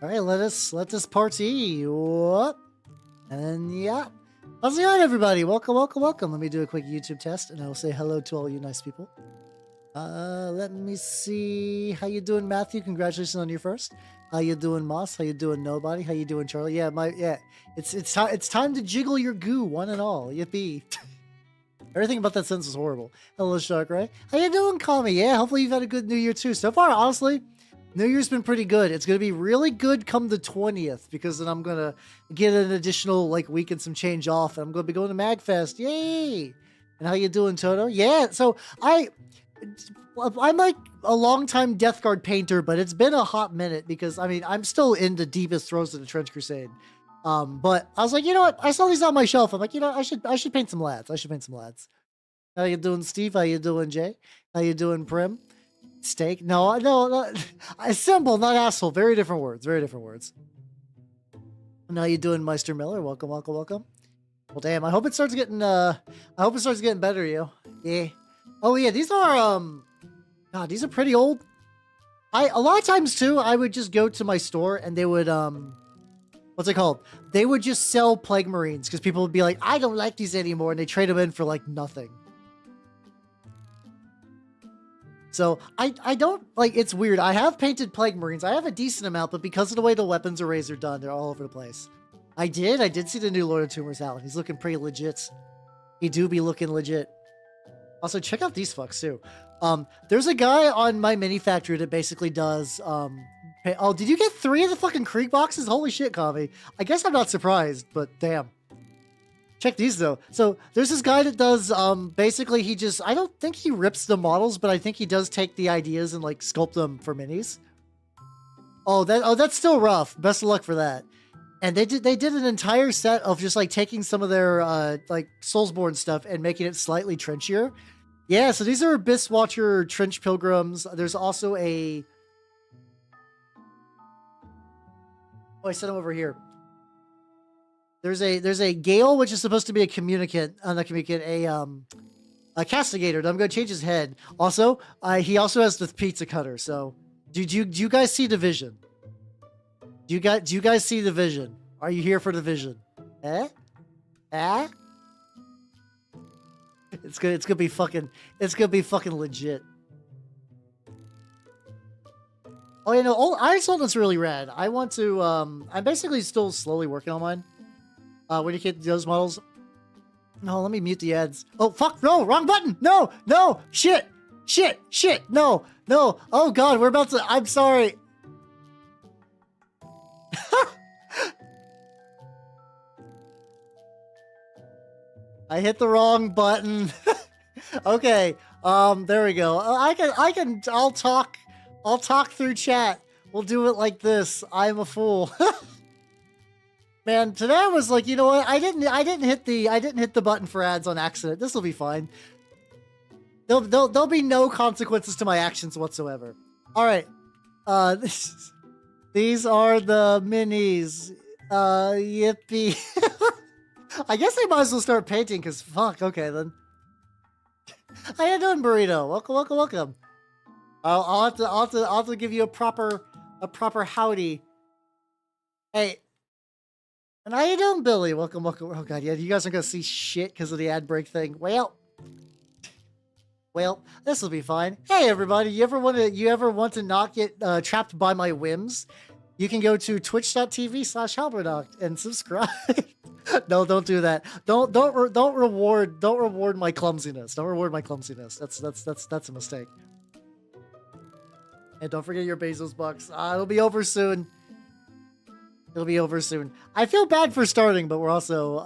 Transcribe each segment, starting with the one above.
All right, let us party. Whoop. And yeah. How's it going, everybody? Welcome. Let me do a quick YouTube test, and I will say hello to all you nice people. Let me see. How you doing, Matthew? Congratulations on your first. How you doing, Moss? How you doing, Nobody? How you doing, Charlie? Yeah. It's time to jiggle your goo, one and all. Yippee. Everything about that sentence was horrible. Hello, Shark, right? How you doing, Kami? Yeah, hopefully you've had a good New Year too. So far, honestly, New Year's been pretty good. It's going to be really good come the 20th, because then I'm going to get an additional week and some change off, and I'm going to be going to MagFest. Yay! And how you doing, Toto? Yeah, so I'm like a longtime Death Guard painter, but it's been a hot minute because, I mean, I'm still in the deepest throes of the Trench Crusade. But I was like, you know what? I saw these on my shelf. I'm like, you know, I should paint some lads. How you doing, Steve? How you doing, Jay? How you doing, Prim? Steak? No. Simple, not asshole. Very different words. And how you doing, Meister Miller? Welcome. Well, damn. I hope it starts getting better, yo. Yeah. Oh yeah, these are God, these are pretty old. A lot of times too, I would just go to my store and they would what's it called? They would just sell Plague Marines because people would be like, I don't like these anymore, and they trade them in for like nothing. So I don't it's weird. I have painted Plague Marines. I have a decent amount, but because of the way the weapons arrays are done, they're all over the place. I did see the new Lord of Tumors out. He's looking pretty legit. He do be looking legit. Also, check out these fucks too. There's a guy on my mini factory that basically does oh, did you get 3 of the fucking Krieg boxes? Holy shit, Kami. I guess I'm not surprised, but damn. Check these though. So there's this guy that does basically he just, I don't think he rips the models, but I think he does take the ideas and like sculpt them for minis. Oh, that's still rough. Best of luck for that. And they did an entire set of just like taking some of their like Soulsborne stuff and making it slightly trenchier. Yeah, so these are Abyss Watcher Trench Pilgrims. There's also a I set them over here. There's a Gale, which is supposed to be a communicant, not communicant, a castigator. I'm going to change his head. Also, he also has the pizza cutter. So, do you guys see the vision? Do you guys see the vision? Are you here for the vision? Eh? It's gonna be fucking legit. Oh, you know, Iron Sultan's really rad. I want to, I'm basically still slowly working on mine. When you get those models. No, let me mute the ads. Oh, fuck, no, wrong button. No, shit, no. Oh God, we're about to, I'm sorry. I hit the wrong button. Okay, there we go. I'll talk through chat. We'll do it like this. I'm a fool. Man, today I was like, you know what? I didn't hit the button for ads on accident. This will be fine. There'll be no consequences to my actions whatsoever. All right. These are the minis. Yippee. I guess I might as well start painting because fuck. Okay then. How you doing, Burrito? Welcome. I'll have to give you a proper howdy. Hey. And how you doing, Billy? Welcome. Oh God, yeah, you guys aren't gonna see shit because of the ad break thing. Well, this will be fine. Hey, everybody, you ever want to not get trapped by my whims? You can go to twitch.tv/halberdoc and subscribe. No, don't do that. Don't reward my clumsiness. Don't reward my clumsiness. That's a mistake. And don't forget your Bezos bucks. It'll be over soon. I feel bad for starting, but we're also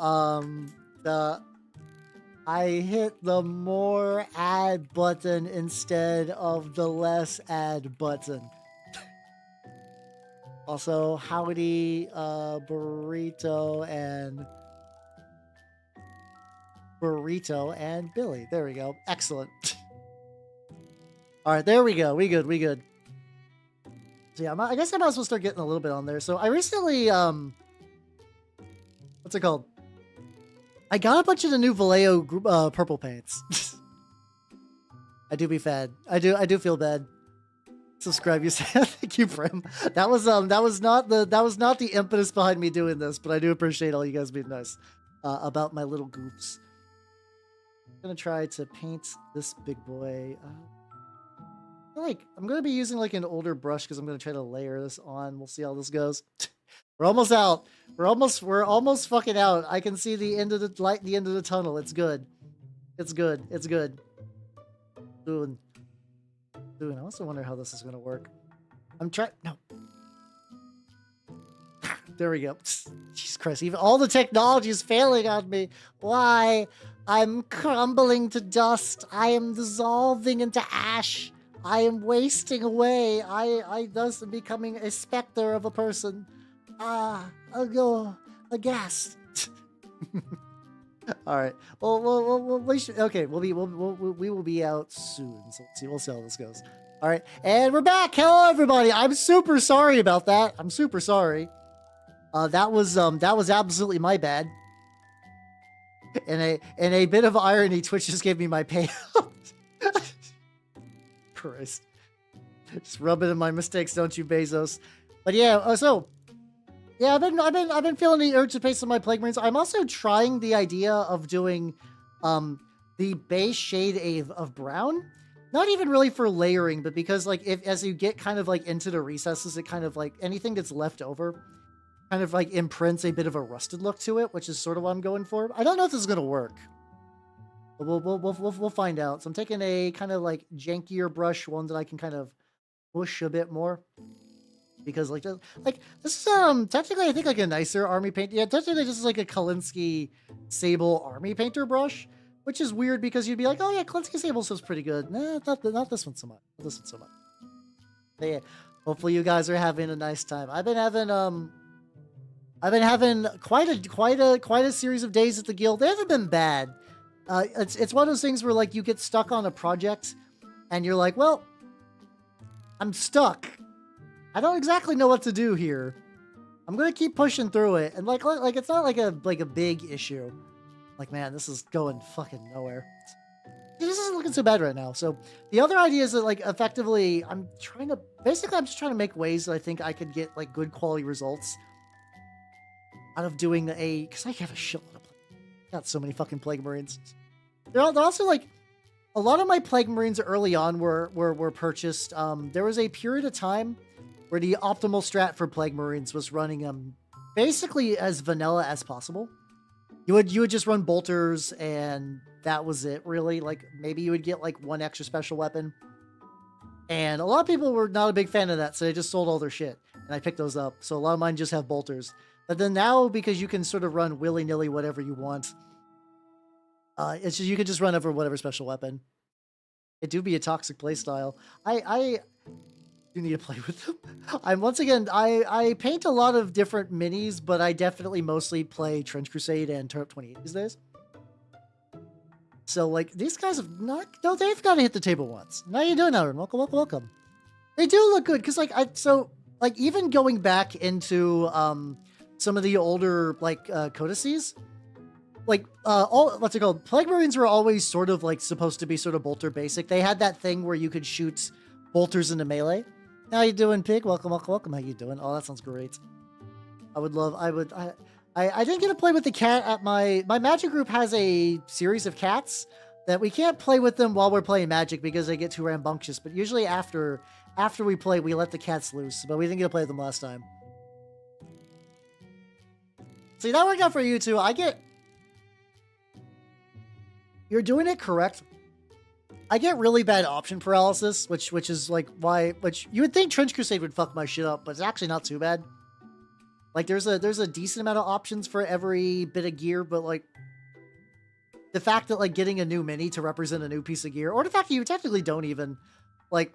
I hit the more ad button instead of the less ad button. Also, howdy, Burrito and Billy. There we go. Excellent. All right, there we go. We good. So yeah, I guess I might as well start getting a little bit on there. So I recently, what's it called? I got a bunch of the new Vallejo purple paints. I do be fad. I do feel bad. Subscribe, you say. Thank you, Prim. That was not the impetus behind me doing this, but I do appreciate all you guys being nice about my little goofs. I'm gonna try to paint this big boy. I feel like I'm gonna be using like an older brush because I'm gonna try to layer this on. We'll see how this goes. We're almost out. We're almost fucking out. I can see the end of the light, the end of the tunnel. It's good. It's good. It's good. Doing. I also wonder how this is gonna work. I'm trying. No. There we go. Jesus Christ! Even all the technology is failing on me. Why? I'm crumbling to dust. I am dissolving into ash. I am wasting away. I thus am becoming a specter of a person. I'll go aghast. All right. Well, we should. Okay. We will be out soon. So we'll see how this goes. All right. And we're back. Hello, everybody. I'm super sorry about that. I'm super sorry. That was absolutely my bad. In a bit of irony, Twitch just gave me my payout. Christ. Just rub it in my mistakes, don't you, Bezos? But yeah, yeah, I've been feeling the urge to paint some of my Plague Marines. I'm also trying the idea of doing the base shade of brown. Not even really for layering, but because like as you get kind of like into the recesses, it kind of like anything that's left over kind of like imprints a bit of a rusted look to it, which is sort of what I'm going for. I don't know if this is gonna work. But we'll find out. So I'm taking a kind of like jankier brush, one that I can kind of push a bit more. Because like this is technically I think like a nicer army paint. Yeah, technically this is like a Kalinsky Sable army painter brush, which is weird because you'd be like, oh yeah, Kalinsky Sable is pretty good. Nah, not this one so much. Not this one so much. But yeah, hopefully you guys are having a nice time. I've been having quite a series of days at the guild. They haven't been bad. It's one of those things where like you get stuck on a project and you're like, well, I'm stuck. I don't exactly know what to do here. I'm gonna keep pushing through it, and like it's not like a big issue. Like, man, this is going fucking nowhere. This isn't looking so bad right now. So the other idea is that like effectively, I'm just trying to make ways that I think I could get like good quality results out of doing because I have a shitload of got so many fucking Plague Marines. They're also like a lot of my Plague Marines early on were purchased. There was a period of time where the optimal strat for Plague Marines was running basically as vanilla as possible. You would just run bolters and that was it, really. Like maybe you would get like one extra special weapon. And a lot of people were not a big fan of that, so they just sold all their shit. And I picked those up. So a lot of mine just have bolters. But then now, because you can sort of run willy-nilly whatever you want, it's just, you can just run over whatever special weapon. It do be a toxic playstyle. I do need to play with them. I paint a lot of different minis, but I definitely mostly play Trench Crusade and Turret 28 these days. So like these guys have they've got to hit the table once. How you doing, Aaron? Welcome. They do look good because like even going back into some of the older like codices, like what's it called? Plague Marines were always sort of like supposed to be sort of bolter basic. They had that thing where you could shoot bolters into melee. How you doing, Pig? Welcome. How you doing? Oh, that sounds great. I didn't get to play with the cat at my magic group has a series of cats that we can't play with them while we're playing magic because they get too rambunctious. But usually after we play, we let the cats loose. But we didn't get to play with them last time. See, that worked out for you too. You're doing it correct. I get really bad option paralysis, which is like which you would think Trench Crusade would fuck my shit up, but it's actually not too bad. Like there's a decent amount of options for every bit of gear, but like the fact that like getting a new mini to represent a new piece of gear, or the fact that you technically don't even like,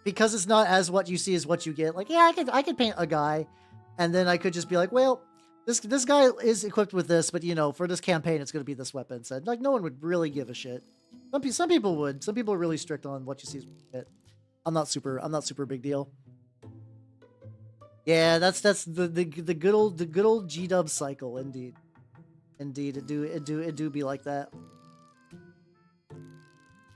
because it's not as what you see as what you get. Like, yeah, I could paint a guy, and then I could just be like, well, this guy is equipped with this, but you know, for this campaign, it's going to be this weapon. So like, no one would really give a shit. Some people would. Some people are really strict on what you see as what you get. I'm not super big deal. Yeah, that's the good old G-dub cycle, indeed. It do be like that.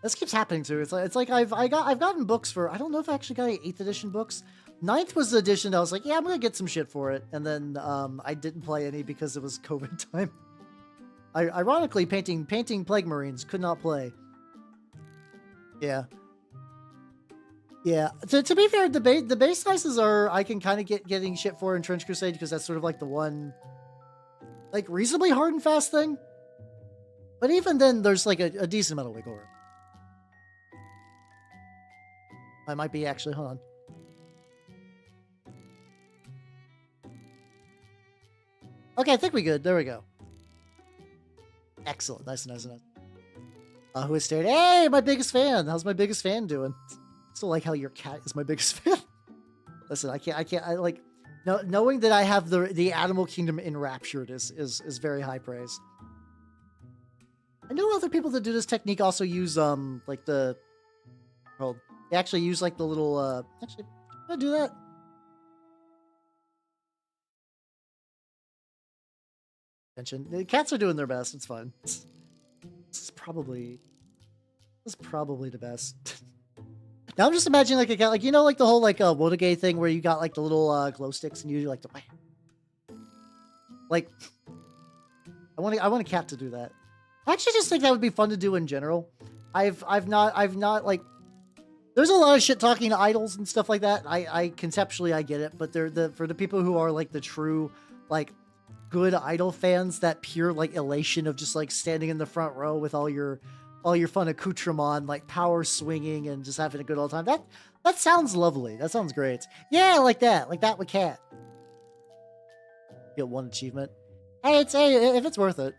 This keeps happening too. It's like I've gotten books for, I don't know if I actually got any 8th edition books. 9th was the edition I was like, yeah, I'm gonna get some shit for it, and then I didn't play any because it was COVID time. Ironically, painting Plague Marines could not play. Yeah. Yeah. To be fair, the base sizes are, I can kind of getting shit for in Trench Crusade because that's sort of like the one like reasonably hard and fast thing. But even then, there's like a decent amount of wiggle room. I might be actually, hold on. Okay, I think we good. There we go. Excellent. Nice. Who is staring? Hey, my biggest fan. How's my biggest fan doing? Still like how your cat is my biggest fan. Listen, I like, knowing that I have the animal kingdom enraptured is very high praise. I know other people that do this technique also use like the, well, they actually use like the little actually, can I do that? Attention. The cats are doing their best. It's fine. This is probably the best. Now I'm just imagining like a cat, like, you know, like the whole like Wodagay thing where you got like the little glow sticks and you do like the, like, I want a cat to do that. I actually just think that would be fun to do in general. I've not like, there's a lot of shit talking to idols and stuff like that. I conceptually I get it, but they're for the people who are like the true like good idol fans, that pure like elation of just like standing in the front row with all your fun accoutrement, like power swinging and just having a good old time. That sounds lovely. That sounds great. Yeah, like that with cat. Get 1 achievement. Hey, if it's worth it.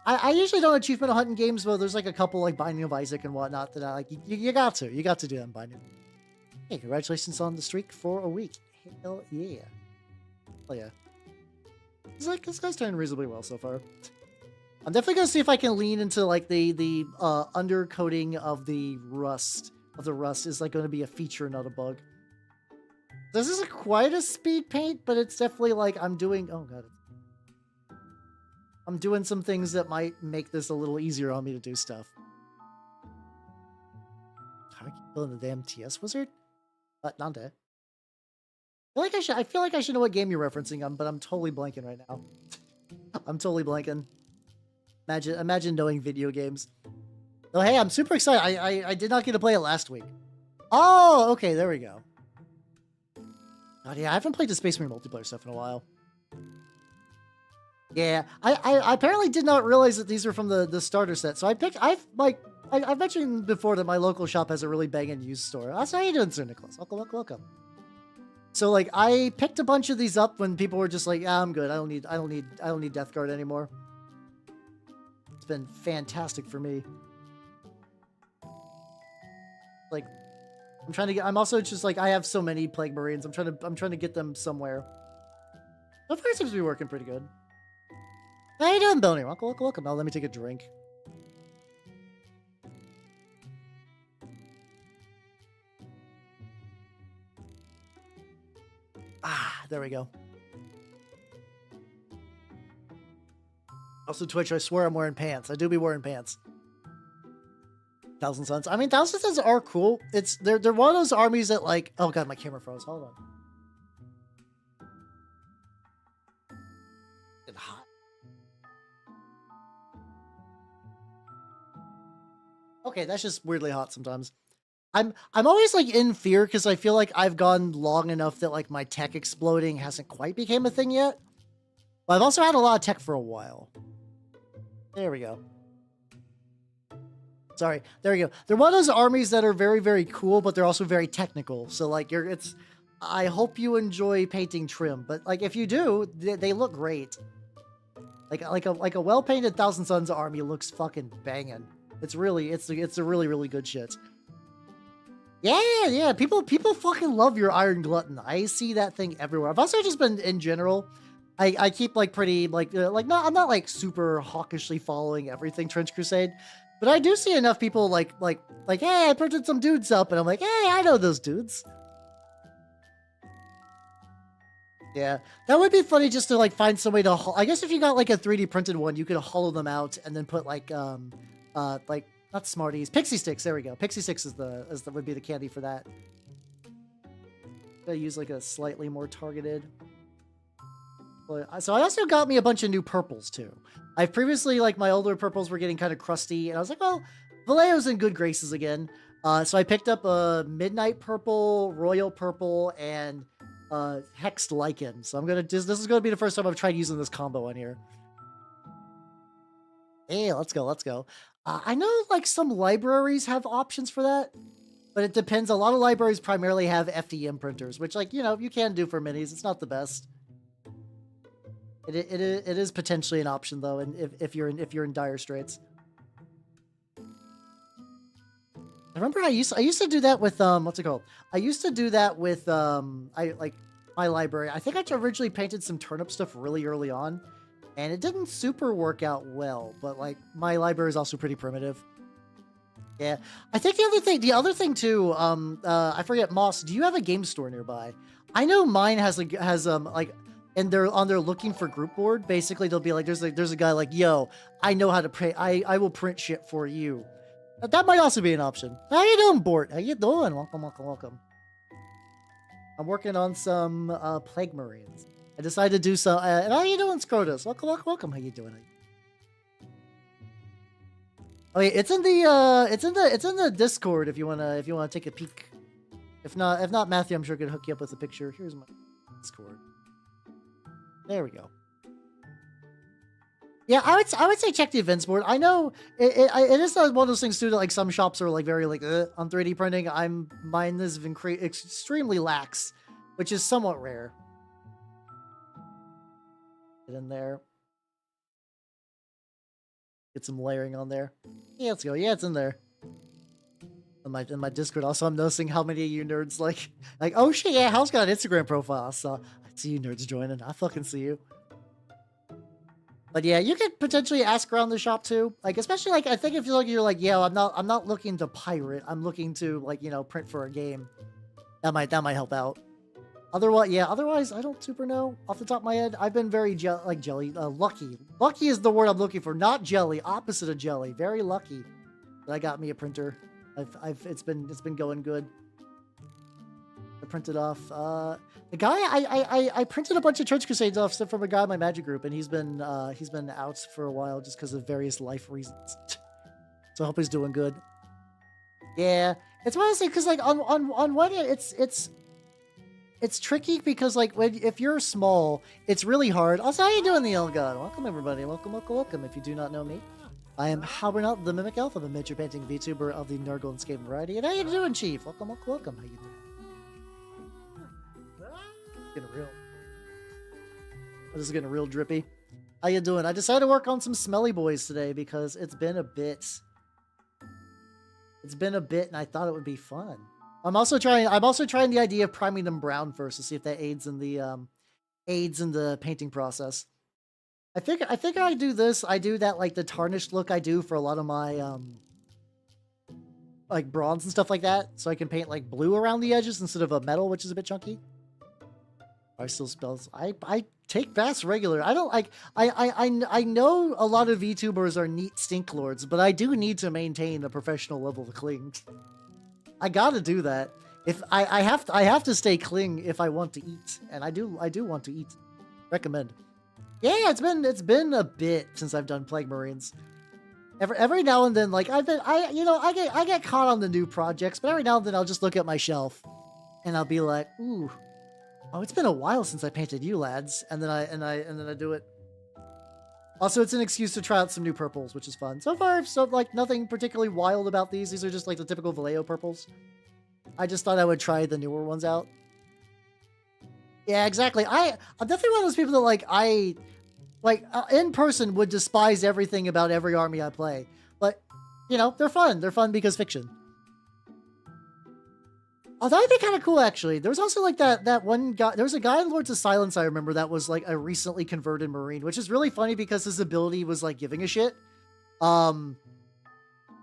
I usually don't achievement hunt in games, but there's like a couple like Binding of Isaac and whatnot that I like. You got to do them Binding. Hey, congratulations on the streak for a week. Hell yeah. Oh yeah. This guy's doing reasonably well so far. I'm definitely gonna see if I can lean into like the undercoating of the rust. Is like going to be a feature, not a bug. This isn't quite a speed paint, but it's definitely like I'm doing. Oh god. I'm doing some things that might make this a little easier on me to do stuff. How do I keep killing the damn TS wizard? Nande. I feel like I should know what game you're referencing, but I'm totally blanking right now. I'm totally blanking. Imagine knowing video games. Oh, hey, I'm super excited. I did not get to play it last week. Oh, okay, there we go. God, yeah, I haven't played the Space Marine multiplayer stuff in a while. Yeah, I apparently did not realize that these were from the starter set. So I've mentioned before that my local shop has a really banging used store. That's how you doing, Sir Nicholas? Welcome. So like I picked a bunch of these up when people were just like, I'm good. I don't need Death Guard anymore. It's been fantastic for me. Like I'm also just like, I have so many Plague Marines. I'm trying to get them somewhere. So far it seems to be working pretty good. How you doing, Bonnie? Welcome. Now let me take a drink. Ah, there we go. Also, Twitch, I swear I'm wearing pants. I do be wearing pants. Thousand Suns. I mean, Thousand Suns are cool. They're one of those armies that like, oh god, my camera froze. Hold on. It's hot. Okay, that's just weirdly hot sometimes. I'm always like in fear because I feel like I've gone long enough that like my tech exploding hasn't quite became a thing yet. But I've also had a lot of tech for a while. There we go. Sorry, there we go. They're one of those armies that are very, very cool, but they're also very technical. So like I hope you enjoy painting trim, but like if you do, they look great. Like a well-painted Thousand Suns army looks fucking banging. It's a really, really good shit. Yeah. People fucking love your Iron Glutton. I see that thing everywhere. I've also just been in general. I keep like pretty I'm not like super hawkishly following everything Trench Crusade, but I do see enough people like hey, I printed some dudes up, and I'm like, hey, I know those dudes. Yeah, that would be funny just to like find some way to. I guess if you got like a 3D printed one, you could hollow them out and then put like not Smarties, Pixie Sticks. There we go. Pixie Sticks would be the candy for that. Gotta use like a slightly more targeted. So I also got me a bunch of new purples too. I've previously, like, my older purples were getting kind of crusty, and I was like, well, Vallejo's in good graces again. So I picked up a Midnight Purple, Royal Purple, and Hexed Lichen. So this is gonna be the first time I've tried using this combo on here. Hey, let's go. I know, like, some libraries have options for that, but it depends. A lot of libraries primarily have FDM printers, which, like, you know, you can do for minis. It's not the best. It is potentially an option though, and if you're in dire straits. I remember I used to do that with what's it called? I used to do that with my library. I think I originally painted some turnip stuff really early on, and it didn't super work out well. But like, my library is also pretty primitive. Yeah, I think the other thing too. I forget, Moss. Do you have a game store nearby? I know mine has like. And they're on there looking for group board. Basically, they'll be like, there's a guy like, yo, I know how to print. I will print shit for you. That might also be an option. How you doing, Bort? How you doing? Welcome. I'm working on some Plague Marines. I decided to do some. And how you doing, Scrotus? Welcome. How you doing? Okay, it's in the Discord if you wanna take a peek. If not, Matthew, I'm sure could hook you up with a picture. Here's my Discord. There we go. Yeah, I would say check the events board. I know it is one of those things too that, like, some shops are like very like on 3D printing. Mine is extremely lax, which is somewhat rare. Get in there. Get some layering on there. Yeah, let's go. Yeah, it's in there. In my Discord also, I'm noticing how many of you nerds like oh shit, yeah, Hal's got an Instagram profile, so I see you nerds joining. I fucking see you. But yeah, you could potentially ask around the shop too. Like, especially like, I think if you're like, yeah, I'm not looking to pirate. I'm looking to, like, you know, print for a game. That might help out. Otherwise, I don't super know off the top of my head. I've been very lucky. Lucky is the word I'm looking for, not jelly. Opposite of jelly. Very lucky that I got me a printer. It's been going good. I printed off the guy I printed a bunch of Church Crusades off from a guy in my Magic group, and he's been out for a while just because of various life reasons. So I hope he's doing good. Yeah, it's honestly because, like, on one hand, it's tricky because, like, if you're small, it's really hard. Also, how you doing, the Elgod? Welcome everybody. Welcome. If you do not know me, I am Halbernut, the Mimic Elf. I'm a miniature painting VTuber of the Nurgle and Skaven variety. And how you doing, Chief? Welcome. How you doing? This is getting real drippy. How you doing? I decided to work on some smelly boys today because it's been a bit. And I thought it would be fun. I'm also trying the idea of priming them brown first to see if that aids in the painting process. I think I do this. I do that, like, the tarnished look I do for a lot of my like bronze and stuff like that, so I can paint like blue around the edges instead of a metal, which is a bit chunky. I still spells. I take Vast regular. I don't like. I know a lot of VTubers are neat stink lords, but I do need to maintain a professional level of cling. I gotta do that. If I have to stay cling if I want to eat, and I do want to eat. Recommend. Yeah, it's been a bit since I've done Plague Marines. Every now and then, like, I get caught on the new projects, but every now and then I'll just look at my shelf, and I'll be like, ooh, oh, it's been a while since I painted you lads, and then I do it. Also, it's an excuse to try out some new purples, which is fun. So far, like, nothing particularly wild about these. These are just like the typical Vallejo purples. I just thought I would try the newer ones out. Yeah, exactly. I'm definitely one of those people that, like, in person would despise everything about every army I play. But, you know, they're fun. They're fun because fiction. Oh, that would be kind of cool, actually. There was also, like, that one guy. There was a guy in Lords of Silence, I remember, that was, like, a recently converted Marine, which is really funny because his ability was, like, giving a shit.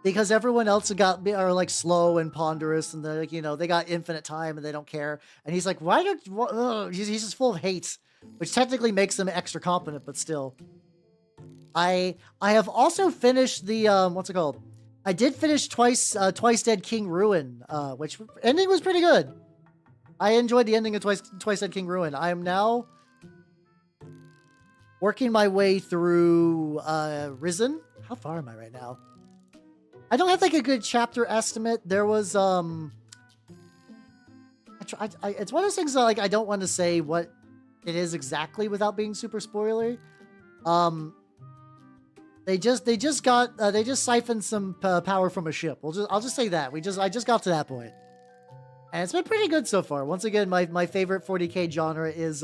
Because everyone else are like slow and ponderous, and they're like, you know, they got infinite time and they don't care. And he's like, he's just full of hate, which technically makes him extra competent, but still. I have also finished the what's it called? I did finish Twice Dead King Ruin, which ending was pretty good. I enjoyed the ending of Twice Dead King Ruin. I am now working my way through Risen. How far am I right now? I don't have like a good chapter estimate. There was it's one of those things that, like, I don't want to say what it is exactly without being super spoilery. They just siphoned some power from a ship. I'll just say that I just got to that point, and it's been pretty good so far. Once again, my favorite 40k genre is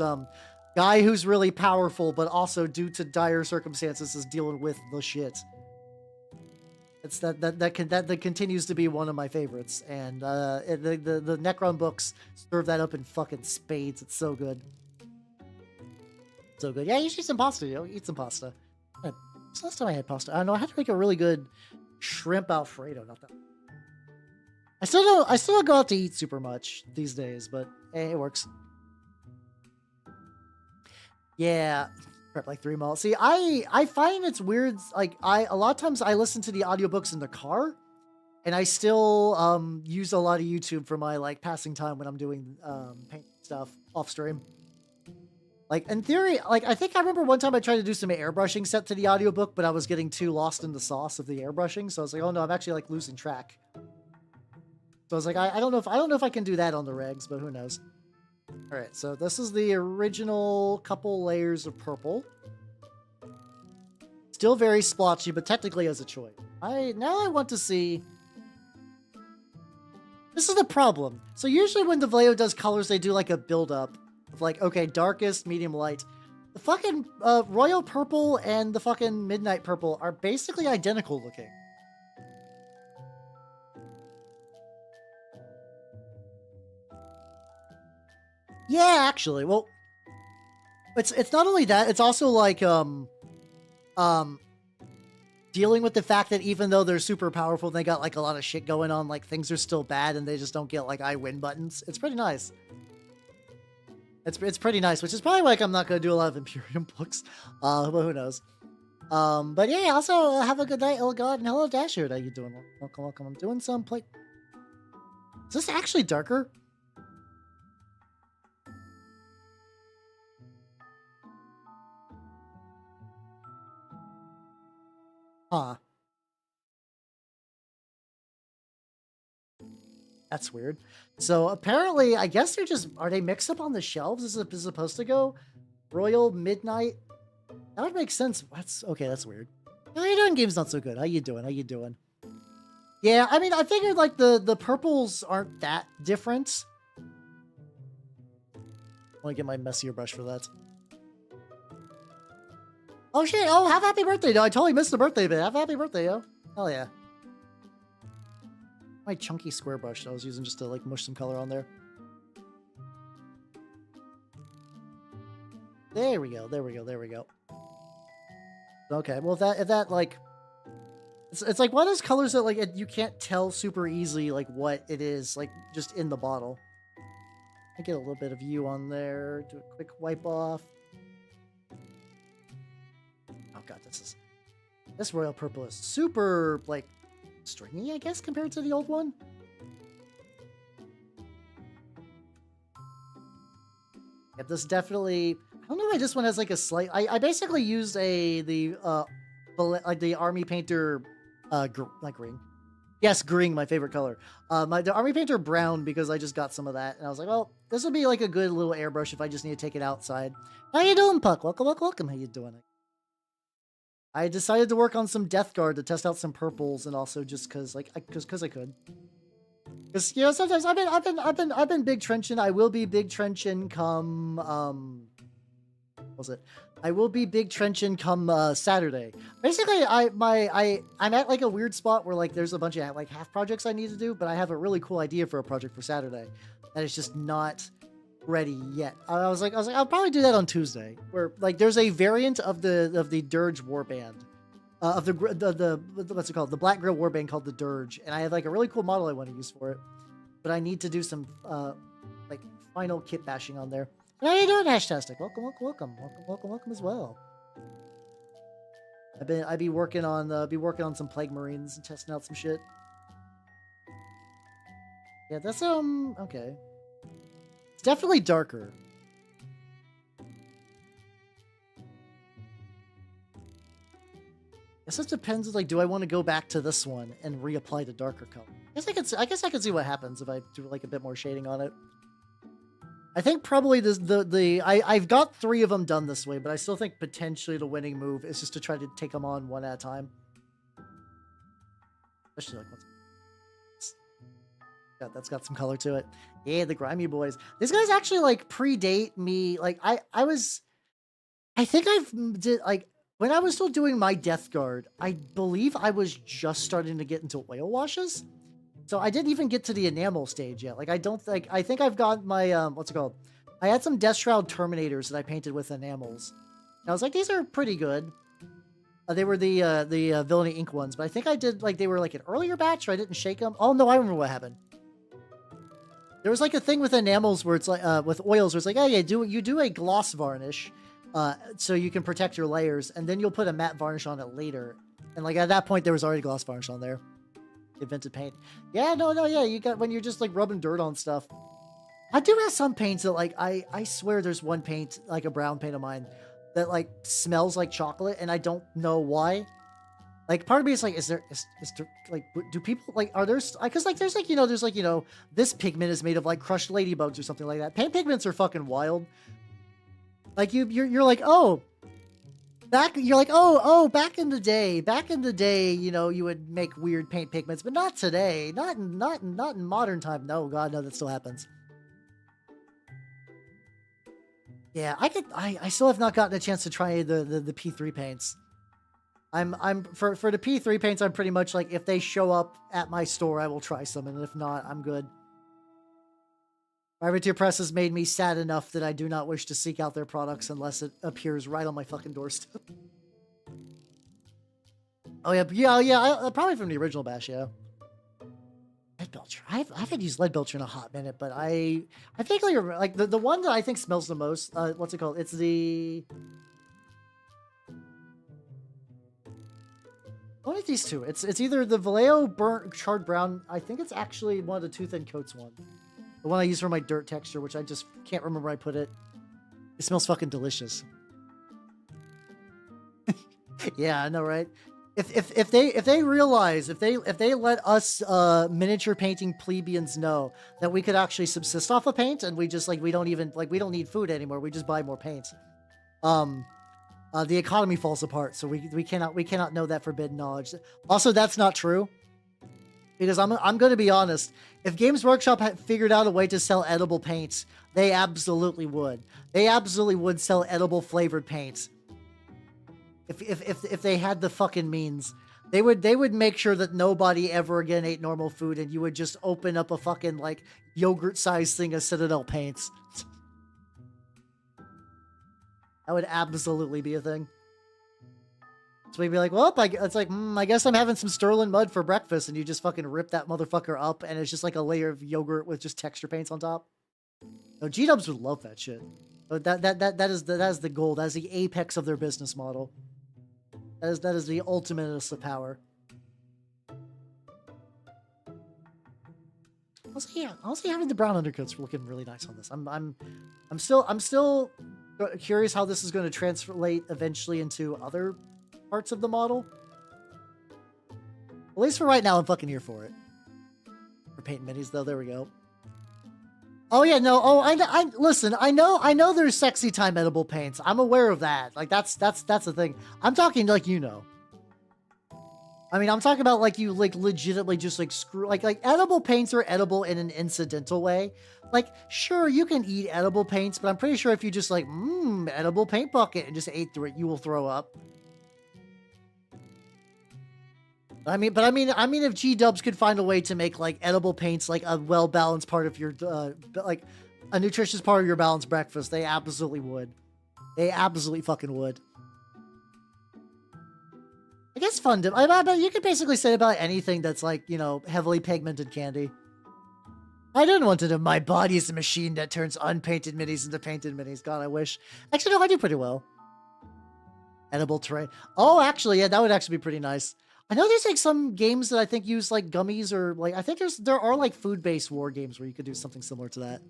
guy who's really powerful, but also due to dire circumstances is dealing with the shit. It's that continues to be one of my favorites, and the Necron books serve that up in fucking spades. It's so good, so good. Yeah, you should eat some pasta. Eat some pasta. What's the last time I had pasta? I don't know. I had to make a really good shrimp Alfredo. Not that. I still don't go out to eat super much these days, but hey, it works. Yeah. Prep like 3 miles. See, I find it's weird. Like a lot of times I listen to the audiobooks in the car, and I still use a lot of YouTube for my like passing time when I'm doing paint stuff off stream. Like in theory, like I think I remember one time I tried to do some airbrushing set to the audiobook, but I was getting too lost in the sauce of the airbrushing, so I was like, oh no, I'm actually like losing track. So I was like, I don't know if I can do that on the regs, but who knows. All right, so this is the original couple layers of purple. Still very splotchy, but technically as a choice. Now I want to see. This is the problem. So usually when the Vallejo does colors, they do like a build-up of like, okay, darkest, medium, light. The fucking royal purple and the fucking midnight purple are basically identical looking. Yeah, actually, well, it's not only that, it's also like dealing with the fact that even though they're super powerful and they got like a lot of shit going on, like things are still bad and they just don't get like I win buttons. It's pretty nice. It's pretty nice, which is probably like I'm not gonna do a lot of Imperium books. But who knows? But yeah, also have a good night, oh god, and hello Dasher. How you doing? Welcome, welcome. I'm doing some play. Is this actually darker? Huh. That's weird. So apparently, I guess are they mixed up on the shelves? Is it supposed to go Royal Midnight? That would make sense. Okay, that's weird. How you doing? Game's not so good. How you doing? How you doing? Yeah, I mean, I figured like the purples aren't that different. I want to get my messier brush for that. Oh shit! Oh, have a happy birthday! No, I totally missed the birthday bit. Have a happy birthday, yo! Hell yeah! My chunky square brush that I was using just to like mush some color on there. There we go. There we go. There we go. Okay, well if that like, it's like one of those colors that like you can't tell super easily like what it is like just in the bottle. I get a little bit of you on there. Do a quick wipe off. Oh god, this royal purple is super like stringy, I guess, compared to the old one. Yep, this definitely. I don't know why this one has like a slight. I basically used the army painter, green. Yes, green, my favorite color. The army painter brown because I just got some of that, and I was like, well, this would be like a good little airbrush if I just need to take it outside. How you doing, Puck? Welcome, welcome, welcome. How you doing? I decided to work on some Death Guard to test out some purples, and also just cause I could. Because you know sometimes I've been big trenching. I will be big trenching come what was it? I will be big trenching come Saturday. Basically, I'm at like a weird spot where like there's a bunch of like half projects I need to do, but I have a really cool idea for a project for Saturday that is just not ready yet. I was like I'll probably do that on Tuesday, where like there's a variant of the Dirge warband, of the what's it called, the Black Grill warband called the Dirge, and I have like a really cool model I want to use for it, but I need to do some like final kit bashing on there. How you doing, Hashtastic? Welcome, welcome, welcome, welcome, welcome, welcome as well. I'd be working on some plague marines and testing out some shit. Yeah, that's okay. It's definitely darker. I guess it depends. Like, do I want to go back to this one and reapply the darker color? I guess I could see what happens if I do like a bit more shading on it. I think probably I've got 3 of them done this way, but I still think potentially the winning move is just to try to take them on one at a time. Especially like once. Yeah, that's got some color to it. Yeah, the grimy boys. These guys actually like predate me. Like I think I've did like when I was still doing my Death Guard, I believe I was just starting to get into oil washes. So I didn't even get to the enamel stage yet. Like I think I've got my what's it called? I had some Death Shroud Terminators that I painted with enamels. And I was like, these are pretty good. They were the Villainy Ink ones, but I think I did like they were like an earlier batch, or I didn't shake them. Oh no, I remember what happened. There was like a thing with enamels where it's like with oils where it's like, oh yeah, you do a gloss varnish, so you can protect your layers, and then you'll put a matte varnish on it later. And like at that point, there was already gloss varnish on there. Invented paint. Yeah, no, yeah. You got when you're just like rubbing dirt on stuff. I do have some paints that like I swear there's one paint like a brown paint of mine that like smells like chocolate, and I don't know why. Like part of me is like, is there like do people like are there because like there's like there's like this pigment is made of like crushed ladybugs or something like that. Paint pigments are fucking wild. Like you're like back in the day, you would make weird paint pigments, but not today. Not in modern time. No, God, no, that still happens. Yeah, I still have not gotten a chance to try the P3 paints. For the P3 paints, I'm pretty much like, if they show up at my store, I will try some, and if not, I'm good. Privateer Press has made me sad enough that I do not wish to seek out their products unless it appears right on my fucking doorstep. Oh yeah, probably from the original Bash, yeah. Lead Belcher. I haven't used Lead Belcher in a hot minute, but I think like the one that I think smells the most. What's it called? It's the one of these two. It's either the Vallejo burnt charred brown. I think it's actually one of the Tooth and Coats one. The one I use for my dirt texture, which I just can't remember where I put it. It smells fucking delicious. Yeah, I know, right? If they realize, if they let us miniature painting plebeians know that we could actually subsist off of paint, and we just like we don't need food anymore, we just buy more paint. The economy falls apart, so we cannot know that forbidden knowledge. Also, that's not true. Because I'm going to be honest, if Games Workshop had figured out a way to sell edible paints, they absolutely would. They absolutely would sell edible flavored paints. If they had the fucking means, they would make sure that nobody ever again ate normal food, and you would just open up a fucking like yogurt-sized thing of Citadel paints. That would absolutely be a thing. So we'd be like, well, it's like, I guess I'm having some Sterling mud for breakfast, and you just fucking rip that motherfucker up, and it's just like a layer of yogurt with just texture paints on top. No, G-dubs would love that shit. But that is the goal. That is the apex of their business model. That is the ultimate of power. Honestly, having the brown undercoats looking really nice on this. I'm still curious how this is going to translate eventually into other parts of the model. At least for right now, I'm fucking here for it. For painting minis, though, there we go. Oh yeah, no. Oh, I listen. I know. There's sexy time edible paints. I'm aware of that. Like that's the thing. I'm talking like I mean, I'm talking about like you like legitimately just like screw like edible paints are edible in an incidental way. Like sure you can eat edible paints, but I'm pretty sure if you just like edible paint bucket and just ate through it, you will throw up. I mean, if G-dubs could find a way to make like edible paints like a well-balanced part of your like a nutritious part of your balanced breakfast, they absolutely would. They absolutely fucking would. I guess fun dip. I bet you could basically say about anything that's like, heavily pigmented candy. I didn't want to know my body is a machine that turns unpainted minis into painted minis. God, I wish. Actually, no, I do pretty well. Edible terrain. Oh, actually, yeah, that would actually be pretty nice. I know there's like some games that I think use like gummies or like I think there are like food-based war games where you could do something similar to that.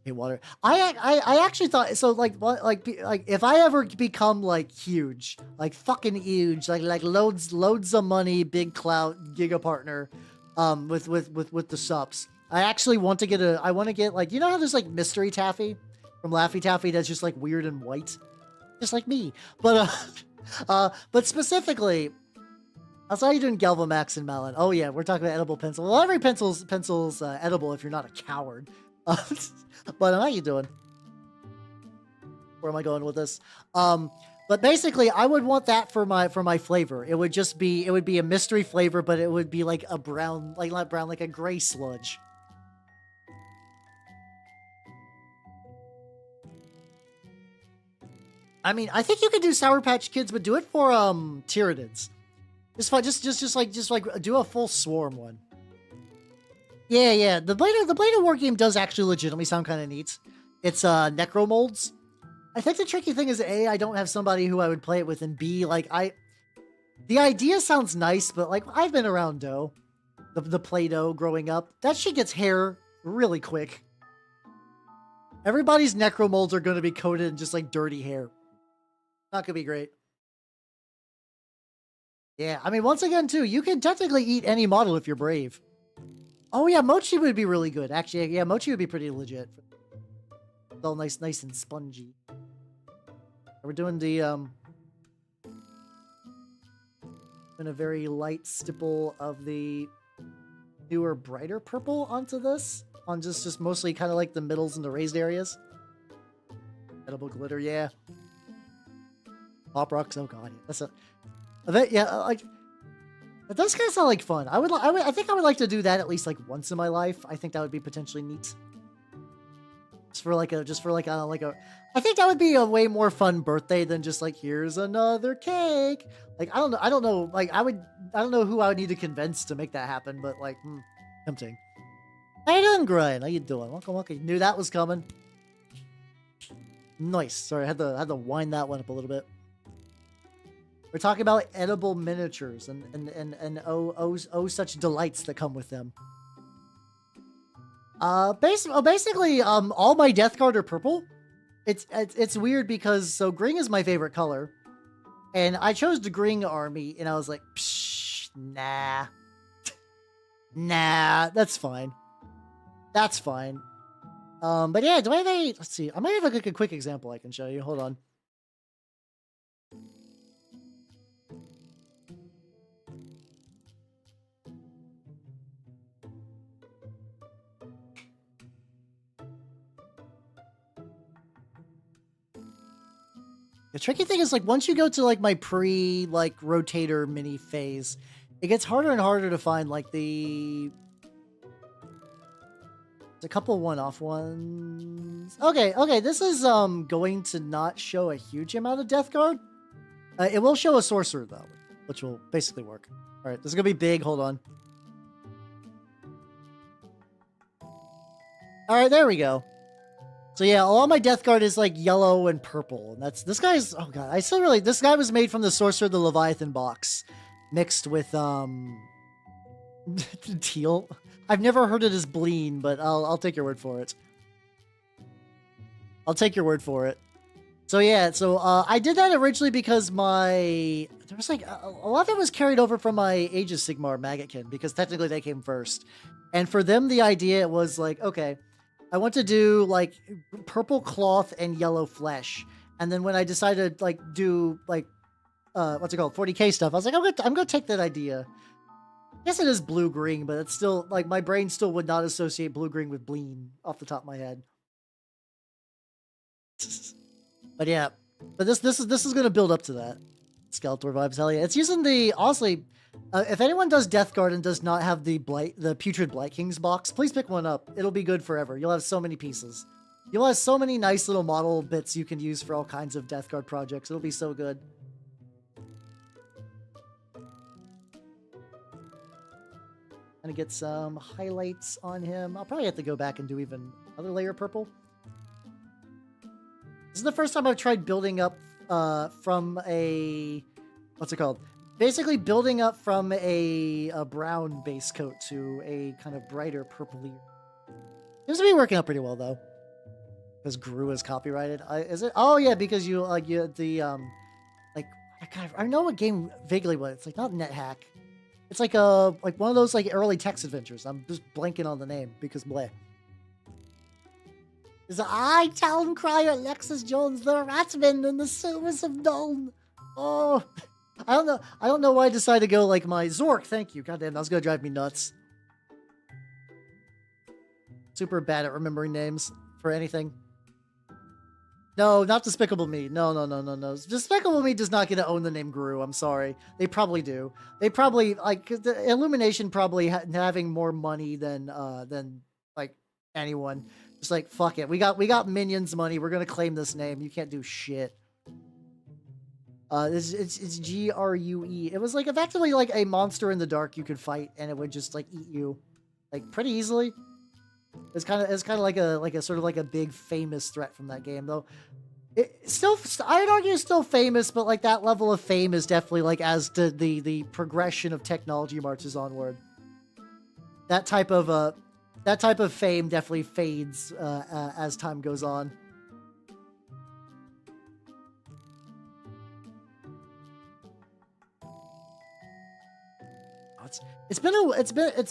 Hey, water. I actually thought so. Like what? Like if I ever become like huge, like fucking huge, like loads of money, big clout, giga partner, with the subs. I actually want to get I want to get like you know how there's like mystery taffy from Laffy Taffy that's just like weird and white, just like me. But but specifically. I saw you doing Galvamax and Melon. Oh yeah, we're talking about edible pencil. Well, every pencil's edible if you're not a coward. But how you doing? Where am I going with this? But basically, I would want that for my flavor. It would be a mystery flavor, but it would be like a brown, like not brown, like a gray sludge. I mean, I think you could do Sour Patch Kids, but do it for Tyranids. Just like do a full swarm one. Yeah. The Blade of War game does actually legitimately sound kind of neat. It's necro molds. I think the tricky thing is A, I don't have somebody who I would play it with, and B, like the idea sounds nice, but like I've been around dough, the Play-Doh growing up. That shit gets hair really quick. Everybody's necro molds are going to be coated in just like dirty hair. Not gonna be great. Yeah, I mean, once again, too, you can technically eat any model if you're brave. Oh, yeah, Mochi would be really good. Actually, yeah, Mochi would be pretty legit. It's all nice and spongy. We're doing the, in a very light stipple of the newer, brighter purple onto this. On just mostly kind of like the middles and the raised areas. Edible glitter, yeah. Pop rocks, oh god, that's a... Yeah, like that does kind of sound like fun. I think I would like to do that at least like once in my life. I think that would be potentially neat. Just for like a I think that would be a way more fun birthday than just like here's another cake. Like I don't know. Like I don't know who I would need to convince to make that happen, but like tempting. How you doing, Grind? How you doing? Welcome. Knew that was coming. Nice. Sorry, I had to wind that one up a little bit. We're talking about edible miniatures and oh such delights that come with them. Basically, all my Death Guard are purple. It's weird because so green is my favorite color, and I chose the green army, and I was like, psh, nah, that's fine, but yeah, do I have a? Let's see, I might have like a quick example I can show you. Hold on. The tricky thing is like once you go to like my rotator mini phase, it gets harder and harder to find like there's a couple one-off ones. Okay, this is going to not show a huge amount of Death Guard. It will show a sorcerer though, which will basically work. All right, this is gonna be big. Hold on. All right, there we go. So yeah, all my Death Guard is like yellow and purple, and this guy's, oh god, this guy was made from the Sorcerer of the Leviathan box, mixed with teal. I've never heard it as bleen, but I'll take your word for it. I'll take your word for it. So yeah, I did that originally because there was like a lot of it was carried over from my Age of Sigmar Maggotkin, because technically they came first, and for them the idea was like, okay, I want to do like purple cloth and yellow flesh. And then when I decided to like do like, what's it called? 40K stuff. I was like, I'm going to take that idea. I guess it is blue-green, but it's still like my brain still would not associate blue-green with bleen off the top of my head. But yeah, but this is going to build up to that. Skeletor vibes, hell yeah. It's using honestly, if anyone does Death Guard and does not have the Putrid Blight Kings box, please pick one up. It'll be good forever. You'll have so many pieces. You'll have so many nice little model bits you can use for all kinds of Death Guard projects. It'll be so good. Gonna get some highlights on him. I'll probably have to go back and do even another layer of purple. This is the first time I've tried building up from a, what's it called? Basically building up from a brown base coat to a kind of brighter purpley. Seems to be working out pretty well though. Because Gru is copyrighted. Is it? Oh yeah, because you like I know what game vaguely was. It's like not NetHack. It's like one of those like early text adventures. I'm just blanking on the name because bleh. Is I town crier Alexis Jones, the Ratsman and the Silvers of Dawn. Oh, I don't know why I decided to go like my Zork. Thank you. Goddamn, that was gonna drive me nuts. Super bad at remembering names for anything. No, not Despicable Me. No. Despicable Me does not get to own the name Gru. I'm sorry. They probably do. They probably like the Illumination probably having more money than like anyone. Just like fuck it. We got Minions money. We're gonna claim this name. You can't do shit. It's GRUE. It was like effectively like a monster in the dark you could fight, and it would just like eat you, like pretty easily. It's kind of like a sort of like a big famous threat from that game, though. It still, I'd argue, still famous, but like that level of fame is definitely like as the progression of technology marches onward. That type of fame definitely fades as time goes on. It's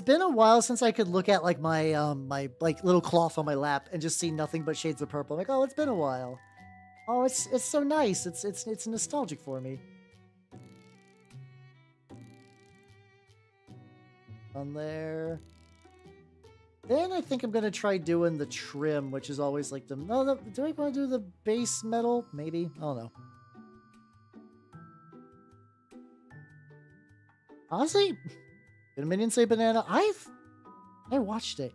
been a while since I could look at like my my like little cloth on my lap and just see nothing but shades of purple. I'm like, oh, it's been a while. Oh, it's so nice. It's nostalgic for me. On there. Then I think I'm gonna try doing the trim, which is always like the do I want to do the base metal? Maybe, I don't know. Honestly, did a minion say banana? I watched it.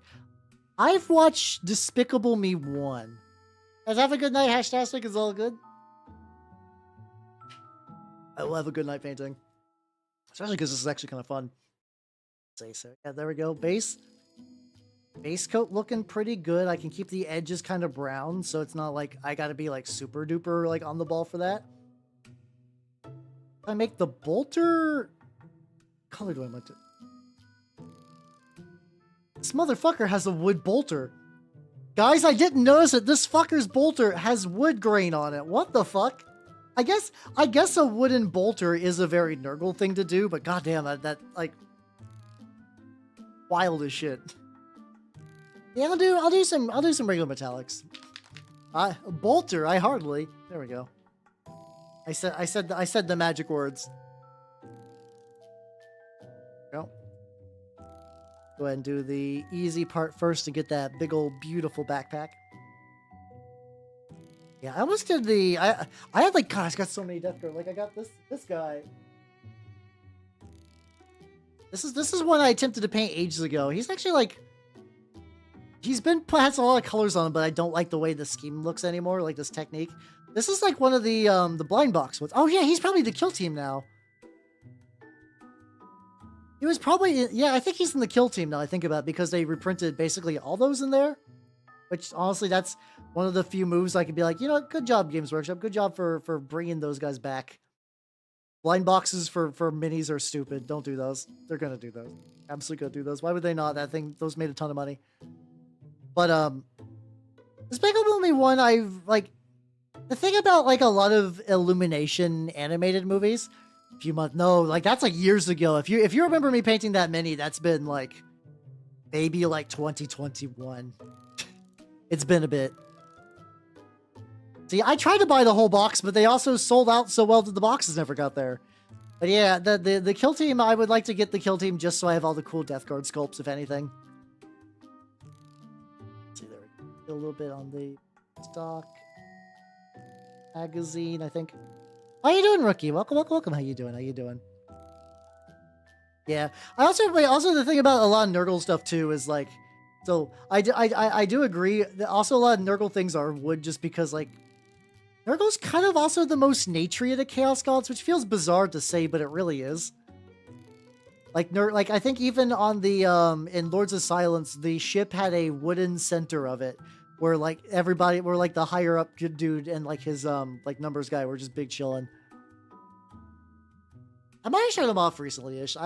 I've watched Despicable Me 1. Guys, have a good night. Hashtastic is all good. I will have a good night painting. Especially because this is actually kind of fun. Say so. Yeah, there we go. Base coat looking pretty good. I can keep the edges kind of brown, so it's not like I gotta be like super duper like on the ball for that. I make the bolter. Color do I want to? This motherfucker has a wood bolter. Guys, I didn't notice that this fucker's bolter has wood grain on it. What the fuck? I guess a wooden bolter is a very Nurgle thing to do, but goddamn, that like wild as shit. Yeah, I'll do some regular metallics. Bolter, I hardly. There we go. I said the magic words. Go. Go ahead and do the easy part first to get that big old beautiful backpack. Yeah, I almost did the I had like, gosh, I got so many death guard. Like I got this guy. This is one I attempted to paint ages ago. He's actually like has a lot of colors on him, but I don't like the way the scheme looks anymore, like this technique. This is like one of the blind box ones. Oh yeah, he's probably the kill team now. He was probably, yeah, I think he's in the kill team now I think about it, because they reprinted basically all those in there. Which, honestly, that's one of the few moves I could be like, you know, good job, Games Workshop. Good job for bringing those guys back. Blind boxes for minis are stupid. Don't do those. They're going to do those. Absolutely going to do those. Why would they not? Those made a ton of money. But, Despicable Me 1, the thing about, like, a lot of Illumination animated movies, like, that's, like, years ago. If you remember me painting that mini, that's been, like, maybe, like, 2021. It's been a bit. See, I tried to buy the whole box, but they also sold out so well that the boxes never got there. But yeah, the kill team, I would like to get the kill team just so I have all the cool Death Guard sculpts, if anything. Let's see, there we go. A little bit on the stock magazine, I think. How you doing, rookie? Welcome. How you doing? Yeah. Also the thing about a lot of Nurgle stuff too is like, so I do agree that also a lot of Nurgle things are wood just because like Nurgle's kind of also the most naturey of the Chaos Gods, which feels bizarre to say, but it really is. Like like I think even on the in Lords of Silence, the ship had a wooden center of it where like everybody, where like the higher up dude and like his like numbers guy were just big chilling. I might have showed them off recently-ish.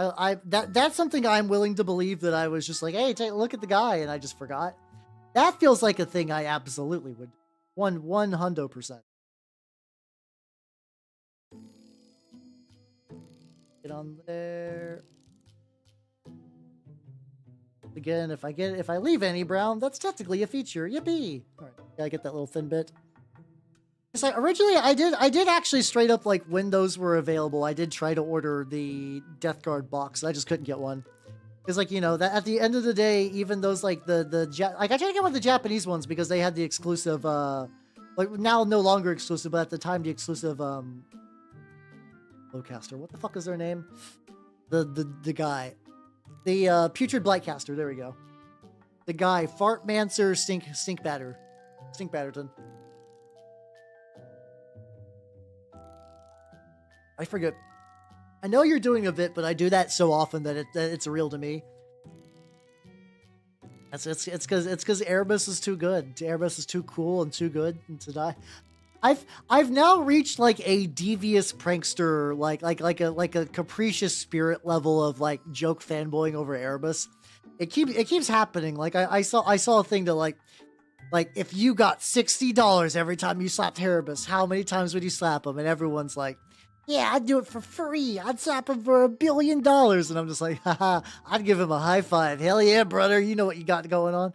That's something I'm willing to believe, that I was just like, hey, take a look at the guy, and I just forgot. That feels like a thing I absolutely would. 100%. Get on there. Again, if I leave any brown, that's technically a feature. Yippee! All right, gotta get that little thin bit. It's like originally I did actually straight up, like when those were available, I did try to order the Death Guard box. I just couldn't get one. Because like, you know, that at the end of the day, even those like like I tried to get one of the Japanese ones because they had the exclusive like now no longer exclusive, but at the time the exclusive Lowcaster. What the fuck is their name? The guy. The Putrid Blightcaster, there we go. The guy, Fartmancer Stink Batterton. I forget. I know you're doing a bit, but I do that so often that it's real to me. It's because Erebus is too good. Erebus is too cool and too good to die. I've now reached like a devious prankster, like a capricious spirit level of like joke fanboying over Erebus. It keeps happening. Like I saw a thing to like if you got $60 every time you slapped Erebus, how many times would you slap him? And everyone's like, yeah, I'd do it for free. I'd slap him for $1 billion. And I'm just like, haha, I'd give him a high five. Hell yeah, brother. You know what you got going on.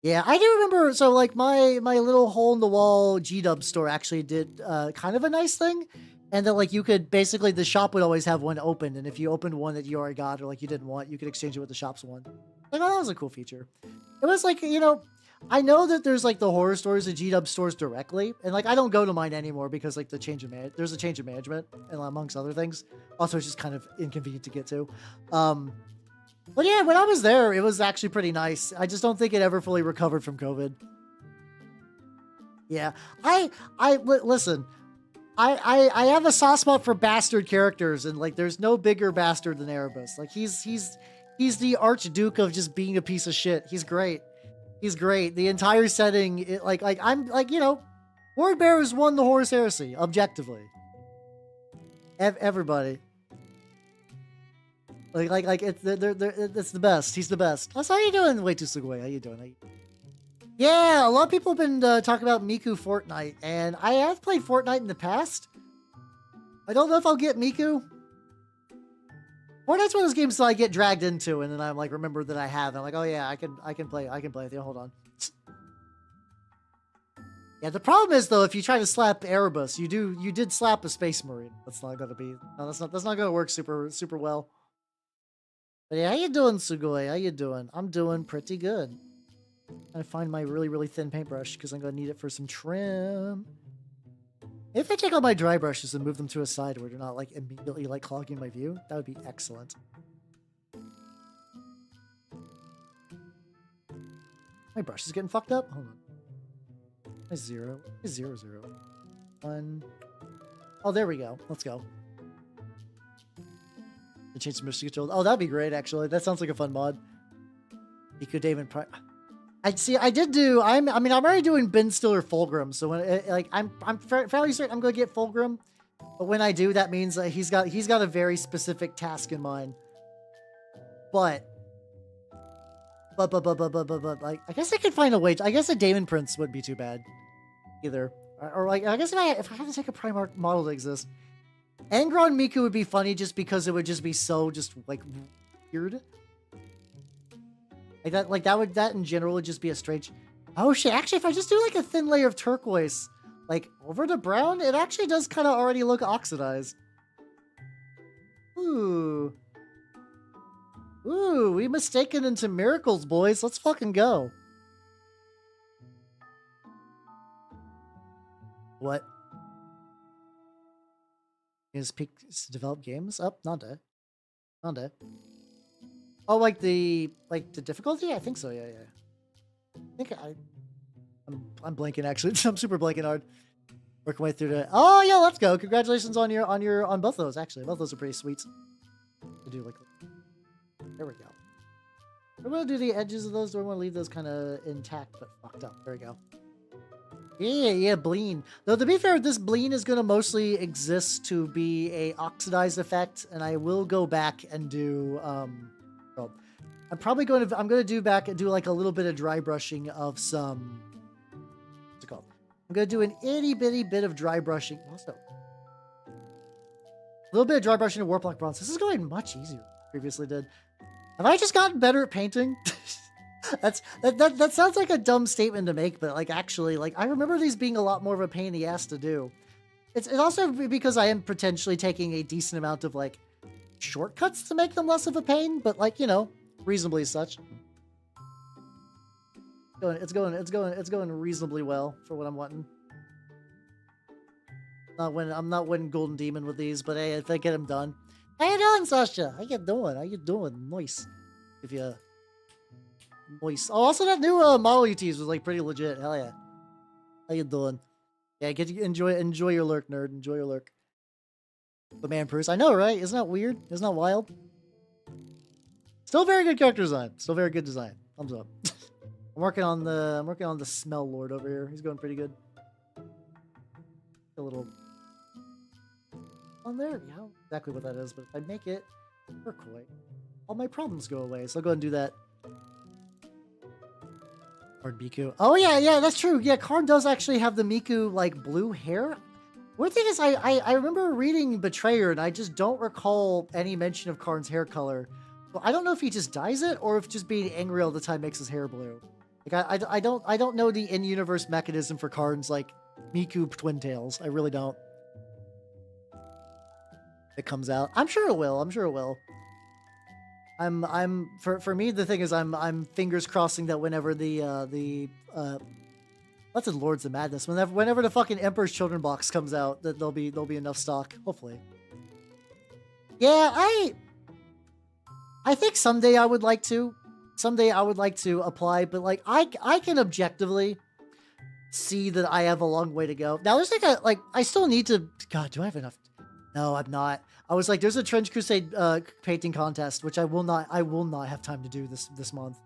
Yeah, I do remember. So like my little hole in the wall G-Dub store actually did kind of a nice thing. And that like you could basically, the shop would always have one open. And if you opened one that you already got or like you didn't want, you could exchange it with the shop's one. Like, oh, that was a cool feature. It was like, you know, I know that there's like the horror stores and G-Dub stores directly, and like I don't go to mine anymore because like there's a change of management and amongst other things. Also, it's just kind of inconvenient to get to. But yeah, when I was there, it was actually pretty nice. I just don't think it ever fully recovered from COVID. Yeah, listen. I have a soft spot for bastard characters, and like there's no bigger bastard than Erebus. Like he's the Archduke of just being a piece of shit. He's great. He's great. The entire setting, I'm like, you know, Word Bearers won the Horus Heresy, objectively. Everybody. It's the best. He's the best. How you doing, Way Too Sugoi? How you doing? Yeah, a lot of people have been talking about Miku Fortnite, and I have played Fortnite in the past. I don't know if I'll get Miku. Fortnite's one of those games that I get dragged into, and then I'm like, remember that I have. I'm like, oh yeah, I can play with you. Hold on. Yeah, the problem is though, if you try to slap Erebus, you did slap a Space Marine. That's not gonna be. No, that's not gonna work super well. But yeah, how you doing, Sugoi? How you doing? I'm doing pretty good. I find my really thin paintbrush because I'm gonna need it for some trim. If I take all my dry brushes and move them to a side where they're not like immediately like clogging my view, that would be excellent. My brush is getting fucked up. Hold on. My 0 is 0 0 1. Oh, there we go. Let's go. The change some mission control. Oh, that'd be great. Actually, that sounds like a fun mod. Eco David Prime. I mean, I'm already doing Ben Stiller Fulgrim, so when I'm fairly certain I'm gonna get Fulgrim, but when I do, that means that he's got a very specific task in mind. But like, I guess I could find a way. I guess a Daemon Prince wouldn't be too bad, either. Or like, I guess if I had to take a Primarch model to exist, Angron Miku would be funny just because it would just be so like weird. That in general would just be a strange. Oh shit! Actually, if I just do like a thin layer of turquoise, like over the brown, it actually does kind of already look oxidized. Ooh, we mistaken into miracles, boys. Let's fucking go. What? Is peak develop games up? Nanda. Oh, like the difficulty? I think so. Yeah. I think I'm blanking actually. I'm super blanking hard. Working my way through the. Oh yeah, let's go. Congratulations on both of those. Actually, both of those are pretty sweet. To do like. There we go. I'm gonna do the edges of those. Or I want to leave those kind of intact but fucked up. There we go. Yeah, bleen. Though to be fair, this bleen is gonna mostly exist to be a oxidized effect, and I will go back and do well, I'm gonna do like a little bit of dry brushing of some. What's it called? I'm gonna do an itty bitty bit of dry brushing. Also, a little bit of dry brushing of Warplock Bronze. This is going much easier than I previously did. Have I just gotten better at painting? That sounds like a dumb statement to make, but like actually, like I remember these being a lot more of a pain in the ass to do. It's also because I am potentially taking a decent amount of like shortcuts to make them less of a pain, but like, you know, reasonably such. It's going reasonably well for what I'm wanting. I'm not winning Golden Demon with these, but hey, if I get them done. How you doing, Sasha? How you doing? How you doing? Nice. If you nice. Oh, also that new model you teased was like pretty legit. Hell yeah. How you doing? Yeah, get to enjoy your lurk, nerd. Enjoy your lurk. But man, Bruce, I know, right? Isn't that weird? Isn't that wild? Still very good character design. Still very good design. Thumbs up. I'm working on the smell lord over here. He's going pretty good. A little on there. Yeah, I don't know exactly what that is, but if I make it turquoise, all my problems go away. So I'll go ahead and do that. Karn Miku. Oh yeah, that's true. Yeah, Karn does actually have the Miku like blue hair. Weird thing is, I remember reading Betrayer, and I just don't recall any mention of Karn's hair color. So I don't know if he just dyes it or if just being angry all the time makes his hair blue. Like I don't know the in-universe mechanism for Karn's like Miku twin tails. I really don't. It comes out. I'm sure it will. I'm sure it will. For me, the thing is I'm fingers crossing that whenever that's in Lords of Madness, whenever the fucking Emperor's Children box comes out, that there'll be enough stock, hopefully. Yeah, I think someday I would like to apply, but like I can objectively see that I have a long way to go. Now there's I still need to, God, do I have enough? No, I'm not. I was like, there's a Trench Crusade painting contest, which I will not have time to do this month.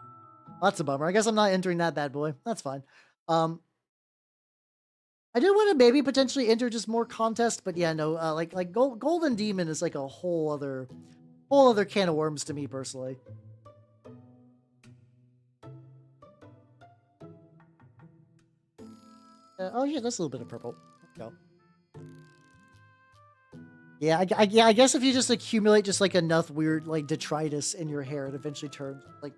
That's a bummer. I guess I'm not entering that bad boy. That's fine. I do want to maybe potentially enter just more contests, but yeah, no, like Golden Demon is like a whole other can of worms to me personally. Oh yeah, that's a little bit of purple. Let's go. Yeah, I guess if you just accumulate just like enough weird like detritus in your hair, it eventually turns like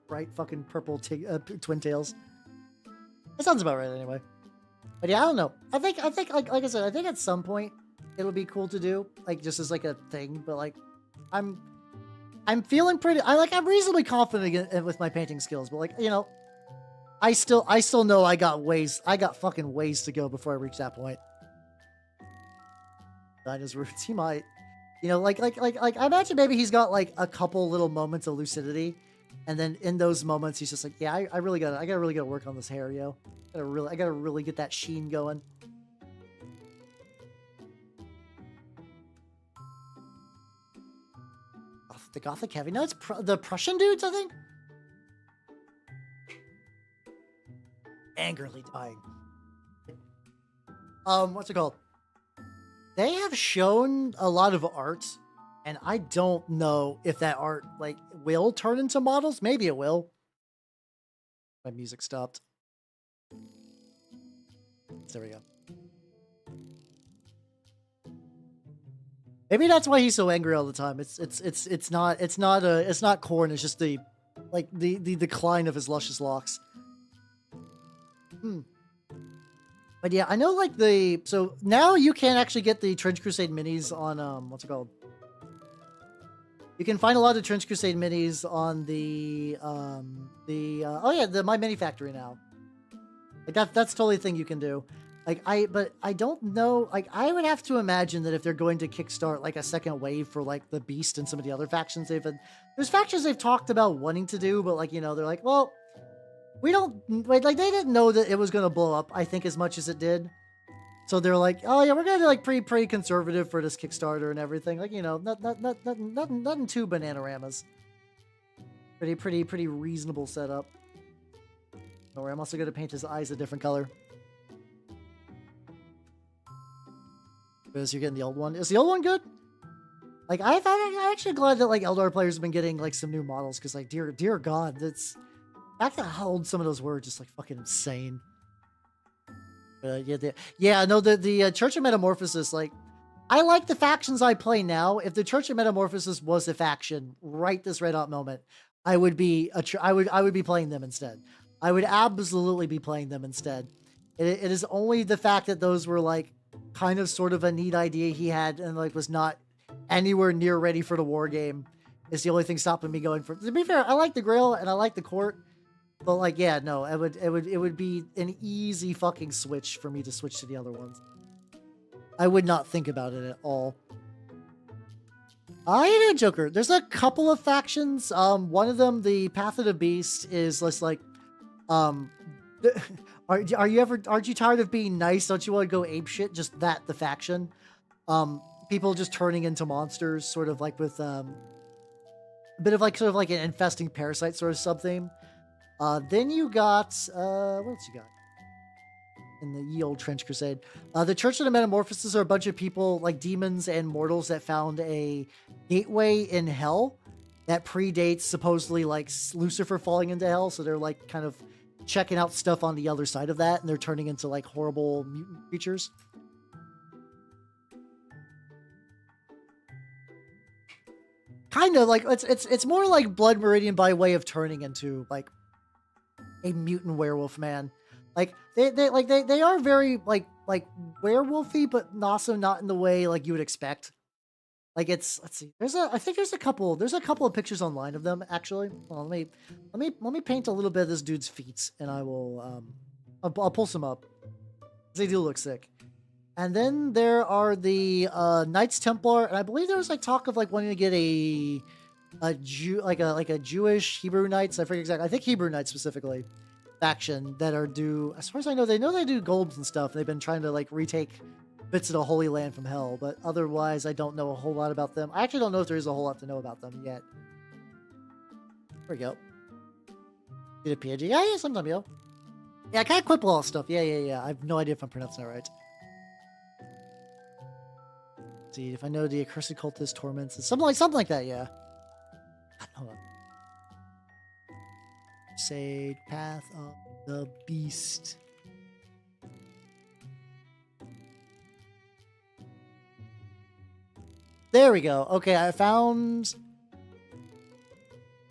bright fucking purple twin tails. That sounds about right anyway. But yeah, I don't know. I think like I said, I think at some point it'll be cool to do like just as like a thing. But like I'm feeling pretty. I'm reasonably confident with my painting skills. But like, you know, I still know I got fucking ways to go before I reach that point. His roots, he might, you know, like I imagine maybe he's got like a couple little moments of lucidity, and then in those moments he's just like, yeah, I gotta really work on this hair, yo. I gotta really get that sheen going. The Gothic heavy. No, it's the Prussian dudes, I think. Angrily dying. What's it called? They have shown a lot of art, and I don't know if that art like will turn into models. Maybe it will. My music stopped. There we go. Maybe that's why he's so angry all the time. It's not corn. It's just the decline of his luscious locks. But yeah, I know like so now you can actually get the Trench Crusade minis on what's it called? You can find a lot of Trench Crusade minis on the My Mini Factory now. Like that's totally a thing you can do. Like but I don't know, like I would have to imagine that if they're going to kickstart like a second wave for like the Beast and some of the other factions there's factions they've talked about wanting to do, but like, you know, they're like, well, we don't, like they didn't know that it was going to blow up, I think, as much as it did. So they're like, oh yeah, we're going to do like pretty conservative for this Kickstarter and everything. Like, you know, nothing too bananaramas. Pretty reasonable setup. Don't worry, I'm also gonna paint his eyes a different color. Because you're getting the old one. Is the old one good? Like, I'm actually glad that, like, Eldar players have been getting, like, some new models, because, like, dear God, that's... Back to how old some of those were, just, like, fucking insane. Yeah, no, the Church of Metamorphosis, like, I like the factions I play now. If the Church of Metamorphosis was a faction right this red hot moment, I would be I would be playing them instead. I would absolutely be playing them instead. It is only the fact that those were, like, kind of sort of a neat idea he had and, like, was not anywhere near ready for the war game is the only thing stopping me going for. To be fair, I like the Grail and I like the Court, but, like, yeah, no, it would be an easy fucking switch for me to switch to the other ones. I would not think about it at all. I know, Joker. There's a couple of factions. One of them, the Path of the Beast, is less like, aren't you tired of being nice? Don't you want to go apeshit? Just that, the faction. People just turning into monsters, sort of like with a bit of like sort of like an infesting parasite sort of something. Then you got what else you got in the ye old Trench Crusade? The Church of the Metamorphosis are a bunch of people, like demons and mortals, that found a gateway in hell that predates supposedly like Lucifer falling into hell. So they're like kind of checking out stuff on the other side of that, and they're turning into like horrible mutant creatures. Kind of like it's more like Blood Meridian by way of turning into like a mutant werewolf man. Like they are very like werewolfy, but also not in the way like you would expect. Like it's, let's see, I think there's a couple of pictures online of them actually. Well, let me paint a little bit of this dude's feet, and I will I'll pull some up. They do look sick. And then there are the Knights Templar, and I believe there was like talk of like wanting to get a Jewish Hebrew Knights. I forget exactly. I think Hebrew Knights specifically faction that are do, as far as I know they do golds and stuff. They've been trying to like retake bits of the Holy Land from hell, but otherwise I don't know a whole lot about them. I actually don't know if there is a whole lot to know about them yet. There we go. Get a PNG. Yeah, sometimes, yo. Yeah, I can't quibble all stuff. Yeah. I have no idea if I'm pronouncing it right. See if I know the accursed cultist torments and something like that. Yeah. Hold on. Crusade, Path of the Beast. There we go. Okay, I found.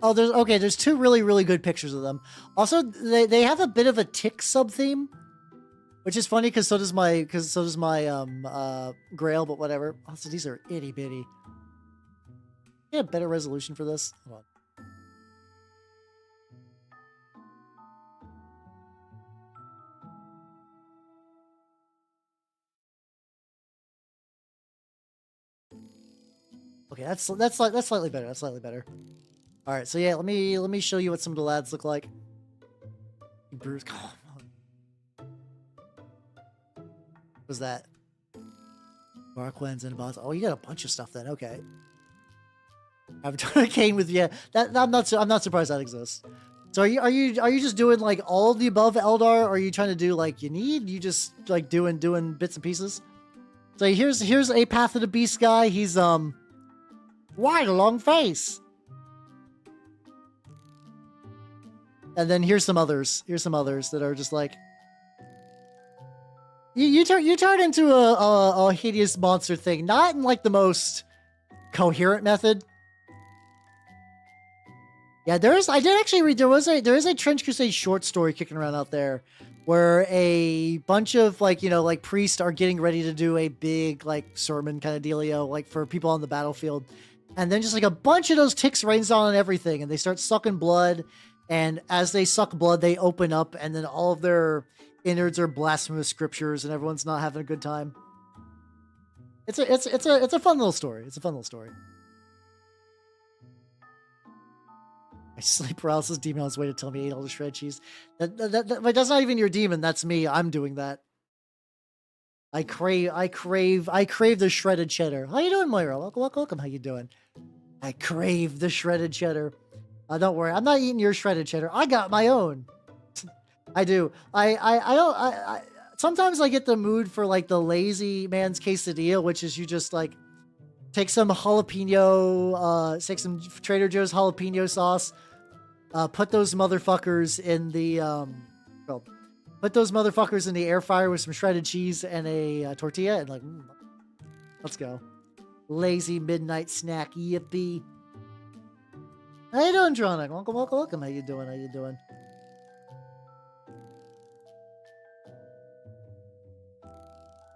Oh, there's two really good pictures of them. Also, they have a bit of a tick sub theme. Which is funny because so does my Grail, but whatever. Also, these are itty bitty. Get a better resolution for this. Hold on. Okay, that's slightly better. That's slightly better. All right, so yeah, let me show you what some of the lads look like. Bruce. Oh, what was that? Marquins and bots. Oh, you got a bunch of stuff then. Okay. Avatar Kane with, yeah. I'm not surprised that exists. So are you just doing like all of the above Eldar, or are you trying to do like you just like doing bits and pieces? So here's a Path of the Beast guy. He's wide, a long face. And then here's some others. Here's some others that are just like you turn into a hideous monster thing, not in like the most coherent method. Yeah, I did actually read there is a Trench Crusade short story kicking around out there where a bunch of like priests are getting ready to do a big like sermon kind of dealio like for people on the battlefield, and then just like a bunch of those ticks rains down on everything, and they start sucking blood, and as they suck blood they open up, and then all of their innards are blasphemous scriptures, and everyone's not having a good time. It's a fun little story. It's a fun little story. My sleep paralysis demon on his way to tell me I ate all the shred cheese. That's not even your demon. That's me. I'm doing that. I crave the shredded cheddar. How you doing, Moira? Welcome. How you doing? I crave the shredded cheddar. Don't worry, I'm not eating your shredded cheddar. I got my own. I do. I don't. Sometimes I get the mood for like the lazy man's quesadilla, which is you just like take some jalapeno, take some Trader Joe's jalapeno sauce, put those motherfuckers in the well, put those motherfuckers in the air fryer with some shredded cheese and a tortilla, and like, let's go. Lazy midnight snack, yippee. How you doing, Tronic? Welcome, welcome, welcome. How you doing? How you doing?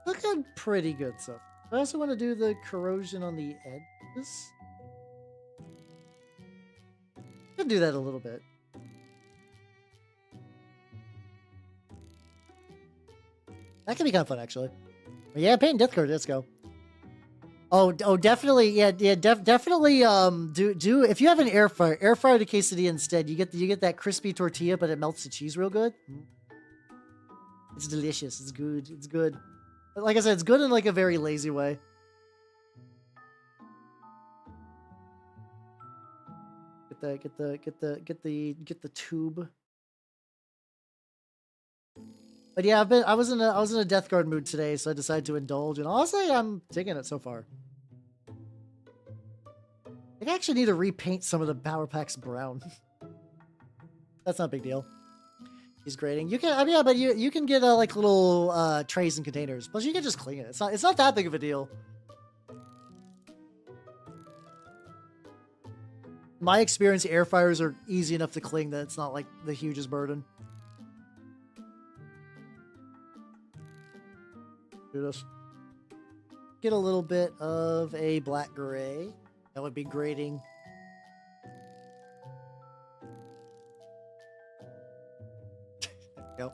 Looking pretty good, so. I also want to do the corrosion on the edges. I can do that a little bit. That can be kind of fun, actually. But yeah, paint death card. Let's go. Oh, definitely, yeah, definitely. Do if you have an air fryer the quesadilla instead. You get that crispy tortilla, but it melts the cheese real good. It's delicious. It's good. It's good. But like I said, it's good in like a very lazy way. Get the tube. But yeah, I was in a Death Guard mood today, so I decided to indulge, and honestly, I'm digging it so far. I actually need to repaint some of the power packs brown. That's not a big deal. He's grading. You can, I mean, yeah, but you can get like little trays and containers. Plus, you can just clean it. It's not that big of a deal. My experience, air fryers are easy enough to clean that it's not like the hugest burden. Do this. Get a little bit of a black gray. That would be grading. Go.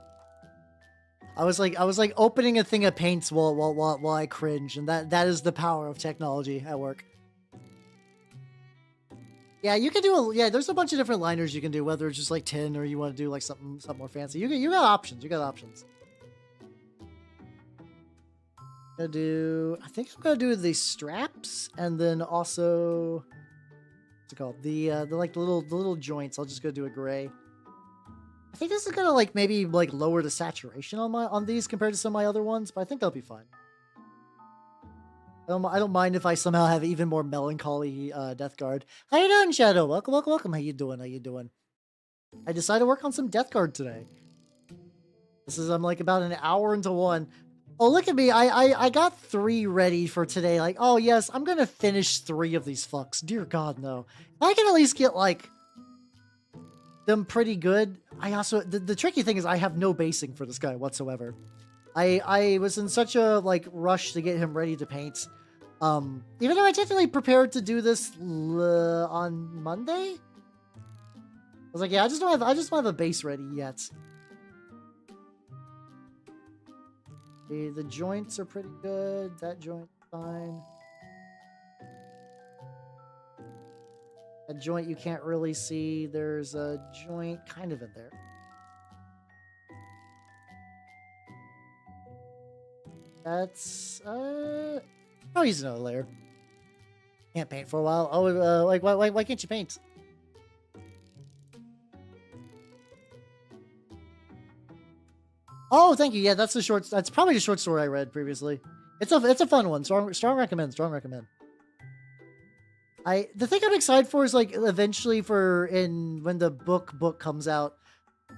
I was like opening a thing of paints while I cringe, and that is the power of technology at work. Yeah, you can do there's a bunch of different liners you can do, whether it's just like tin or you want to do like something more fancy. You got options. You got options. I think I'm gonna do the straps, and then also what's it called? The little joints. I'll just go do a gray. I think this is gonna like maybe like lower the saturation on these compared to some of my other ones, but I think they'll be fine. I don't mind if I somehow have even more melancholy Death Guard. How you doing, Shadow? Welcome, welcome, welcome. How you doing? How you doing? I decided to work on some Death Guard today. I'm like about an hour into one. Oh, look at me. I got 3 ready for today. Like, oh yes, I'm gonna finish 3 of these fucks. Dear God, no. If I can at least get like them pretty good. I also the tricky thing is I have no basing for this guy whatsoever. I was in such a like rush to get him ready to paint. Even though I technically prepared to do this on Monday, I was like, yeah, I just don't have a base ready yet. The joints are pretty good. That joint's fine. A joint you can't really see. There's a joint kind of in there. That's I'll use another layer. Can't paint for a while. Oh, like why can't you paint? Oh, thank you. Yeah, that's probably the short story I read previously. It's a fun one. Strong recommend. Strong recommend. The thing I'm excited for is like eventually when the book comes out.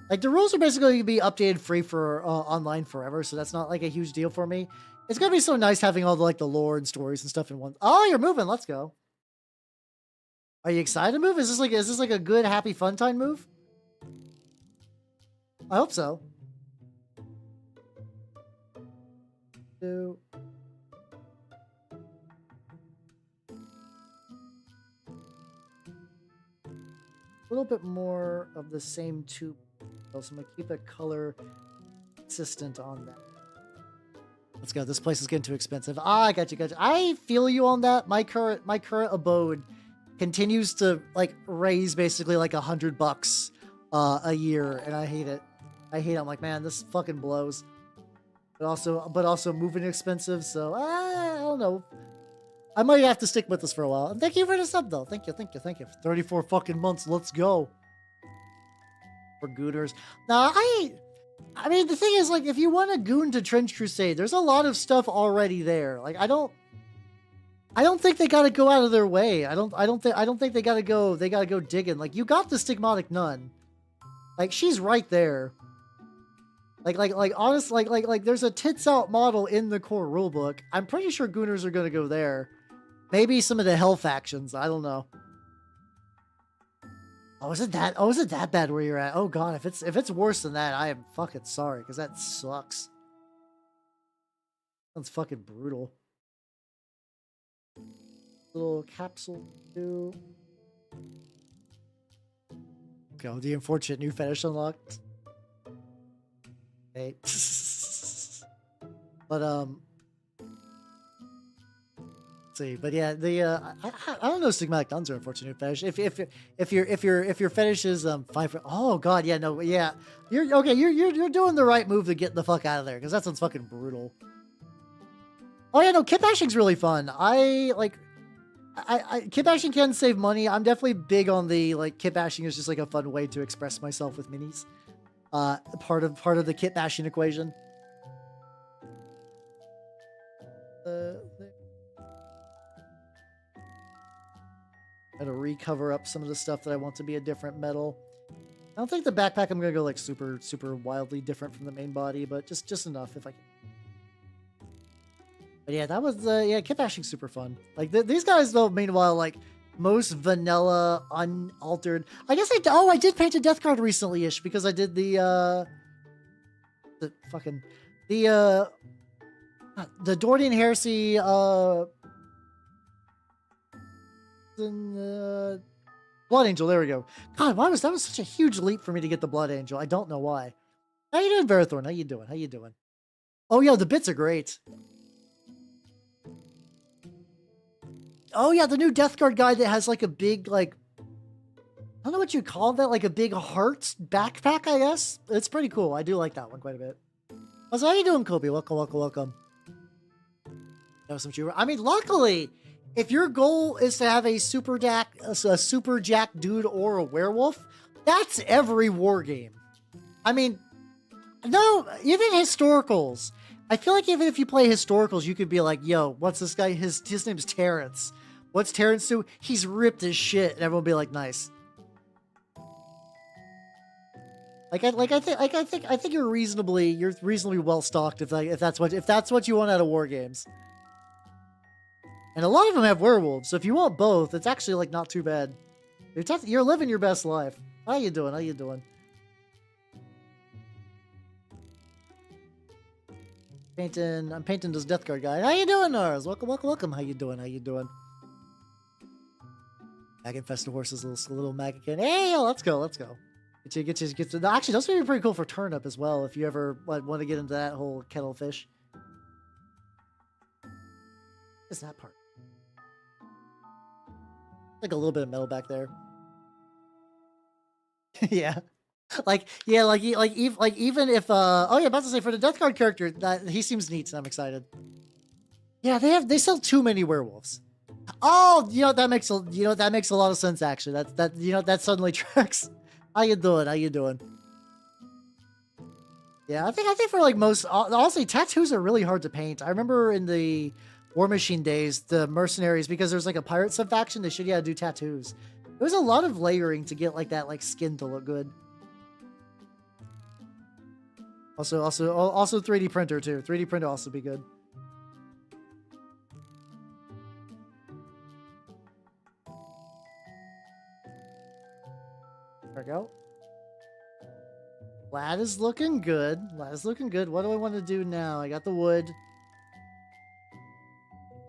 Like the rules are basically gonna be updated free for online forever, so that's not like a huge deal for me. It's gonna be so nice having all the lore and stories and stuff in one. Oh, you're moving. Let's go. Are you excited to move? Is this like a good, happy, fun time move? I hope so. A little bit more of the same tube. So I'm gonna keep a color consistent on that. Let's go. This place is getting too expensive. I got you. I feel you on that. My current abode continues to like raise basically like $100 a year, and I hate it. I'm like, man, this fucking blows. But also moving expensive. So I don't know. I might have to stick with this for a while. And thank you for the sub, though. Thank you. 34 fucking months. Let's go. For Gooners. Now, I mean, the thing is, like, if you want to goon to Trench Crusade, there's a lot of stuff already there. Like, I don't think they gotta go out of their way. I don't think they gotta go digging. Like, you got the Stigmatic Nun. Like, she's right there. Like honest, like there's a tits out model in the core rulebook. I'm pretty sure Gooners are gonna go there. Maybe some of the Hell factions. I don't know. Oh, is it that bad where you're at? Oh god, if it's worse than that, I am fucking sorry, because that sucks. That's fucking brutal. Little capsule too. Okay, the unfortunate new fetish unlocked. Okay. But see, but yeah, the I don't know, Stigmatic Nuns are unfortunate fetish. If your fetish is 5 for, oh god, yeah, no, yeah, you're okay, you're doing the right move to get the fuck out of there, because that sounds fucking brutal. Oh yeah, no, kit bashing's really fun. Kit bashing can save money. I'm definitely big on the, like, kit bashing is just like a fun way to express myself with minis. Part of the kit bashing equation. Gotta recover up some of the stuff that I want to be a different metal. I don't think the backpack I'm gonna go like super wildly different from the main body, but just enough if I can. But yeah, that was yeah, kit bashing super fun. Like these guys though, meanwhile, like most vanilla, unaltered. I guess I did paint a death card recently-ish because I did the Dordian Heresy Blood Angel. There we go. God, that was such a huge leap for me to get the Blood Angel. I don't know why. How you doing, Verathorn? How you doing? Oh yeah, the bits are great. Oh yeah, the new Death Guard guy that has like a big, like, I don't know what you call that, like a big heart backpack, I guess. It's pretty cool. I do like that one quite a bit. So how you doing, Kobe? Welcome. That was some cheer. I mean, luckily, if your goal is to have a super jack dude or a werewolf, that's every war game. I mean, no, even historicals. I feel like even if you play historicals, you could be like, yo, what's this guy? His name's Terrence. What's Terrence do? He's ripped as shit, and everyone will be like, nice. I think you're reasonably well stocked if that's what you want out of war games. And a lot of them have werewolves, so if you want both, it's actually like not too bad. You're living your best life. How you doing? I'm painting this Death Guard guy. How you doing, Nars? Welcome. How you doing? Mag Infested Horses, little Mag again. Hey, let's go. Get to. Actually, that's gonna be pretty cool for Turnip as well. If you ever want to get into that whole kettle fish. What's that part? Like a little bit of metal back there. Yeah. Even if oh yeah, about to say for the Death Guard character, that he seems neat, and I'm excited. Yeah, they sell too many werewolves. Oh, that makes a lot of sense actually. That suddenly tracks. How you doing? Yeah, I think for like most, honestly, tattoos are really hard to paint. I remember in the War Machine days, the mercenaries, because there's like a pirate sub-faction, they showed you how to do tattoos. There was a lot of layering to get like that skin to look good. Also 3D printer too. 3D printer also be good. There we go. Lad is looking good. What do I want to do now? I got the wood.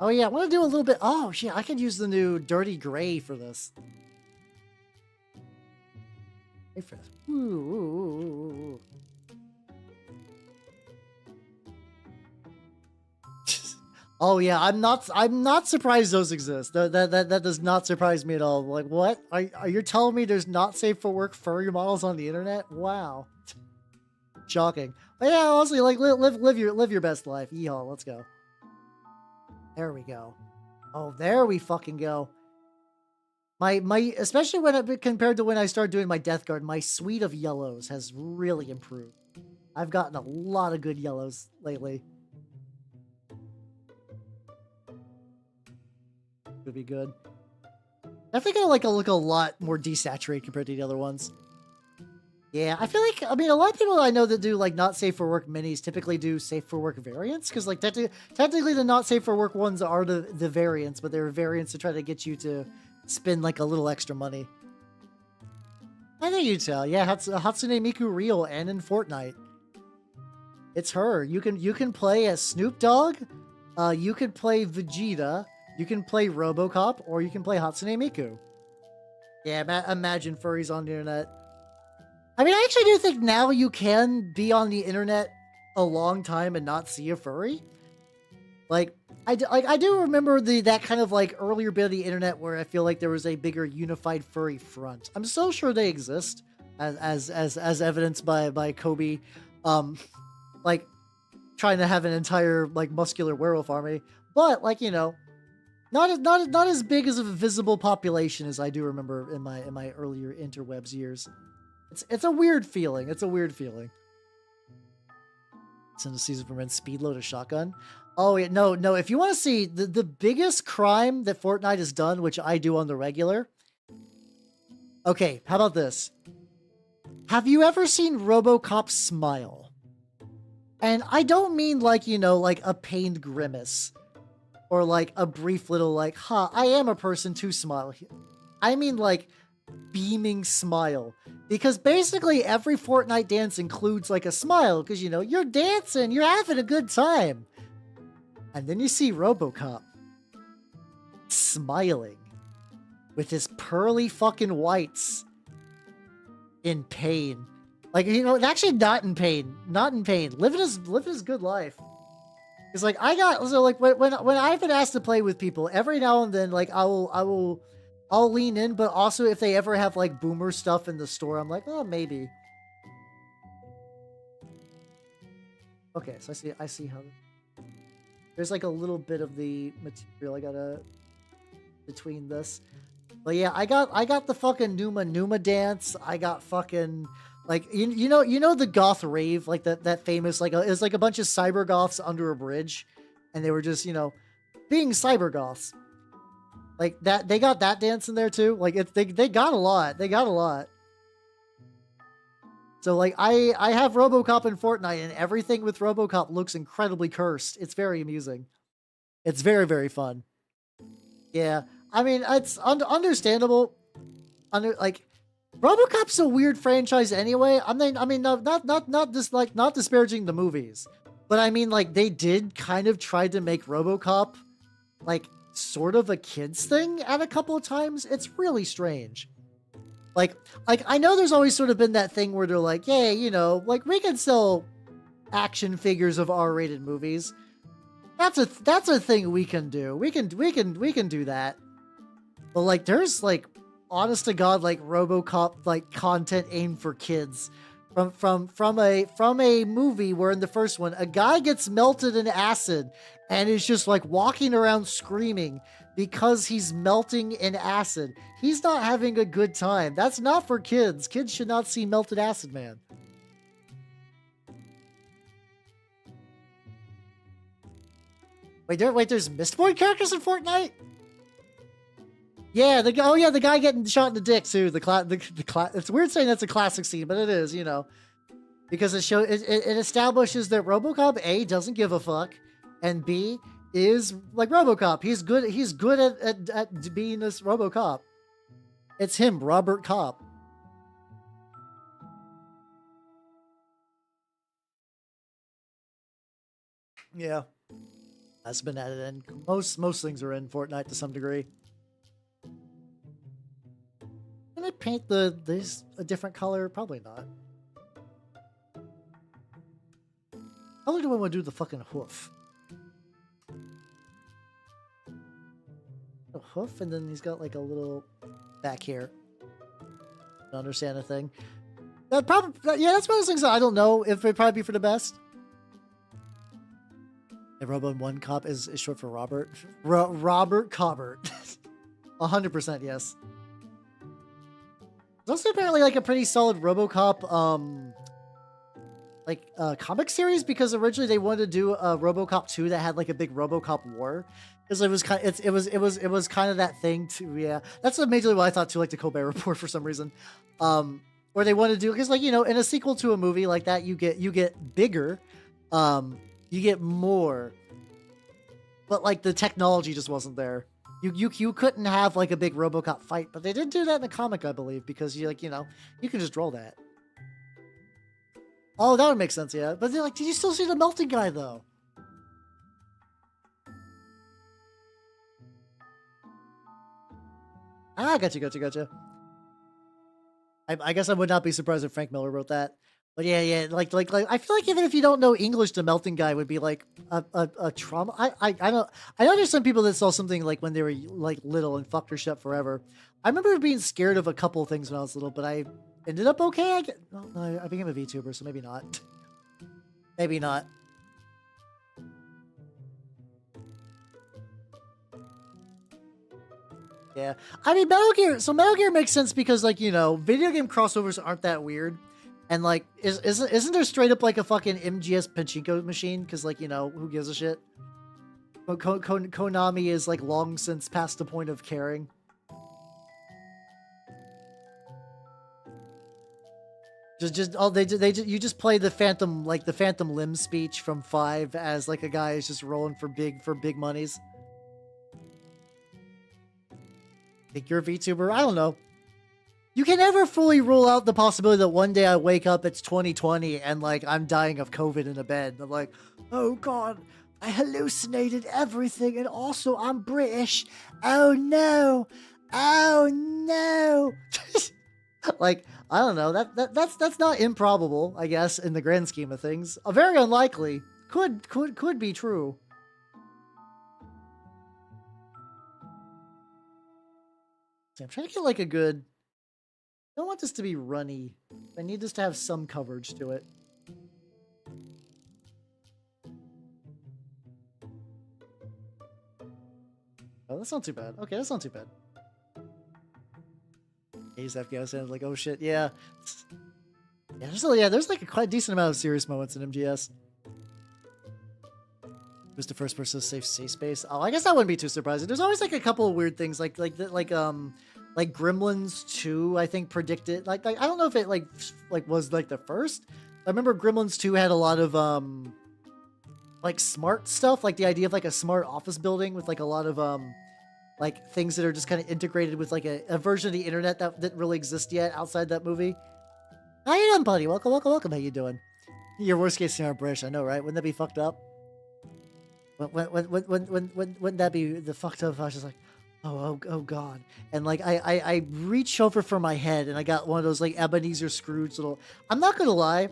Oh yeah, I want to do a little bit. Oh shit, I could use the new dirty gray for this. Ooh. Oh yeah, I'm not surprised those exist. That does not surprise me at all. Like, what? Are you telling me there's not safe for work furry models on the internet? Wow. Shocking. But yeah, honestly, like live your best life. Yeehaw, let's go. There we go. Oh, there we fucking go. My especially compared to when I started doing my Death Guard, my suite of yellows has really improved. I've gotten a lot of good yellows lately. Could be good. I think I like look a lot more desaturated compared to the other ones. Yeah, I feel like, I mean, a lot of people I know that do like not safe for work minis typically do safe for work variants, because like technically the not safe for work ones are the variants, but they're variants to try to get you to spend like a little extra money. I think you tell. Yeah, Hatsune Miku real and in Fortnite. It's her. You can play as Snoop Dogg, you can play Vegeta, you can play RoboCop, or you can play Hatsune Miku. Yeah, imagine furries on the internet. I mean, I actually do think now you can be on the internet a long time and not see a furry. Like, I do remember that kind of like earlier bit of the internet where I feel like there was a bigger unified furry front. I'm so sure they exist, as evidenced by Kobe, like trying to have an entire like muscular werewolf army. But like, you know, not as big as a visible population as I do remember in my earlier interwebs years. It's a weird feeling. It's a weird feeling. Send a season for men speed load a shotgun. Oh yeah, no. If you want to see the biggest crime that Fortnite has done, which I do on the regular. Okay, how about this? Have you ever seen RoboCop smile? And I don't mean like, you know, like a pained grimace. Or like a brief little like, huh, I am a person to smile. I mean like beaming smile. Because basically every Fortnite dance includes like a smile. Because, you know, you're dancing, you're having a good time. And then you see RoboCop smiling with his pearly fucking whites in pain. Like, you know, actually not in pain. Not in pain. Living his good life. It's like when I've been asked to play with people, every now and then, like I'll lean in, but also if they ever have like boomer stuff in the store, I'm like, oh, maybe. Okay, so I see how there's like a little bit of the material I gotta between this. But yeah, I got the fucking Numa dance. I got fucking like you know the goth rave, like that famous like it was like a bunch of cyber goths under a bridge, and they were just, you know, being cyber goths. Like that, they got that dance in there too. Like they got a lot. They got a lot. So like I have RoboCop in Fortnite, and everything with RoboCop looks incredibly cursed. It's very amusing. It's very, very fun. Yeah, I mean it's understandable. Like RoboCop's a weird franchise anyway. I mean, no, not just like not disparaging the movies, but I mean like they did kind of try to make RoboCop like sort of a kids thing at a couple of times. It's really strange. Like I know there's always sort of been that thing where they're like, yeah, you know, like we can sell action figures of R-rated movies. That's a thing we can do. We can do that. But like there's like honest to God like RoboCop like content aimed for kids. From a movie where in the first one a guy gets melted in acid and is just like walking around screaming because he's melting in acid. He's not having a good time. That's not for kids. Kids should not see melted acid man. Wait, there's Mistborn characters in Fortnite? Yeah, the guy getting shot in the dick too. It's weird saying that's a classic scene, but it is, you know, because it establishes that RoboCop A doesn't give a fuck, and B is like RoboCop. He's good at being this RoboCop. It's him, Robert Cop. Yeah, that's been added in. Most things are in Fortnite to some degree. Can I paint this a different color? Probably not. How do I want to do the fucking hoof? A hoof, and then he's got like a little back here. Don't understand a thing. That probably, yeah, that's one of those things that I don't know if it'd probably be for the best. And Robo One Cop is short for Robert. Robert Cobbert. 100% yes. There's also apparently like a pretty solid RoboCop comic series, because originally they wanted to do a RoboCop 2 that had like a big RoboCop war, because it was kind it was kind of that thing too. Yeah, that's majorly what I thought too, like the Colbert Report for some reason, where they wanted to do, because like, you know, in a sequel to a movie like that, you get bigger, you get more, but like the technology just wasn't there. You couldn't have like a big RoboCop fight, but they did do that in the comic, I believe, because you like, you know, you can just draw that. Oh, that would make sense, yeah. But they're like, did you still see the melting guy though? Ah, gotcha. I guess I would not be surprised if Frank Miller wrote that. But yeah, like I feel like even if you don't know English, the melting guy would be like a trauma. I know there's some people that saw something like when they were like little and fucked their shit forever. I remember being scared of a couple of things when I was little, but I ended up okay. I became a VTuber, so maybe not. Maybe not. Yeah, I mean Metal Gear. So Metal Gear makes sense because, like, you know, video game crossovers aren't that weird. And like, isn't there straight up like a fucking MGS pachinko machine? Because like, you know, who gives a shit? Konami is like long since past the point of caring. You just play the Phantom Limb speech from 5 as like a guy is just rolling for big monies. Think you're a VTuber? I don't know. You can never fully rule out the possibility that one day I wake up, it's 2020, and like I'm dying of COVID in a bed. I'm like, oh god, I hallucinated everything, and also I'm British. Oh no, oh no. Like, I don't know. That's not improbable, I guess, in the grand scheme of things. Very unlikely. Could be true. See, I'm trying to get like a good. I don't want this to be runny. I need this to have some coverage to it. Oh, that's not too bad. Okay, that's not too bad. Ace Afghanistan, like, oh shit, yeah. There's like a quite decent amount of serious moments in MGS. Who's the first person to save safe space? Oh, I guess that wouldn't be too surprising. There's always like a couple of weird things, like Gremlins 2, I think predicted, like I don't know if it like was like the first. I remember Gremlins 2 had a lot of like smart stuff, like the idea of like a smart office building with like a lot of like things that are just kind of integrated with like a version of the internet that didn't really exist yet outside that movie. How you doing, buddy? Welcome. How you doing? Your worst case scenario, British. I know, right? Wouldn't that be fucked up? Wouldn't that be the fucked up? I was just like, oh god. And like I reach over for my head and I got one of those like Ebenezer Scrooge little. I'm not gonna lie,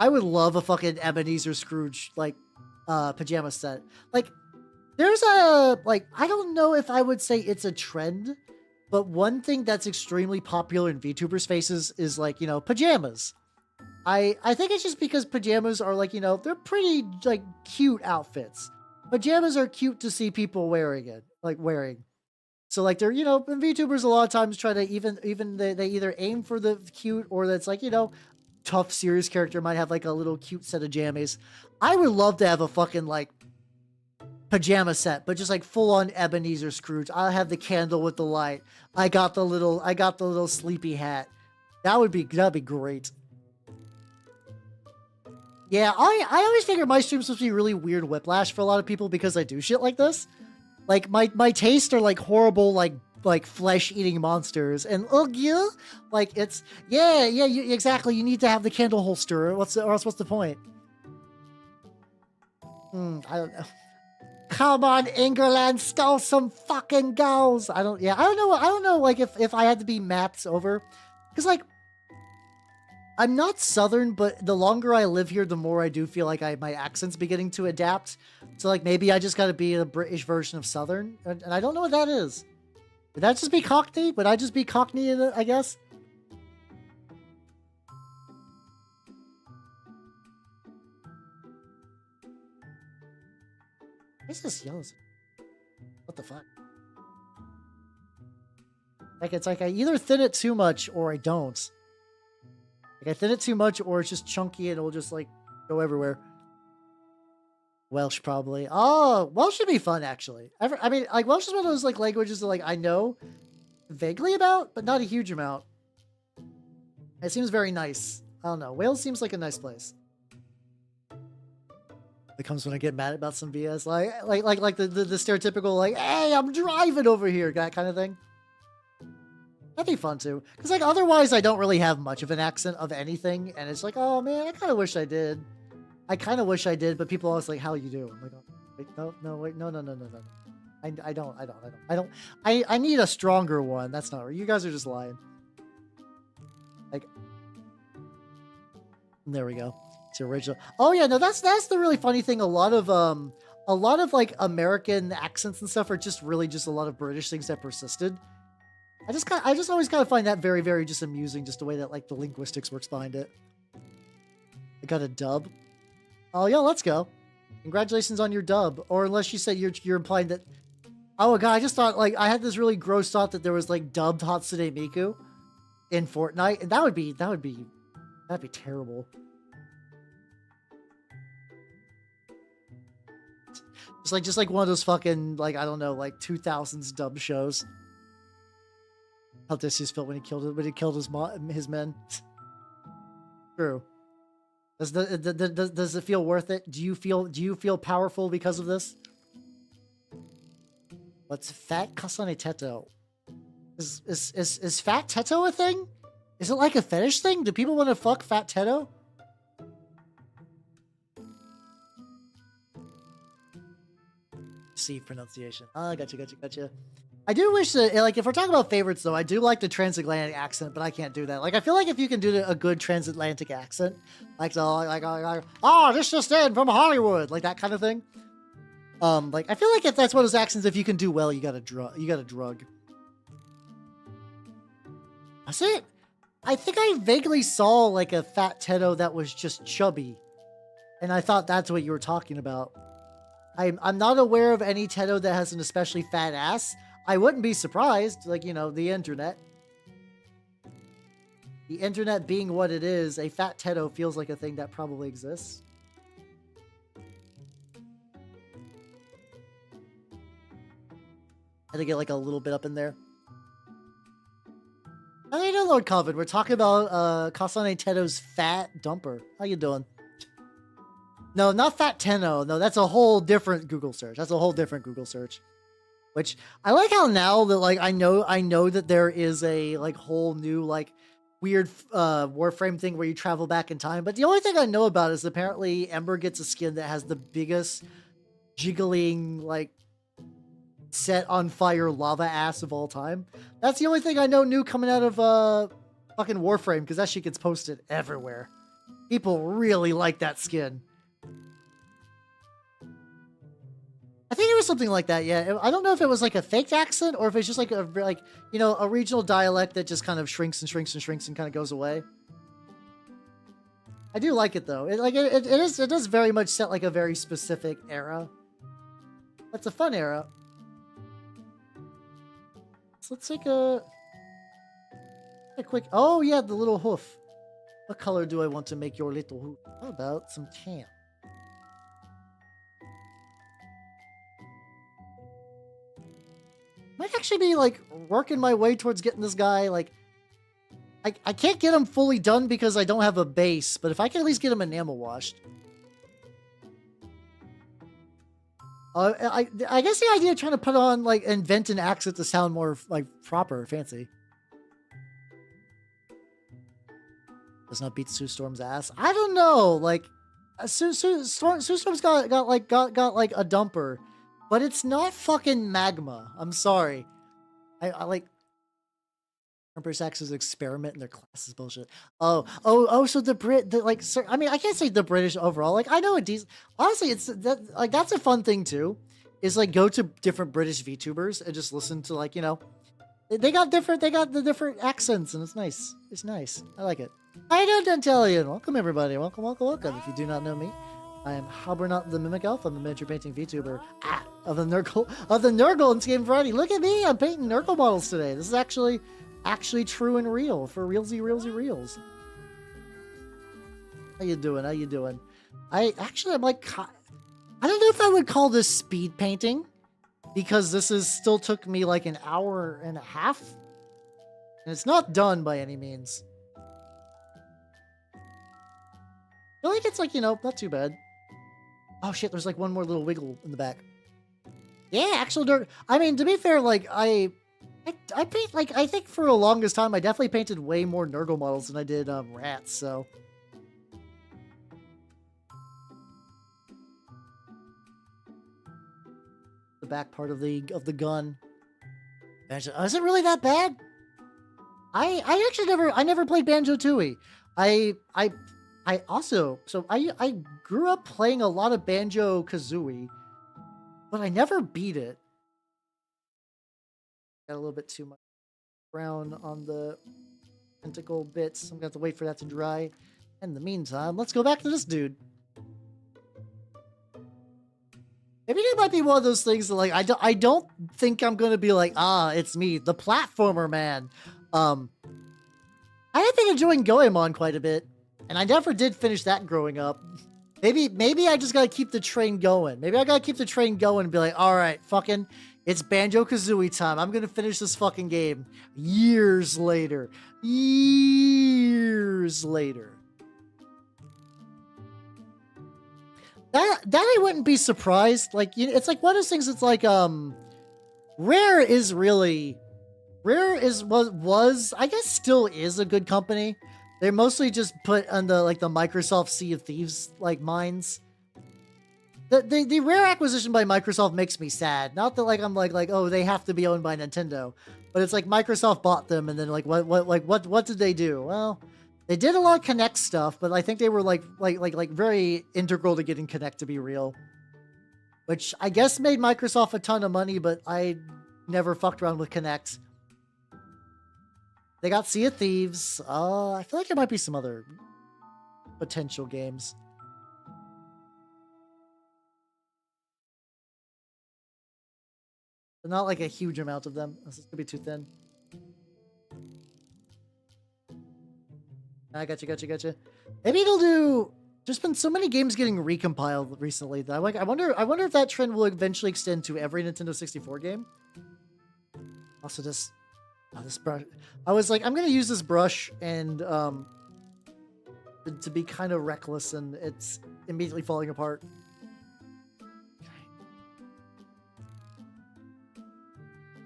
I would love a fucking Ebenezer Scrooge like pajama set. Like there's a like, I don't know if I would say it's a trend, but one thing that's extremely popular in VTubers' faces is like, you know, pajamas. I think it's just because pajamas are like, you know, they're pretty like cute outfits. Pajamas are cute to see people wearing it, like wearing. So like they're, you know, and VTubers a lot of times try to even they either aim for the cute, or that's like, you know, tough serious character might have like a little cute set of jammies. I would love to have a fucking like pajama set, but just like full on Ebenezer Scrooge. I'll have the candle with the light. I got the little sleepy hat. That'd be great. Yeah, I always figure my stream's supposed to be really weird whiplash for a lot of people because I do shit like this. Like my tastes are like horrible, like flesh eating monsters, and yeah, like it's exactly. You need to have the candle holster. Or else what's the point? I don't know. Come on, England, skull some fucking goals. I don't know. Like if I had to be maps over, because like I'm not Southern, but the longer I live here, the more I do feel like my accent's beginning to adapt. So like maybe I just got to be the British version of Southern, and I don't know what that is. Would that just be Cockney? Would I just be Cockney in it, I guess? is this yellow? What the fuck? Like, it's like I either thin it too much or I don't. Like, I thin it too much or it's just chunky and it'll just, like, go everywhere. Welsh, probably. Oh, Welsh should be fun, actually. I mean, like, Welsh is one of those, like, languages that, like, I know vaguely about, but not a huge amount. It seems very nice. I don't know. Wales seems like a nice place. It comes when I get mad about some BS, like the stereotypical, like, hey, I'm driving over here, that kind of thing. That'd be fun too, because like otherwise I don't really have much of an accent of anything, and it's like, oh man, I kind of wish I did. I kind of wish I did, but people always like, how you do? I'm like, oh, wait, no, wait, no. I need a stronger one. That's not right. You guys are just lying. Like, there we go. It's original. Oh yeah, no, that's the really funny thing. A lot of like American accents and stuff are just really just a lot of British things that persisted. I just always kind of find that very, very just amusing, just the way that like the linguistics works behind it. I got a dub. Oh yeah, let's go. Congratulations on your dub. Or unless you said you're implying that. Oh god, I just thought like I had this really gross thought that there was like dubbed Hatsune Miku in Fortnite, and that'd be terrible. Just like one of those fucking like I don't know like 2000s dub shows. How this is felt when he killed his men. True. Does it feel worth it? Do you feel powerful because of this? What's fat kasane teto? Is fat teto a thing? Is it like a fetish thing? Do people want to fuck fat teto? C pronunciation. Ah, gotcha. I do wish that, like, if we're talking about favorites, though, I do like the transatlantic accent, but I can't do that. Like, I feel like if you can do a good transatlantic accent, like, this just in from Hollywood, like that kind of thing. Like, I feel like if that's one of those accents, if you can do well, you got a drug. That's it. I think I vaguely saw, like, a fat Teto that was just chubby, and I thought that's what you were talking about. I'm not aware of any Teto that has an especially fat ass. I wouldn't be surprised, like, you know, the internet. The internet being what it is, a fat Teto feels like a thing that probably exists. I had to get like a little bit up in there. How you doing, Lord Coven? We're talking about Kasane Teto's fat dumper. How you doing? No, not Fat Tenno. No, that's a whole different Google search. Which I like how now that like I know that there is a like whole new like weird Warframe thing where you travel back in time. But the only thing I know about is apparently Ember gets a skin that has the biggest jiggling like set on fire lava ass of all time. That's the only thing I know new coming out of fucking Warframe, because that shit gets posted everywhere. People really like that skin. I think it was something like that, yeah. I don't know if it was like a faked accent or if it's just like a you know, a regional dialect that just kind of shrinks and kind of goes away. I do like it though. It does very much set like a very specific era. That's a fun era. So let's take a quick. Oh yeah, the little hoof. What color do I want to make your little hoof? How about some tan? Might actually be like working my way towards getting this guy like I can't get him fully done because I don't have a base, but if I can at least get him enamel washed. I guess the idea of trying to put on like invent an accent to sound more like proper, fancy. Does not beat Sue Storm's ass. I don't know, like Sue Storm's got like a dumper. But it's not fucking magma. I'm sorry. I like Empress X's experiment in their class is bullshit. Oh, so I mean, I can't say the British overall. Like, I know honestly, it's that like that's a fun thing too. Is like go to different British VTubers and just listen to like, you know, they got the different accents and it's nice. It's nice. I like it. I know Dentalian. Welcome everybody. Welcome. If you do not know me. I am Habernot the Mimic Elf. I'm a miniature painting VTuber of the Nurgle in Game Variety. Look at me! I'm painting Nurgle models today. This is actually true and real for reals. How you doing? How you doing? I'm like, I don't know if I would call this speed painting, because this still took me like an hour and a half, and it's not done by any means. I feel like it's like, you know, not too bad. Oh shit, there's like one more little wiggle in the back. Yeah, actual dirt. I mean, to be fair, like I paint, like, I think for the longest time I definitely painted way more Nurgle models than I did rats, so. The back part of the gun. Is it really that bad? I actually never played Banjo-Tooie. I grew up playing a lot of Banjo-Kazooie, but I never beat it. Got a little bit too much brown on the tentacle bits. I'm gonna have to wait for that to dry. In the meantime, let's go back to this dude. Maybe it might be one of those things that, like, I don't think I'm gonna be like, it's me, the platformer man. I have been enjoying Goemon quite a bit, and I never did finish that growing up. Maybe I just gotta keep the train going. Maybe I gotta keep the train going and be like, all right, fucking, it's Banjo-Kazooie time. I'm gonna finish this fucking game. Years later. That I wouldn't be surprised. Like, you know, it's like one of those things. It's like Rare was I guess still is a good company. They're mostly just put on the Microsoft Sea of Thieves like mines. The Rare acquisition by Microsoft makes me sad. Not that I'm like oh, they have to be owned by Nintendo, but it's like Microsoft bought them, and then what did they do? Well, they did a lot of Kinect stuff, but I think they were like very integral to getting Kinect to be real, which I guess made Microsoft a ton of money. But I never fucked around with Kinect. They got Sea of Thieves. I feel like there might be some other potential games. But not like a huge amount of them. This is gonna be too thin. I gotcha. Maybe it'll do. There's been so many games getting recompiled recently that I wonder if that trend will eventually extend to every Nintendo 64 game. Also, this brush. I was like, I'm gonna use this brush and to be kind of reckless, and it's immediately falling apart.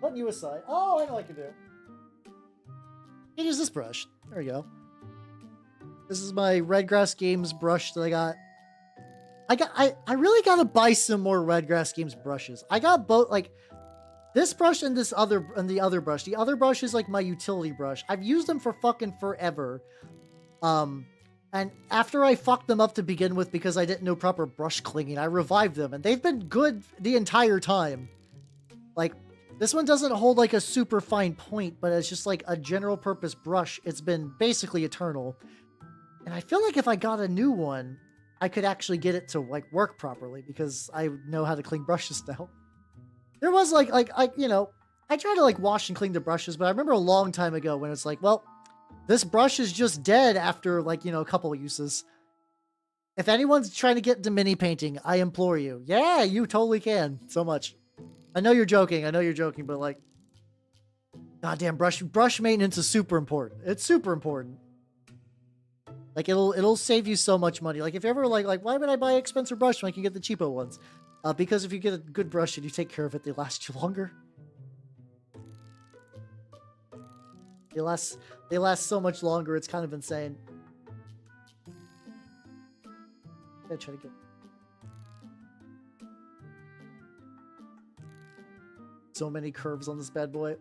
Putting you aside. Oh, I know what I can do. I can use this brush. There we go. This is my Redgrass Games brush that I got. I really gotta buy some more Redgrass Games brushes. I got both, like this brush and the other brush. The other brush is like my utility brush. I've used them for fucking forever. And after I fucked them up to begin with because I didn't know proper brush cleaning, I revived them, and they've been good the entire time. Like, this one doesn't hold like a super fine point, but it's just like a general purpose brush. It's been basically eternal. And I feel like if I got a new one, I could actually get it to like work properly because I know how to clean brushes now. There was you know, I try to like wash and clean the brushes, but I remember a long time ago when it's like, well, this brush is just dead after like, you know, a couple of uses. If anyone's trying to get into mini painting, I implore you. Yeah, you totally can. So much. I know you're joking, but like, goddamn, brush maintenance is super important. It's super important. Like, it'll save you so much money. Like, if you're ever like, why would I buy an expensive brush when I can get the cheapo ones? Because if you get a good brush and you take care of it, they last you longer. They last so much longer, it's kind of insane. I'm gonna try to get so many curves on this bad boy.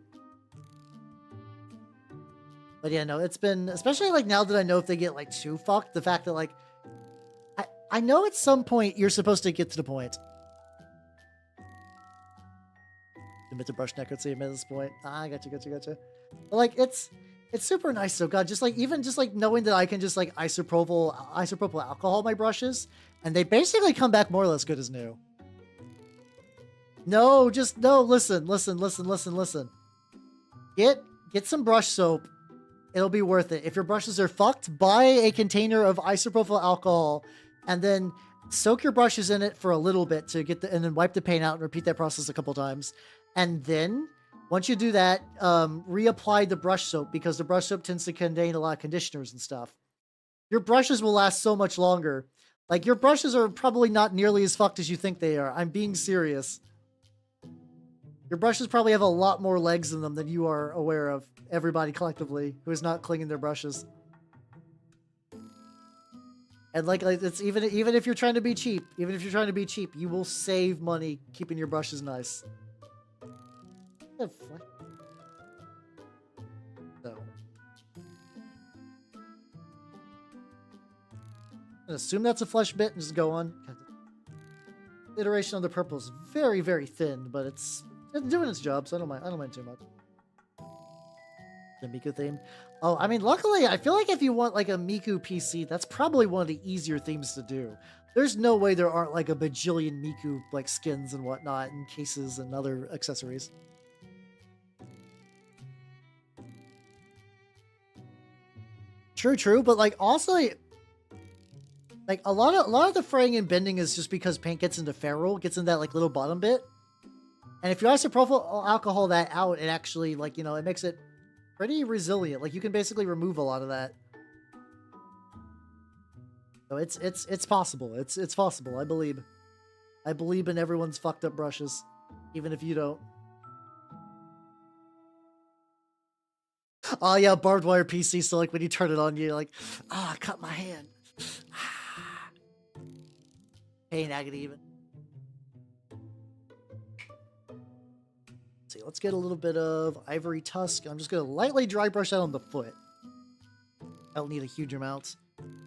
But yeah, no, it's been, especially like now that I know if they get like too fucked, the fact that like, I know at some point you're supposed to get to the point. Admit to brush necrocy at this point. Gotcha. But like, it's It's super nice though, God. Just like even just like knowing that I can just like isopropyl alcohol my brushes, and they basically come back more or less good as new. No, just no. Listen. Get some brush soap. It'll be worth it. If your brushes are fucked, buy a container of isopropyl alcohol, and then soak your brushes in it for a little bit to get and then wipe the paint out and repeat that process a couple times, and then. Once you do that, reapply the brush soap because the brush soap tends to contain a lot of conditioners and stuff. Your brushes will last so much longer. Like, your brushes are probably not nearly as fucked as you think they are. I'm being serious. Your brushes probably have a lot more legs in them than you are aware of, everybody collectively, who is not cleaning their brushes. And like it's even if you're trying to be cheap, you will save money keeping your brushes nice. So, assume that's a flesh bit and just go on. The iteration on the purple is very, very thin, but it's doing its job, so I don't mind too much. The Miku theme. Oh, I mean, luckily, I feel like if you want like a Miku PC, that's probably one of the easier themes to do. There's no way there aren't like a bajillion Miku like skins and whatnot, and cases and other accessories. True, but like also, like a lot of the fraying and bending is just because paint gets into ferrule, gets in that like little bottom bit, and if you isopropyl alcohol that out, it actually like it makes it pretty resilient. Like you can basically remove a lot of that. So it's possible. It's possible. I believe in everyone's fucked up brushes, even if you don't. Oh yeah, barbed wire PC. So like when you turn it on, you're like, I cut my hand. Pain agony even. Let's see, let's get a little bit of ivory tusk. I'm just gonna lightly dry brush that on the foot. I don't need a huge amount.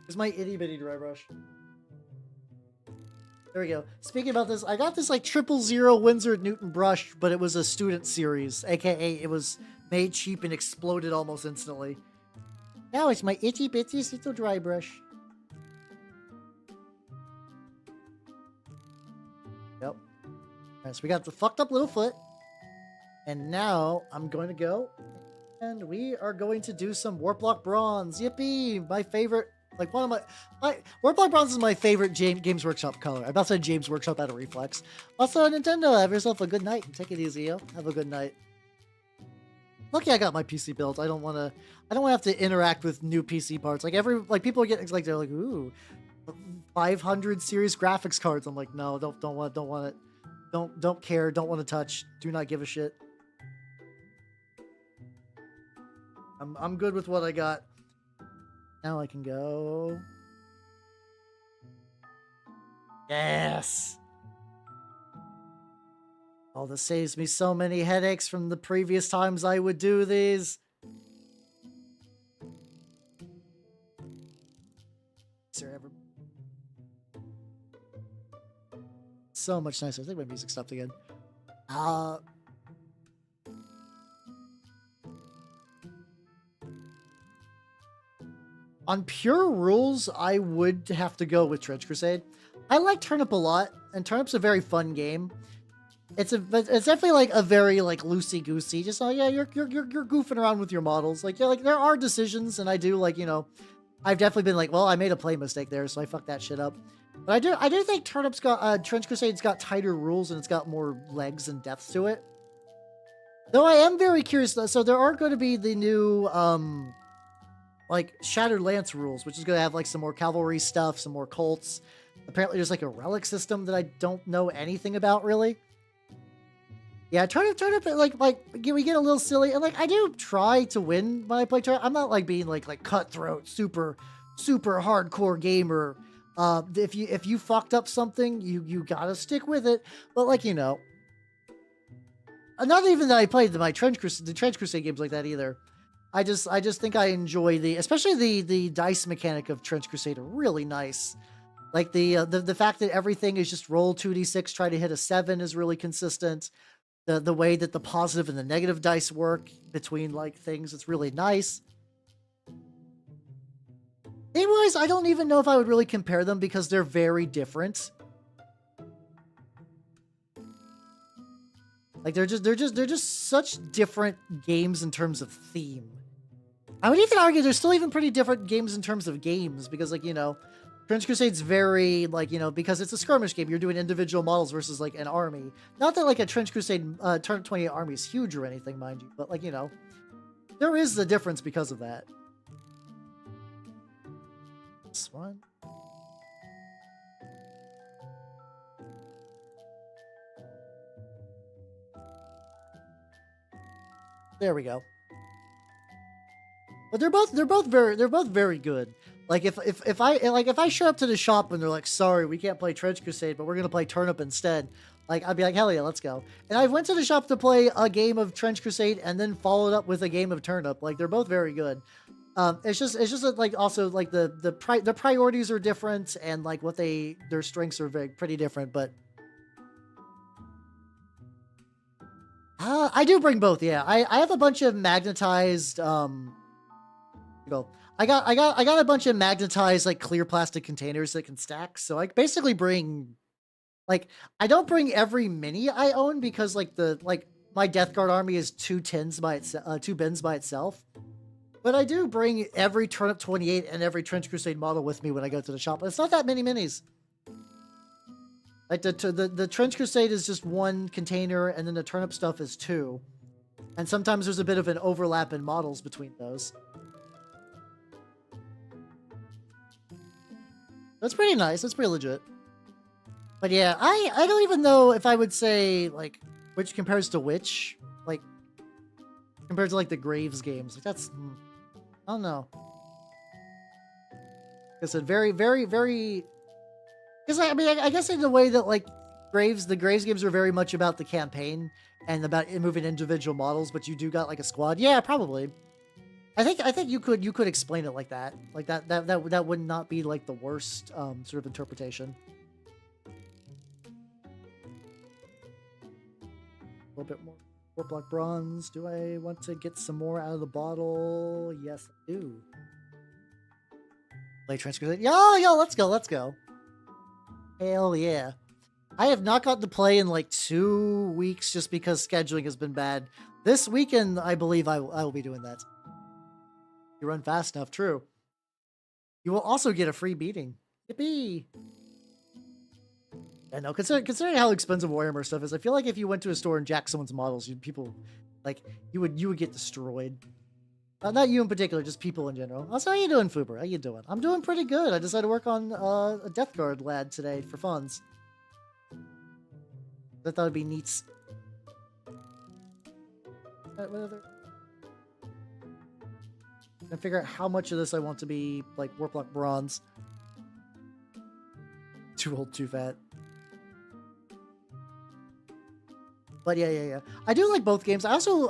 Here's my itty bitty dry brush. There we go. Speaking about this, I got this like 000 Winsor Newton brush, but it was a student series, aka it was made cheap and exploded almost instantly. Now it's my itty bitty little dry brush. Yep. Alright, so we got the fucked up little foot. And now I'm going to go and we are going to do some Warplock Bronze. Yippee! My favorite, like one of my Warplock Bronze is my favorite Games Workshop color. I'm about to say James Workshop out of Reflex. Also, Nintendo, have yourself a good night and take it easy, yo. Have a good night. Lucky I got my PC built. I don't want to have to interact with new PC parts. Like people get like they're like, ooh, 500 series graphics cards. I'm like, no, don't want it. Don't care. Don't want to touch. Do not give a shit. I'm good with what I got. Now I can go. Yes. Oh, this saves me so many headaches from the previous times I would do these. So much nicer. I think my music stopped again. On pure rules, I would have to go with Trench Crusade. I like Turnip a lot, and Turnip's a very fun game. It's definitely like a very like loosey goosey. Just yeah, you're goofing around with your models. Like yeah, like there are decisions, and I do like I've definitely been like, well, I made a play mistake there, so I fucked that shit up. But I do think Turnip's got Trench Crusade's got tighter rules and it's got more legs and depth to it. Though I am very curious. So there are going to be the new like Shattered Lance rules, which is going to have like some more cavalry stuff, some more cults. Apparently, there's like a relic system that I don't know anything about really. Yeah, Turnip, like we get a little silly, and like I do try to win when I play Turnip. I'm not like being like cutthroat, super hardcore gamer. If you fucked up something, you gotta stick with it. But like not even that I played the Trench Crusade games like that either. I just think I enjoy especially the dice mechanic of Trench Crusade are really nice. Like the fact that everything is just roll 2d6, try to hit a 7 is really consistent. the way that the positive and the negative dice work between like things. It's really nice. Game-wise, I don't even know if I would really compare them because they're very different. Like they're just such different games in terms of theme. I would even argue they're still even pretty different games in terms of games because, like, you know, Trench Crusade's very, like, you know, because it's a skirmish game, you're doing individual models versus, like, an army. Not that, like, a Trench Crusade Turnip 28 army is huge or anything, mind you, but, like, you know, there is the difference because of that. This one. There we go. But they're both very good. Like if I show up to the shop and they're like, sorry, we can't play Trench Crusade, but we're gonna play Turnip instead. Like I'd be like, hell yeah, let's go. And I went to the shop to play a game of Trench Crusade and then followed up with a game of Turnip. Like they're both very good. It's just that, like, also like the priorities are different and like what their strengths are pretty different. But I do bring both. Yeah, I have a bunch of magnetized I got a bunch of magnetized like clear plastic containers that can stack. So I basically bring, like, I don't bring every mini I own because like my Death Guard army is 2 bins by itself. But I do bring every Turnip 28 and every Trench Crusade model with me when I go to the shop. It's not that many minis. Like the Trench Crusade is just 1 container and then the Turnip stuff is 2. And sometimes there's a bit of an overlap in models between those. That's pretty nice. That's pretty legit. But yeah, I don't even know if I would say, like, which compares to which. Like, compared to, like, the Graves games. Like, that's... I don't know. Like I said, very, very, very... Because, I mean, I guess in the way that, like, the Graves games are very much about the campaign and about moving individual models, but you do got, like, a squad. Yeah, probably. I think you could explain it like that. Like that would not be like the worst sort of interpretation. A little bit more 4-block bronze. Do I want to get some more out of the bottle? Yes, I do. Play Trench Crusade. Yo, let's go. Hell yeah. I have not gotten to play in like 2 weeks just because scheduling has been bad. This weekend, I believe I will be doing that. You run fast enough, true. You will also get a free beating. Yippee! I know, considering how expensive Warhammer stuff is, I feel like if you went to a store and jacked someone's models, you would get destroyed. Not you in particular, just people in general. Also, how you doing, Fuber? How you doing? I'm doing pretty good. I decided to work on a Death Guard lad today for funds. I thought it'd be neat. What other? And figure out how much of this I want to be like Warplock bronze. Too old, too fat. But yeah. I do like both games. I also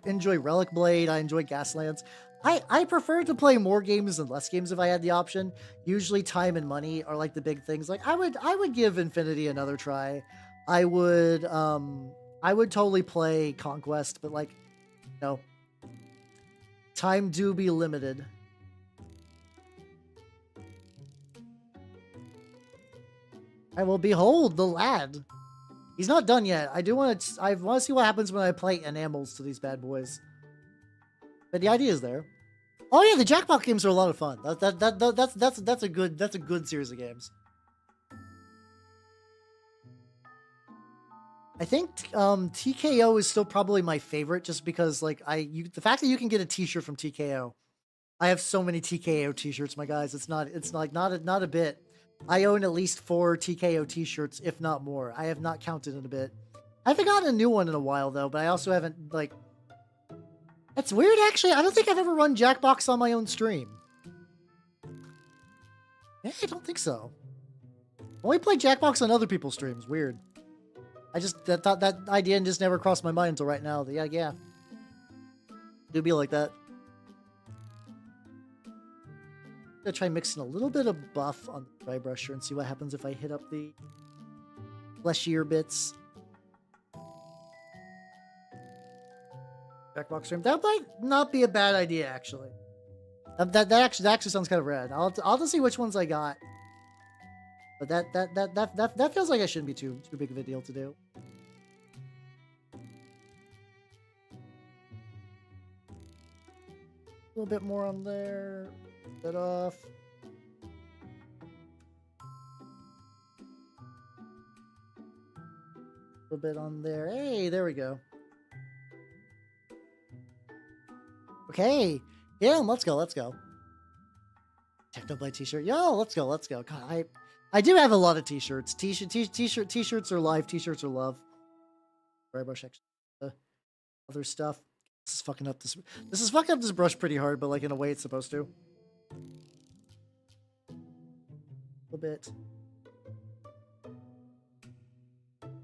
enjoy Relic Blade. I enjoy Gaslands. I prefer to play more games than less games if I had the option. Usually time and money are like the big things. Like I would give Infinity another try. I would totally play Conquest, but like, no. Time do be limited. I will behold the lad. He's not done yet. I want to see what happens when I play enamels to these bad boys. But the idea is there. Oh yeah, the Jackpot games are a lot of fun. That's a good series of games. I think TKO is still probably my favorite, just because like the fact that you can get a T-shirt from TKO. I have so many TKO T-shirts, my guys. It's not a bit. I own at least 4 TKO T-shirts, if not more. I have not counted in a bit. I haven't gotten a new one in a while though, but I also haven't like. It's weird actually. I don't think I've ever run Jackbox on my own stream. Yeah, I don't think so. Only play Jackbox on other people's streams. Weird. I just thought that idea just never crossed my mind until right now. Yeah. Do be like that. I'm gonna try mixing a little bit of buff on the dry brusher and see what happens if I hit up the fleshier bits. Jackbox stream. That might not be a bad idea, actually. That actually sounds kind of rad. I'll have to see which ones I got. But that feels like I shouldn't be too big of a deal to do. A little bit more on there. That off. A little bit on there. Hey, there we go. Okay. Yeah, let's go. Technoblade t-shirt. Yo, let's go. God, I do have a lot of t-shirts. T-shirts are life. T-shirts are love. Dry brush extra. Other stuff. This is fucking up this brush pretty hard, but like in a way it's supposed to. A little bit.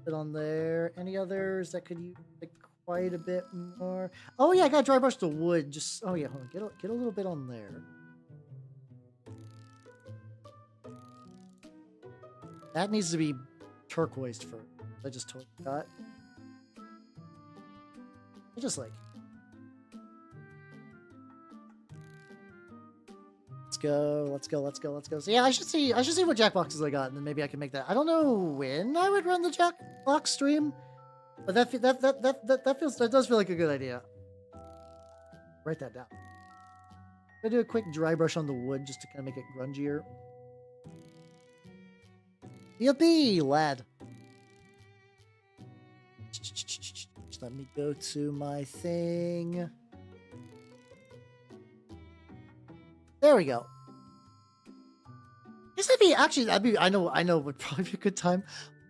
Bit on there. Any others that could use like quite a bit more? Oh yeah, I got dry brush the wood. Just hold on. Get a little bit on there. That needs to be turquoised first. I just totally forgot. I just like. Let's go. So yeah, I should see what Jackboxes I got, and then maybe I can make that. I don't know when I would run the Jackbox stream, but that does feel like a good idea. Write that down. I'm gonna do a quick dry brush on the wood just to kind of make it grungier. Yippee, lad. Just let me go to my thing. There we go. I know would probably be a good time.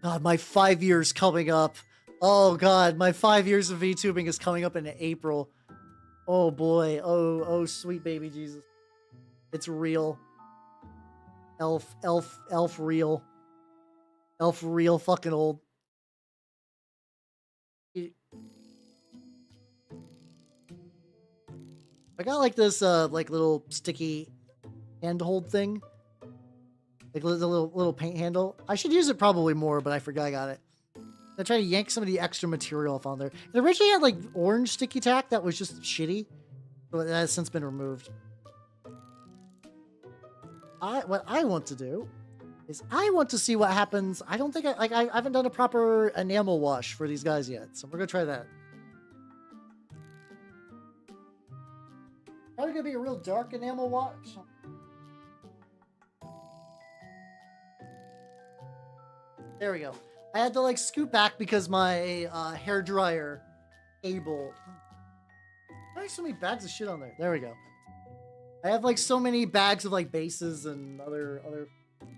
God, my 5 years coming up. Oh God, my 5 years of VTubing is coming up in April. Oh boy. Oh sweet baby Jesus. It's real. Elf real. Elf real fucking old. I got like this like little sticky handhold thing. Like the little paint handle. I should use it probably more, but I forgot I got it. I tried to yank some of the extra material off on there. It originally had like orange sticky tack that was just shitty. But that has since been removed. What I want to do is I want to see what happens. I don't think I haven't done a proper enamel wash for these guys yet. So we're gonna try that. Probably gonna be a real dark enamel wash. There we go. I had to like scoot back because my hair dryer cable. Why are so many bags of shit on there? There we go. I have like so many bags of like bases and other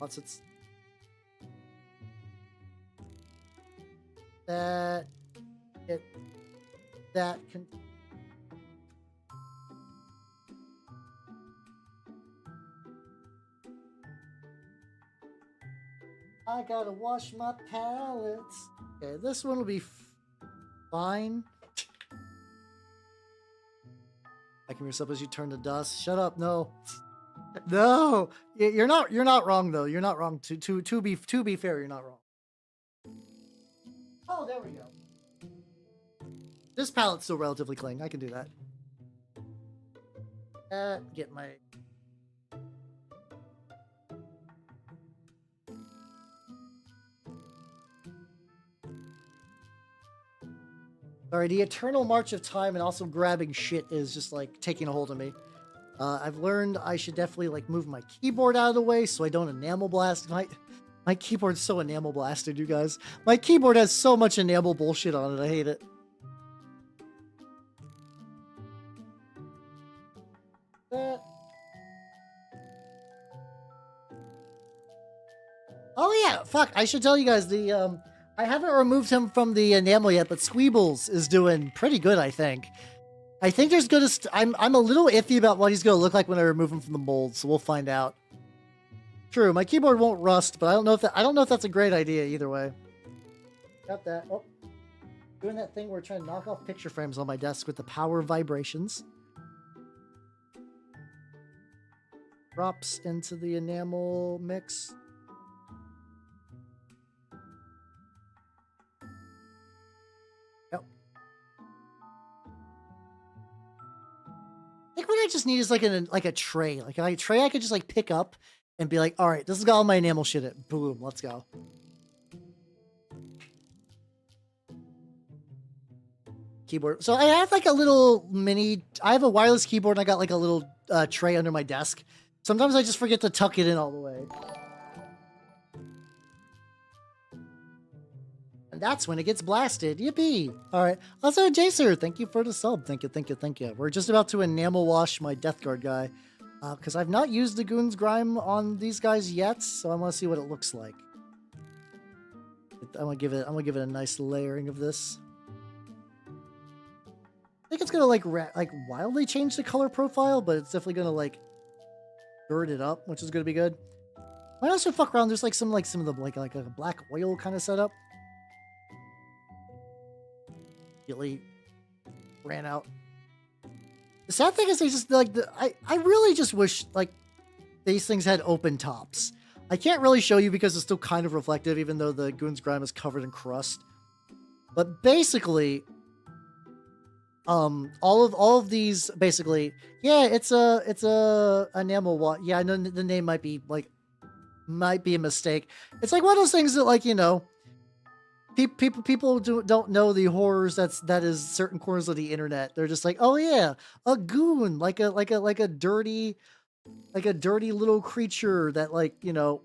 lots. That can. I gotta wash my palettes. Okay, this one will be fine. I can yourself as you turn to dust. Shut up! No, no. You're not wrong though. You're not wrong. To be fair, you're not wrong. Oh, there we go. This palette's still relatively clean. I can do that. Get my. Sorry, the eternal march of time and also grabbing shit is just like taking a hold of me. I've learned I should definitely like move my keyboard out of the way so I don't enamel blast. My keyboard's so enamel blasted, you guys. My keyboard has so much enamel bullshit on it. I hate it. Oh yeah, fuck! I should tell you guys the I haven't removed him from the enamel yet, but Squeebles is doing pretty good, I think. I think there's gonna. I'm a little iffy about what he's gonna look like when I remove him from the mold, so we'll find out. True, my keyboard won't rust, but I don't know if that's a great idea either way. Got that. Oh, doing that thing where we're trying to knock off picture frames on my desk with the power of vibrations. Drops into the enamel mix. what I just need is like a tray, like a tray I could just like pick up and be like, all right, this has got all my enamel shit in. Boom, let's go. Keyboard. So I have like a little mini, I have a wireless keyboard and I got like a little tray under my desk. Sometimes I just forget to tuck it in all the way. And that's when it gets blasted. Yippee. All right. Also, Jacer, thank you for the sub. Thank you, thank you, thank you. We're just about to enamel wash my Death Guard guy. Because I've not used the Goon's Grime on these guys yet, so I want to see what it looks like. I'm gonna give it a nice layering of this. I think it's gonna like wildly change the color profile, but it's definitely gonna like dirt it up, which is gonna be good. I also fuck around. There's like some of the like a black oil kind of setup. Really ran out. The sad thing is they just like I really just wish like these things had open tops. I can't really show you because it's still kind of reflective, even though the Goon's Grime is covered in crust. But basically, all of these basically, yeah, it's a enamel wash. Yeah, I know the name might be a mistake. It's like one of those things that, like, you know, people don't know the horrors that is certain corners of the internet. They're just like, oh yeah, a goon, like a dirty little creature that, like, you know,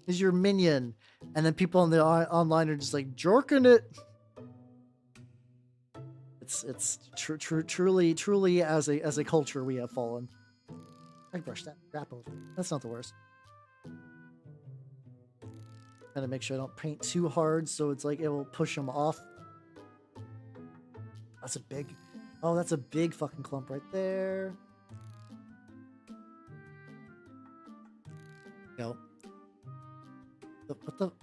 is your minion, and then people on the online are just like jerking it. It's truly as a culture we have fallen. I brush that crap over. That's not the worst. Gotta make sure I don't paint too hard, so it's like it will push them off. That's a big fucking clump right there. Go. What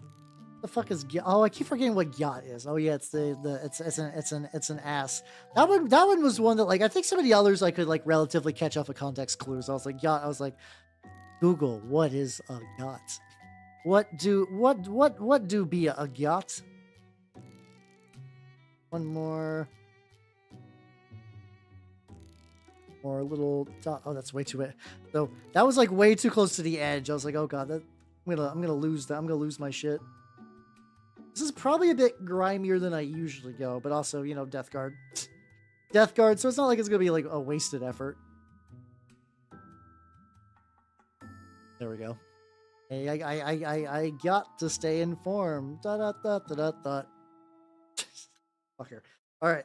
the fuck is Gyat? Oh, I keep forgetting what Gyat is. Oh yeah, it's an ass. That one was one that, like, I think some of the others I could like relatively catch off of context clues. I was like Gyat. I was like, Google, what is a Gyat? What do be a Gyat? One more little dot. Oh, that's way too bad. So that was like way too close to the edge. I was like, oh god, I'm gonna lose that. I'm gonna lose my shit. This is probably a bit grimier than I usually go, but also, you know, Death Guard. Death Guard, so it's not like it's gonna be like a wasted effort. There we go. Hey, I got to stay informed. Fucker. All right.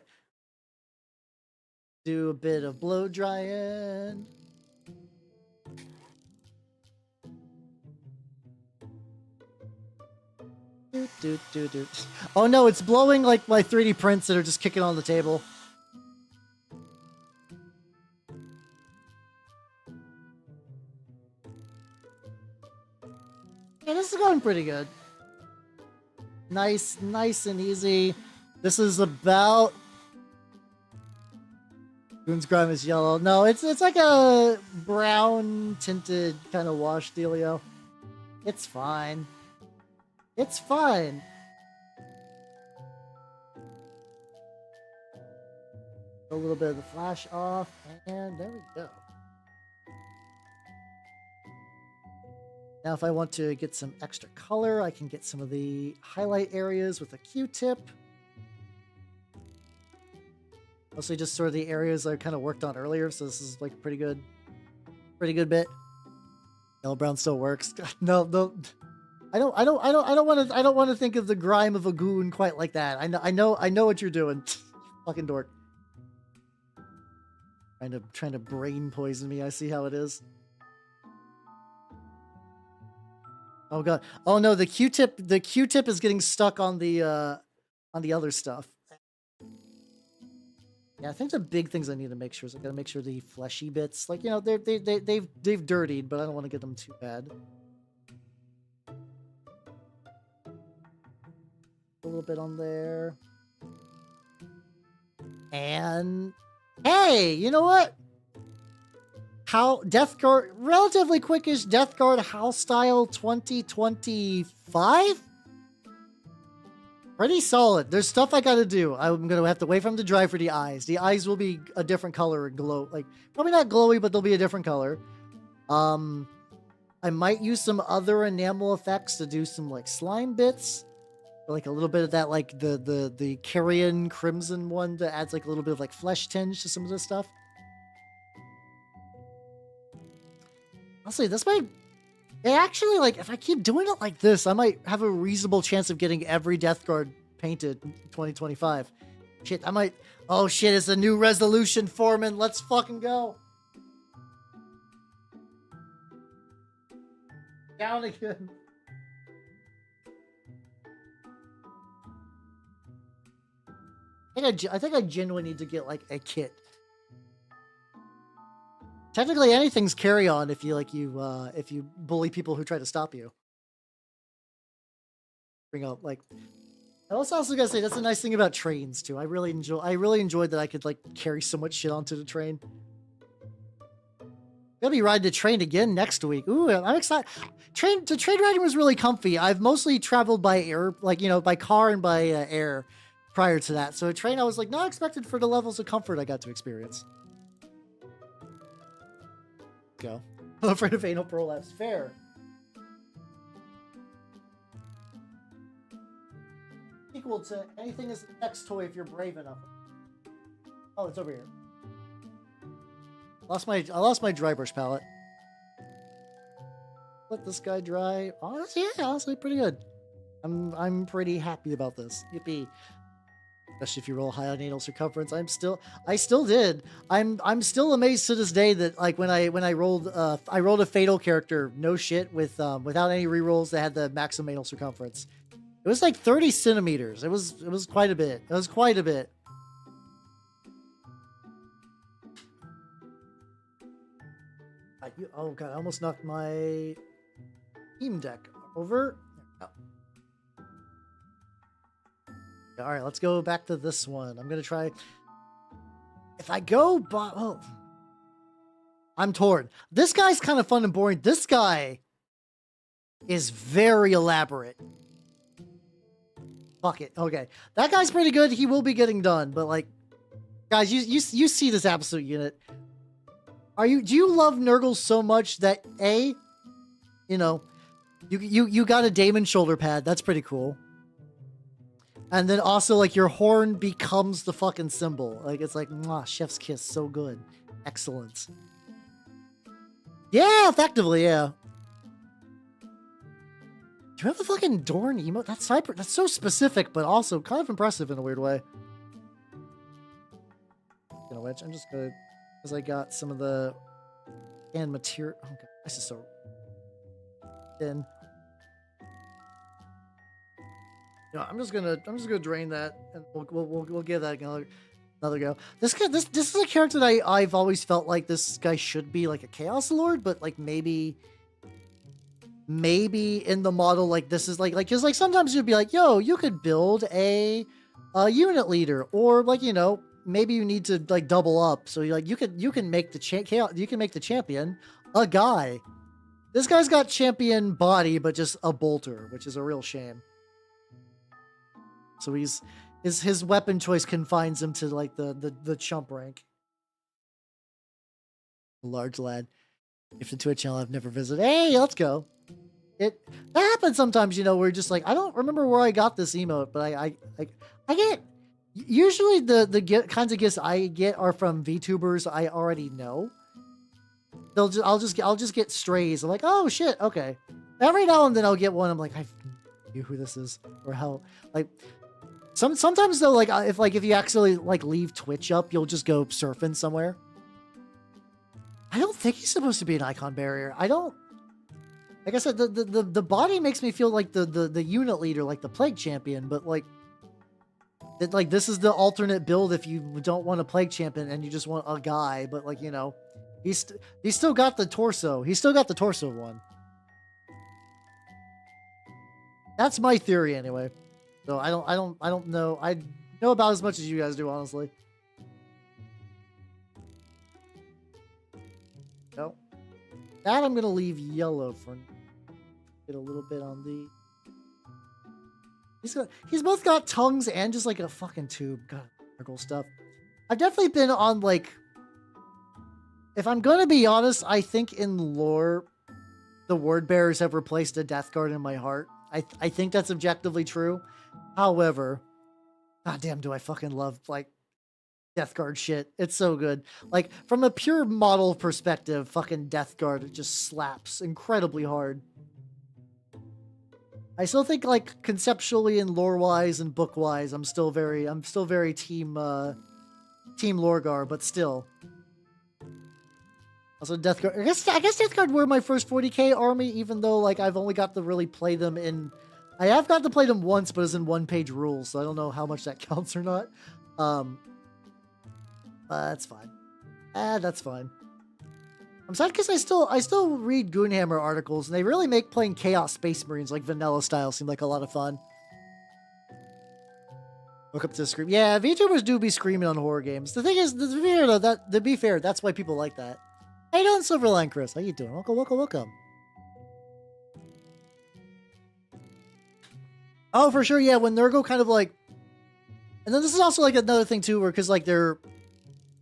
Do a bit of blow drying. Do. Oh no, it's blowing like my 3D prints that are just kicking on the table. Yeah, this is going pretty good. Nice and easy. This is about... Goon's Grime is yellow. No, it's like a brown tinted kind of wash dealio. It's fine. It's fine. A little bit of the flash off, and there we go. Now if I want to get some extra color, I can get some of the highlight areas with a Q-tip. Mostly just sort of the areas I kind of worked on earlier, so this is like a pretty good bit. Yellow brown still works. No. I don't want to think of the grime of a goon quite like that. I know what you're doing. Fucking dork. Trying to brain poison me. I see how it is. Oh god. Oh no, the Q-tip is getting stuck on the other stuff. Yeah, I think the big things I need to make sure is I gotta make sure the fleshy bits, like, you know, they've dirtied, but I don't want to get them too bad. A little bit on there. And hey, you know what? How Death Guard, relatively quickish Death Guard house style 2025? Pretty solid. There's stuff I gotta do. I'm gonna have to wait for them to dry for the eyes. The eyes will be a different color and glow. Like, probably not glowy, but they'll be a different color. I might use some other enamel effects to do some like slime bits. Or like a little bit of that, like the Carrion Crimson one that adds like a little bit of like flesh tinge to some of this stuff. Honestly, this might... It actually, like, if I keep doing it like this, I might have a reasonable chance of getting every Death Guard painted in 2025. Shit, I might... Oh shit, it's a new resolution, Foreman. Let's fucking go. Down again. I think I genuinely need to get, like, a kit. Technically, anything's carry on if you if you bully people who try to stop you. Bring up like. I also gotta say that's a nice thing about trains too. I really enjoyed that I could like carry so much shit onto the train. Gonna be riding the train again next week. Ooh, I'm excited. The train riding was really comfy. I've mostly traveled by air, like by car and by air, prior to that. So a train, I was like not expected for the levels of comfort I got to experience. Go. I'm afraid of anal prolapse. Fair. Equal to anything as a sex toy if you're brave enough. Oh, it's over here. I lost my dry brush palette. Let this guy dry. Honestly, yeah, honestly, pretty good. I'm pretty happy about this. Yippee. Especially if you roll high on anal circumference. I still did. I'm still amazed to this day that like when I rolled a fatal character, no shit, with without any rerolls that had the maximum anal circumference. It was like 30 centimeters. It was quite a bit. It was quite a bit. Oh god, I almost knocked my team deck over. All right, let's go back to this one. I'm gonna try. If I go, oh, I'm torn. This guy's kind of fun and boring. This guy is very elaborate. Fuck it. Okay, that guy's pretty good. He will be getting done. But like, guys, you see this absolute unit. Do you love Nurgle so much that you got a Daemon shoulder pad? That's pretty cool. And then also, like, your horn becomes the fucking symbol. Like, it's like, mwah, chef's kiss, so good. Excellent. Yeah, effectively, yeah. Do you have the fucking Dorn emote? That's so specific, but also kind of impressive in a weird way. Which I'm just gonna, because I got some of the canned material. Oh god, this is so thin. Yeah, I'm just gonna drain that, and we'll give that another go. This is a character that I've always felt like this guy should be like a Chaos Lord, but like maybe in the model like this is like because like sometimes you'd be like, yo, you could build a unit leader, or like maybe you need to like double up, so you can make the champion a guy. This guy's got champion body, but just a bolter, which is a real shame. So his weapon choice confines him to like the chump rank. Large lad. Gifted to a channel I've never visited. Hey, let's go. That happens sometimes, we're just like, I don't remember where I got this emote, but I get usually the kinds of gifts I get are from VTubers I already know. I'll just get strays. I'm like, oh shit, okay. Every now and then I'll get one. I'm like, I knew who this is, or how like. Sometimes though, like if you actually like leave Twitch up, you'll just go surfing somewhere. I don't think he's supposed to be an icon barrier. I don't. Like I said, the body makes me feel like the unit leader, like the plague champion, but like this is the alternate build if you don't want a plague champion and you just want a guy. But like he's still got the torso. He's still got the torso one. That's my theory anyway. So I don't know. I know about as much as you guys do, honestly. No. That I'm gonna leave yellow for. Get a little bit on the. He's both got tongues and just like a fucking tube. God, cool stuff. I've definitely been on like, if I'm gonna be honest, I think in lore, the word bearers have replaced a death guard in my heart. I think that's objectively true. However, goddamn, do I fucking love like Death Guard shit. It's so good. Like, from a pure model perspective, fucking Death Guard, it just slaps incredibly hard. I still think, like, conceptually and lore-wise and book-wise, I'm still very team Lorgar, but still. Also, Death Guard. I guess Death Guard were my first 40k army, even though, like, I've only got to really play them in... I have got to play them once, but it's in one-page rules, so I don't know how much that counts or not. That's fine. That's fine. I'm sad because I still read Goonhammer articles, and they really make playing Chaos Space Marines like vanilla style seem like a lot of fun. Look up to the scream. Yeah, VTubers do be screaming on horror games. The thing is, to be fair, that's why people like that. How you doing, Silverline Chris? How you doing? Welcome, welcome, welcome. Oh, for sure, yeah, when Nurgle kind of like... And then this is also like another thing too, where because like they're...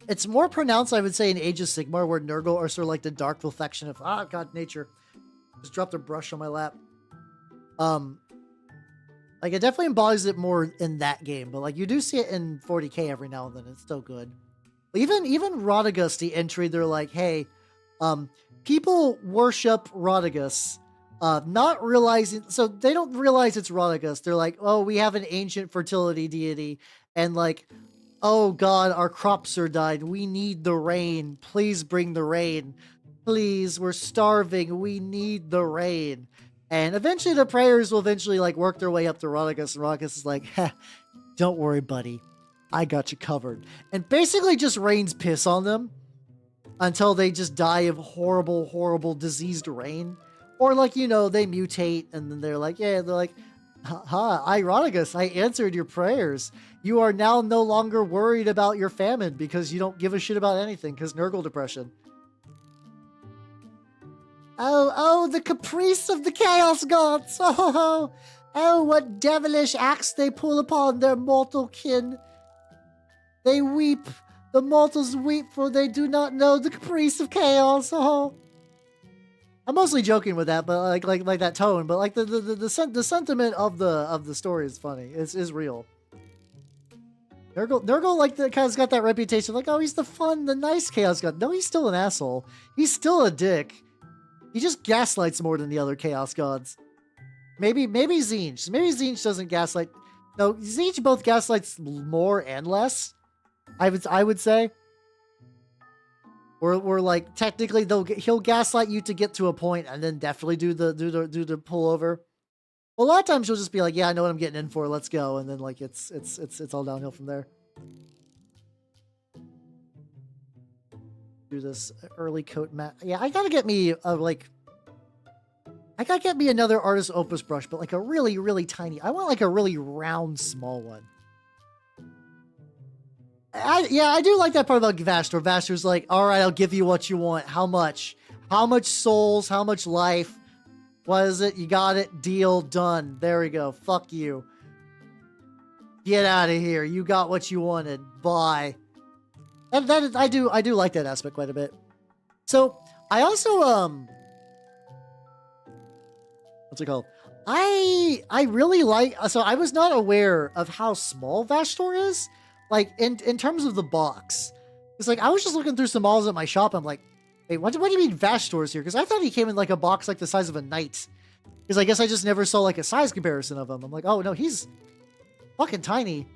It's more pronounced, I would say, in Age of Sigmar, where Nurgle are sort of like the dark reflection of, god, nature. Just dropped a brush on my lap. Like, it definitely embodies it more in that game, but, like, you do see it in 40k every now and then. It's so good. Even Radagast, the entry, they're like, hey, people worship Radagast, not realizing, so they don't realize it's Radagast. They're like, oh, we have an ancient fertility deity, and, like, oh god, our crops are died. We need the rain. Please bring the rain. Please, we're starving. We need the rain. And eventually the prayers will eventually like work their way up to Radagast, and Radagast is like, don't worry, buddy. I got you covered. And basically just rains piss on them until they just die of horrible, horrible diseased rain. Or like, you know, they mutate and then they're like, yeah, they're like, Radagast, I answered your prayers. You are now no longer worried about your famine because you don't give a shit about anything because Nurgle depression. Oh, the caprice of the Chaos Gods. Oh, what devilish acts they pull upon their mortal kin. They weep. The mortals weep, for they do not know the caprice of chaos. Oh. I'm mostly joking with that, but like that tone. But like the sentiment of the story is funny. Is real. Nurgle like the kind of got that reputation, like, oh, he's the nice Chaos God. No, he's still an asshole. He's still a dick. He just gaslights more than the other Chaos Gods. Maybe Tzeentch. Maybe Tzeentch doesn't gaslight. No, Tzeentch both gaslights more and less. I would say. Or like technically he'll gaslight you to get to a point and then definitely do the pullover. Well, a lot of times you'll just be like, yeah, I know what I'm getting in for. Let's go, and then like it's all downhill from there. Do this early coat mat. Yeah, I gotta get me another Artist Opus brush, but like a really, really tiny. I want like a really round, small one. I do like that part about Vastor. Vastor's like, all right, I'll give you what you want. How much? How much souls? How much life? What is it? You got it. Deal done. There we go. Fuck you. Get out of here. You got what you wanted. Bye. I do like that aspect quite a bit. So I also what's it called? I really like. So I was not aware of how small Vastor is, like in terms of the box. It's like I was just looking through some models at my shop. I'm like, wait, what do you mean Vastor's here? Because I thought he came in like a box like the size of a knight. Because I guess I just never saw like a size comparison of him. I'm like, oh no, he's fucking tiny.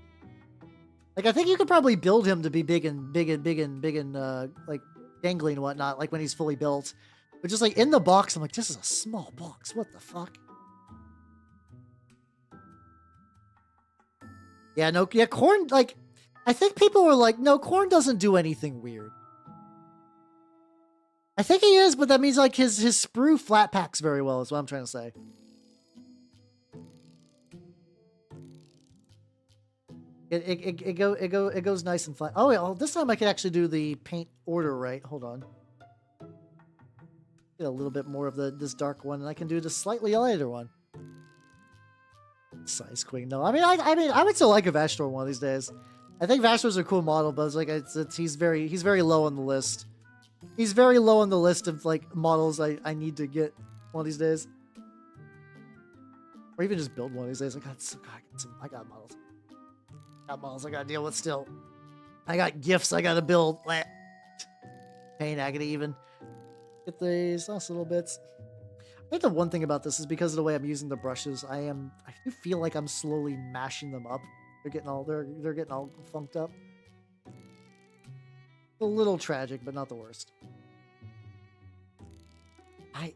Like, I think you could probably build him to be big and like, dangly and whatnot, like, when he's fully built. But just, like, in the box, I'm like, this is a small box. What the fuck? Yeah, no, yeah, Khorne, like, I think people were like, no, Khorne doesn't do anything weird. I think he is, but that means, like, his sprue flat packs very well, is what I'm trying to say. It goes nice and flat. Oh wait, this time I can actually do the paint order right. Hold on. Get a little bit more of this dark one, and I can do the slightly lighter one. Size Queen. No, I mean, I would still like a Vashtor one of these days. I think Vashtor's a cool model, but it's like he's very low on the list. He's very low on the list of like models I need to get one of these days, or even just build one of these days. I got models. I gotta deal with still. I got gifts I gotta build. Pain agony even. Get these last little bits. I think the one thing about this is because of the way I'm using the brushes, I do feel like I'm slowly mashing them up. They're getting all funked up. A little tragic, but not the worst.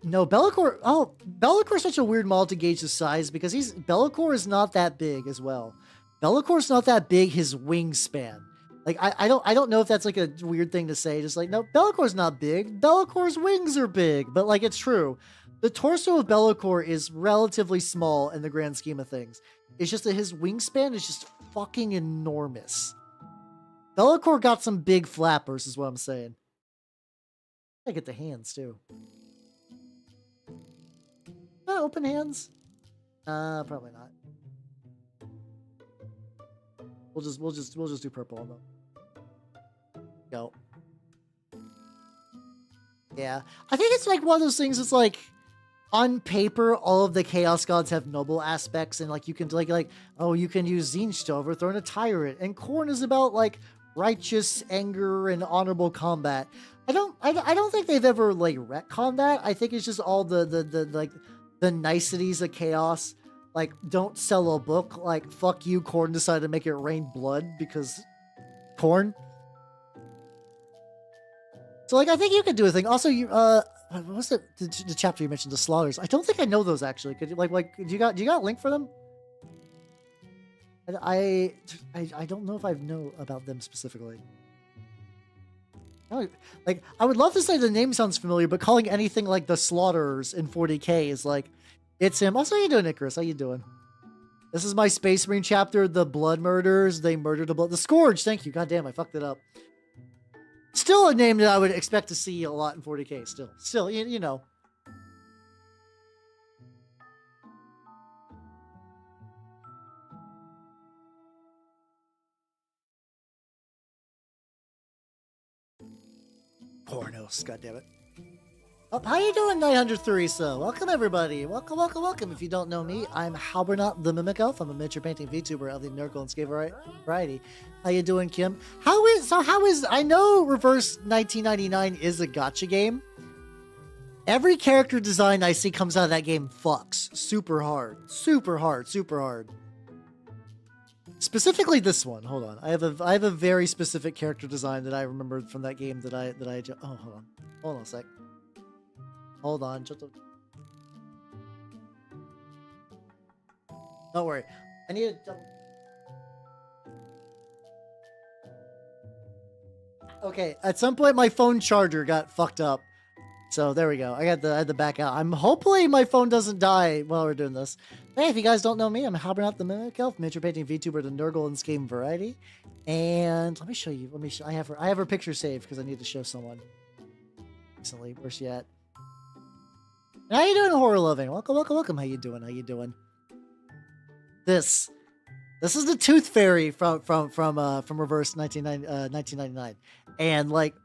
No, Be'lakor. Oh, Be'lakor's such a weird model to gauge the size because Be'lakor is not that big as well. Be'lakor's not that big. His wingspan. Like I don't know if that's like a weird thing to say. Just like, no, Be'lakor's not big. Be'lakor's wings are big, but like it's true. The torso of Be'lakor is relatively small in the grand scheme of things. It's just that his wingspan is just fucking enormous. Be'lakor got some big flappers, is what I'm saying. I get the hands too. Open hands? Probably not. We'll just do purple on them. Go. Yeah, I think it's like one of those things. It's like on paper, all of the Chaos Gods have noble aspects, and like you can like oh, you can use Tzeentch to overthrow a tyrant, and Khorne is about like righteous anger and honorable combat. I don't think they've ever like retconned that. I think it's just all the niceties of chaos. Like, don't sell a book. Like, fuck you, Khorne decided to make it rain blood because Khorne. So like, I think you could do a thing. Also, you what was the chapter you mentioned, the slaughters? I don't think I know those actually. Could you like do you got a link for them? I don't know if I know about them specifically. Like, I would love to say the name sounds familiar, but calling anything like the Slaughterers in 40k is like, it's him. Also, how you doing, Icarus? How you doing? This is my Space Marine chapter, the Blood Murders. They murdered the Scourge. Thank you. God damn, I fucked it up. Still a name that I would expect to see a lot in 40k. Still, you know. Pornos, goddammit. Oh, how you doing, 903? So, welcome everybody. Welcome. If you don't know me, I'm Halbernot the Mimic Elf. I'm a miniature painting VTuber of the Nurgle and Scale variety. How you doing, Kim? How is I know Reverse 1999 is a gacha game. Every character design I see comes out of that game fucks super hard. Specifically this one. Hold on. I have a very specific character design that I remembered from that game that I oh, hold on a sec. Hold on. Don't worry. I need to Okay, at some point my phone charger got fucked up. So there we go. I had to back out. Hopefully my phone doesn't die while we're doing this. Hey, if you guys don't know me, I'm Halbernot the Mimic Elf, miniature painting VTuber, the Nurgle and Scale variety. And let me show you. I have her picture saved because I need to show someone. Recently, where's she at? How you doing, Horror Loving? Welcome. How you doing? This is the Tooth Fairy from Reverse 1999, and like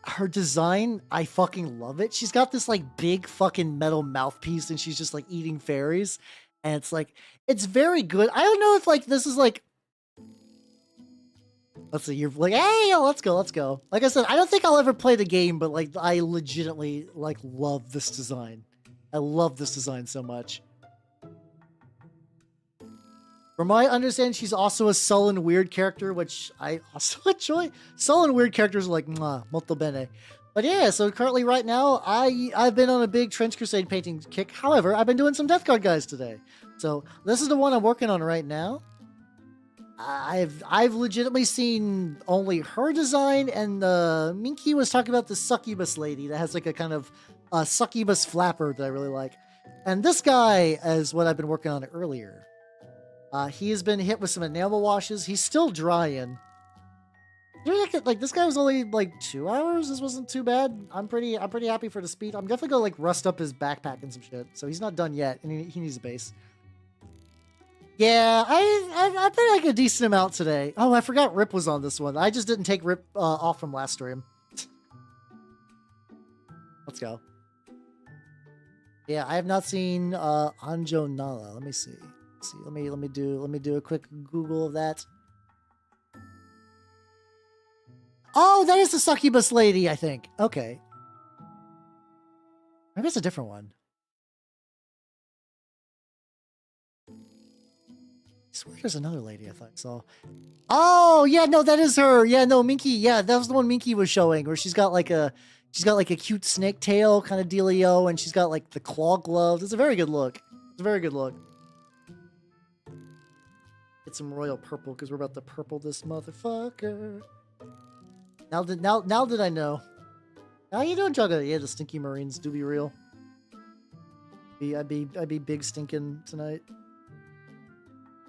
her design, I fucking love it. She's got this like big fucking metal mouthpiece, and she's just like eating fairies, and it's very good. I don't know if like this is like. Let's see, you're like, hey, yo, let's go. Like I said, I don't think I'll ever play the game, but like, I legitimately like love this design. I love this design so much. From my understanding, she's also a sullen, weird character, which I also enjoy. Sullen, weird characters are like, mwah, molto bene. But yeah, so currently right now, I've been on a big Trench Crusade painting kick. However, I've been doing some Death Guard guys today. So this is the one I'm working on right now. I've legitimately seen only her design, and Minky was talking about the succubus lady that has like a kind of succubus flapper that I really like. And this guy is what I've been working on earlier. He has been hit with some enamel washes. He's still drying. Like this guy was only like 2 hours. This wasn't too bad. I'm pretty happy for the speed. I'm definitely gonna like rust up his backpack and some shit. So he's not done yet, and he needs a base. Yeah, I played like a decent amount today. Oh, I forgot Rip was on this one. I just didn't take Rip off from last stream. Let's go. Yeah, I have not seen Anjo Nala. Let me see. Let me do a quick Google of that. Oh, that is the succubus lady, I think. Okay. Maybe it's a different one. I swear there's another lady I thought I saw. Oh, yeah, no, that is her. Yeah, no, Minky. Yeah, that was the one Minky was showing, where she's got like a cute snake tail kind of dealio, and she's got like the claw gloves. It's a very good look. It's a very good look. Get some royal purple because we're about to purple this motherfucker. Now did I know? How you doing, Jugga? Yeah, the stinky marines do be real. I'd be big stinking tonight.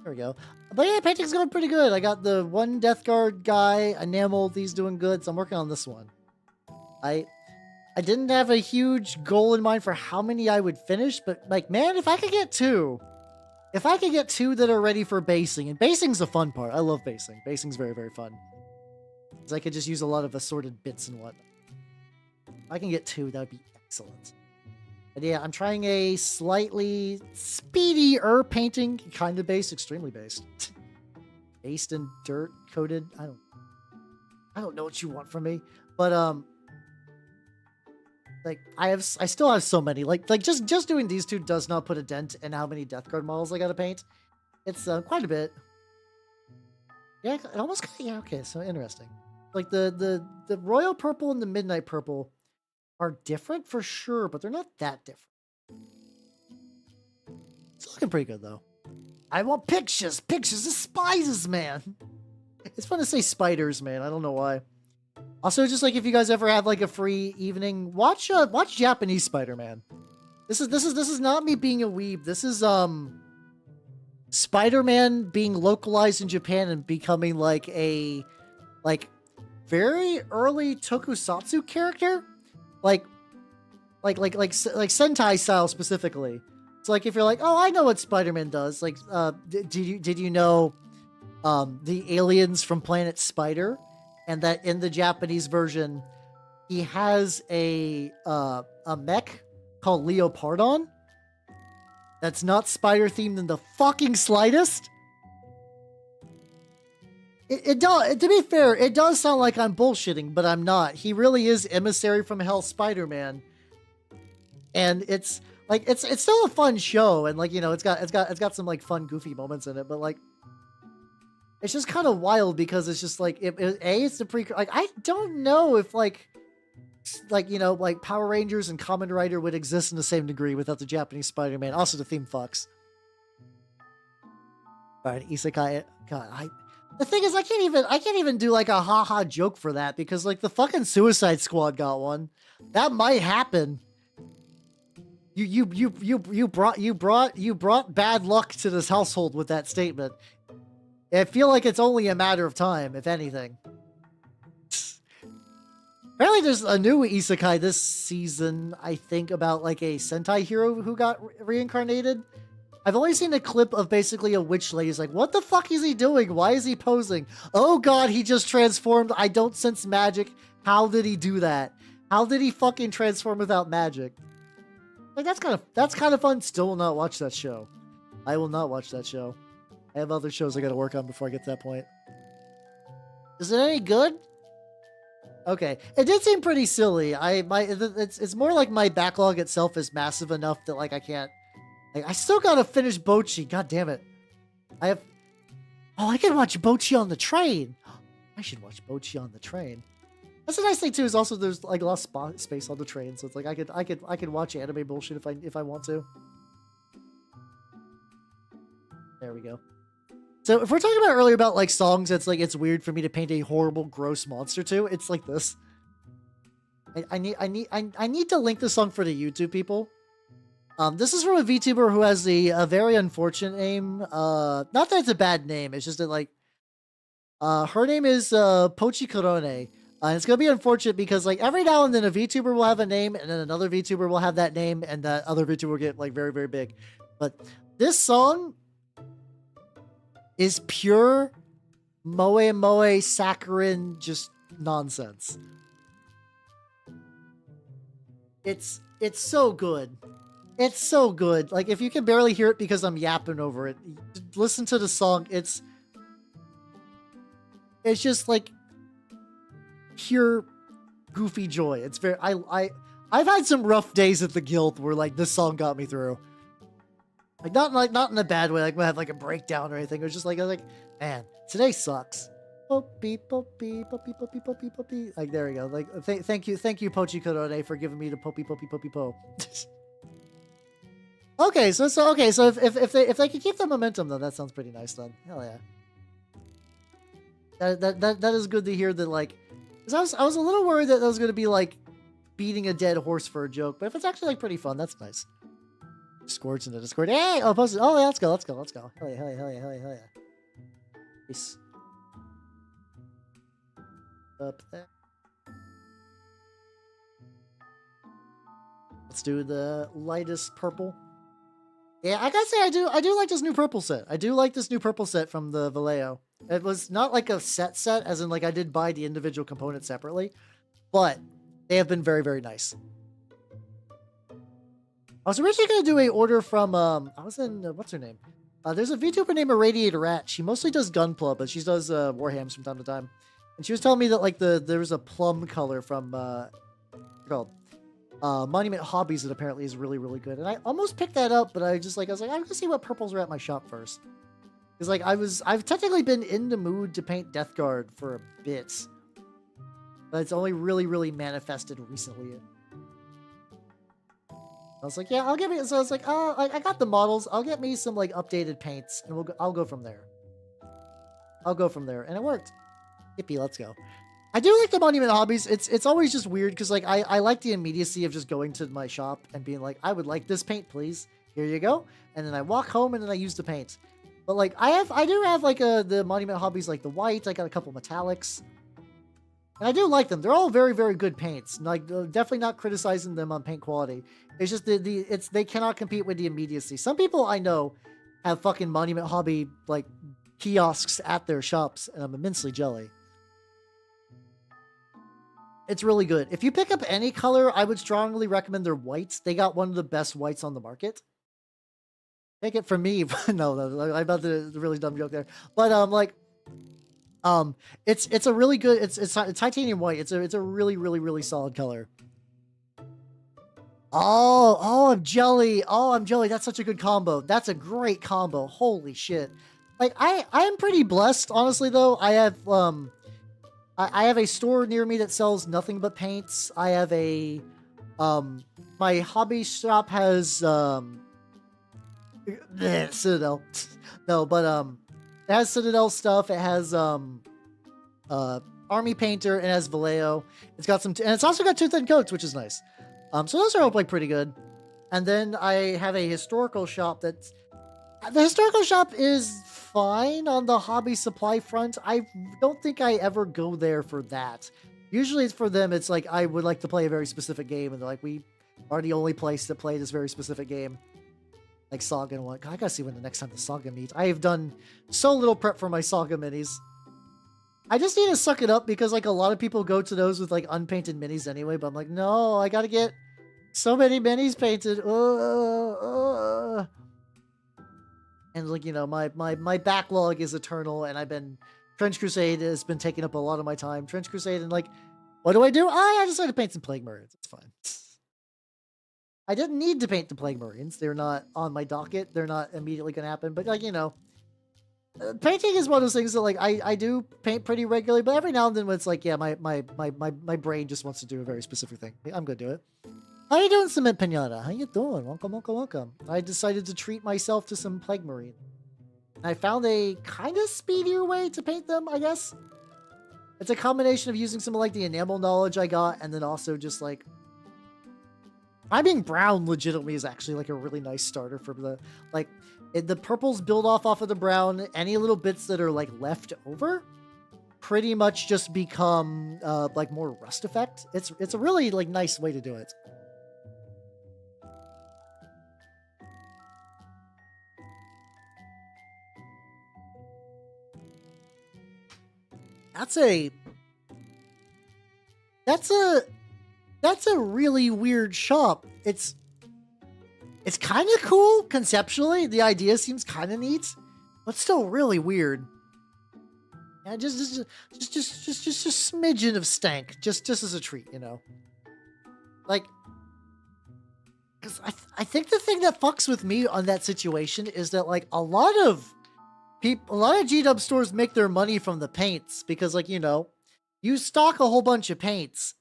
There we go. But yeah, painting's going pretty good. I got the one Death Guard guy enameled. He's doing good, so I'm working on this one. I didn't have a huge goal in mind for how many I would finish, but like, man, if I could get two that are ready for basing, and basing's the fun part. I love basing. Basing's very, very fun. Because I could just use a lot of assorted bits and whatnot. If I can get two, that would be excellent. But yeah, I'm trying a slightly speedier painting, kind of based, extremely based. Based in dirt coated. I don't know what you want from me, but like I still have so many. Like just doing these two does not put a dent in how many Death Guard models I got to paint. It's quite a bit. Yeah, it almost. Yeah, okay, so interesting. Like the royal purple and the midnight purple are different for sure, but they're not that different. It's looking pretty good though. I want pictures of spiders, man. It's fun to say spiders, man. I don't know why. Also, just like if you guys ever have like a free evening, watch Japanese Spider-Man. This is not me being a weeb. This is Spider-Man being localized in Japan and becoming like a very early tokusatsu character. Like Sentai style specifically. It's like if you're like, oh, I know what Spider-Man does. Like, did you know the aliens from Planet Spider, and that in the Japanese version, he has a mech called Leopardon. That's not spider themed in the fucking slightest. It does. To be fair, it does sound like I'm bullshitting, but I'm not. He really is Emissary from Hell Spider-Man, and it's like it's still a fun show, and like, you know, it's got some like fun goofy moments in it, but like it's just kind of wild because it's just like it's the like I don't know if like you know, like Power Rangers and Kamen Rider would exist in the same degree without the Japanese Spider-Man. Also, the theme fucks. All right, Isekai. God, the thing is, I can't even do like a haha joke for that because like the fucking Suicide Squad got one. That might happen. You brought bad luck to this household with that statement. I feel like it's only a matter of time, if anything. Apparently there's a new isekai this season, I think, about like a Sentai hero who got reincarnated. I've only seen a clip of basically a witch lady. It's like, what the fuck is he doing? Why is he posing? Oh god, he just transformed. I don't sense magic. How did he do that? How did he fucking transform without magic? Like, that's kind of fun. Still will not watch that show. I will not watch that show. I have other shows I gotta work on before I get to that point. Is it any good? Okay, it did seem pretty silly. It's more like my backlog itself is massive enough that like I can't. Like, I still gotta finish Bocchi. God damn it! Oh, I can watch Bocchi on the train. I should watch Bocchi on the train. That's a nice thing too. Is also there's like a lot of space on the train, so it's like I could watch anime bullshit if I want to. There we go. So if we're talking about earlier about like songs, that's like it's weird for me to paint a horrible, gross monster to. It's like this. I need to link the song for the YouTube people. This is from a VTuber who has a very unfortunate name. Not that it's a bad name. It's just that like, her name is Pochi Corone. And it's gonna be unfortunate because like every now and then a VTuber will have a name, and then another VTuber will have that name, and that other VTuber will get like very, very big. But this song is pure moe saccharine, just nonsense. It's so good. It's so good. Like, if you can barely hear it because I'm yapping over it, listen to the song. It's just like pure goofy joy. It's very I've had some rough days at the guild where like this song got me through. Not in a bad way, like I had like a breakdown or anything. It was just like I was like, man, today sucks. Poppy, poppy, poppy, poppy, poppy, poppy. Like, there we go. Like, thank you, Pochi Korone, for giving me the poppy, poppy, poppy, po. Okay, so if they could keep the momentum, though, that sounds pretty nice. Then, hell yeah. That is good to hear. That, like, because I was a little worried that was going to be like beating a dead horse for a joke, but if it's actually like pretty fun, that's nice. Squirts in the Discord. Hey, oh, posted. Oh, yeah, let's go. Hell yeah. Peace. Up there. Let's do the lightest purple. Yeah, I gotta say, I do like this new purple set. I do like this new purple set from the Vallejo. It was not like a set, as in like I did buy the individual components separately, but they have been very, very nice. I was originally going to do a order from, I was in, what's her name? There's a VTuber named Irradiator Rat. She mostly does Gunpla, but she does Warhams from time to time. And she was telling me that like there was a plum color from, what's it called? Monument Hobbies that apparently is really, really good. And I almost picked that up, but I was like, I'm going to see what purples are at my shop first. Because like I've technically been in the mood to paint Death Guard for a bit. But it's only really, really manifested recently. I was like, yeah, I'll get me. So I was like, oh, I got the models. I'll get me some like updated paints, and I'll go from there. And it worked. Yippee, let's go. I do like the Monument Hobbies. It's always just weird because like I like the immediacy of just going to my shop and being like, I would like this paint, please. Here you go. And then I walk home and then I use the paint. But like I do have like the Monument Hobbies, like the white. I got a couple metallics. And I do like them. They're all very, very good paints. Like, definitely not criticizing them on paint quality. It's just they cannot compete with the immediacy. Some people I know have fucking Monument Hobby like kiosks at their shops, and I'm immensely jelly. It's really good. If you pick up any color, I would strongly recommend their whites. They got one of the best whites on the market. Take it from me. No, I'm about to really dumb joke there. But it's a really good, it's titanium white. It's a really, really, really solid color. Oh, I'm jelly. That's such a good combo. That's a great combo. Holy shit. Like I'm pretty blessed, honestly, though. I have a store near me that sells nothing but paints. I have my hobby shop has, Citadel. No, but, it has Citadel stuff. It has, Army Painter. It has Vallejo. It's got some, and it's also got Tooth and Coats, which is nice. So those are all like pretty good. And then I have a historical shop the historical shop is fine on the hobby supply front. I don't think I ever go there for that. Usually it's for them. It's like, I would like to play a very specific game. And they're like, we are the only place to play this very specific game. Like Saga and what. God, I gotta see when the next time the Saga meets. I have done so little prep for my Saga minis. I just need to suck it up because like a lot of people go to those with like unpainted minis anyway. But I'm like, no, I gotta get so many minis painted. And like, you know, my backlog is eternal, and Trench Crusade has been taking up a lot of my time. Trench Crusade, and like, what do? I decided to paint some Plague Marines. It's fine. I didn't need to paint the Plague Marines. They're not on my docket. They're not immediately going to happen. But like, you know, painting is one of those things that like I do paint pretty regularly. But every now and then when it's like, yeah, my brain just wants to do a very specific thing, I'm going to do it. How you doing, Cement Pinata? How you doing? Welcome. I decided to treat myself to some Plague Marine. I found a kind of speedier way to paint them, I guess. It's a combination of using some of like the enamel knowledge I got, and then also just like, being brown legitimately is actually like a really nice starter for the, like, the purples build off of the brown. Any little bits that are like left over pretty much just become like more rust effect. It's a really like nice way to do it. That's a really weird shop. It's kind of cool conceptually. The idea seems kind of neat, but still really weird. Yeah, just a smidgen of stank, just as a treat, you know. Like, because I think the thing that fucks with me on that situation is that like a lot of G-Dub stores make their money from the paints because, like, you know, you stock a whole bunch of paints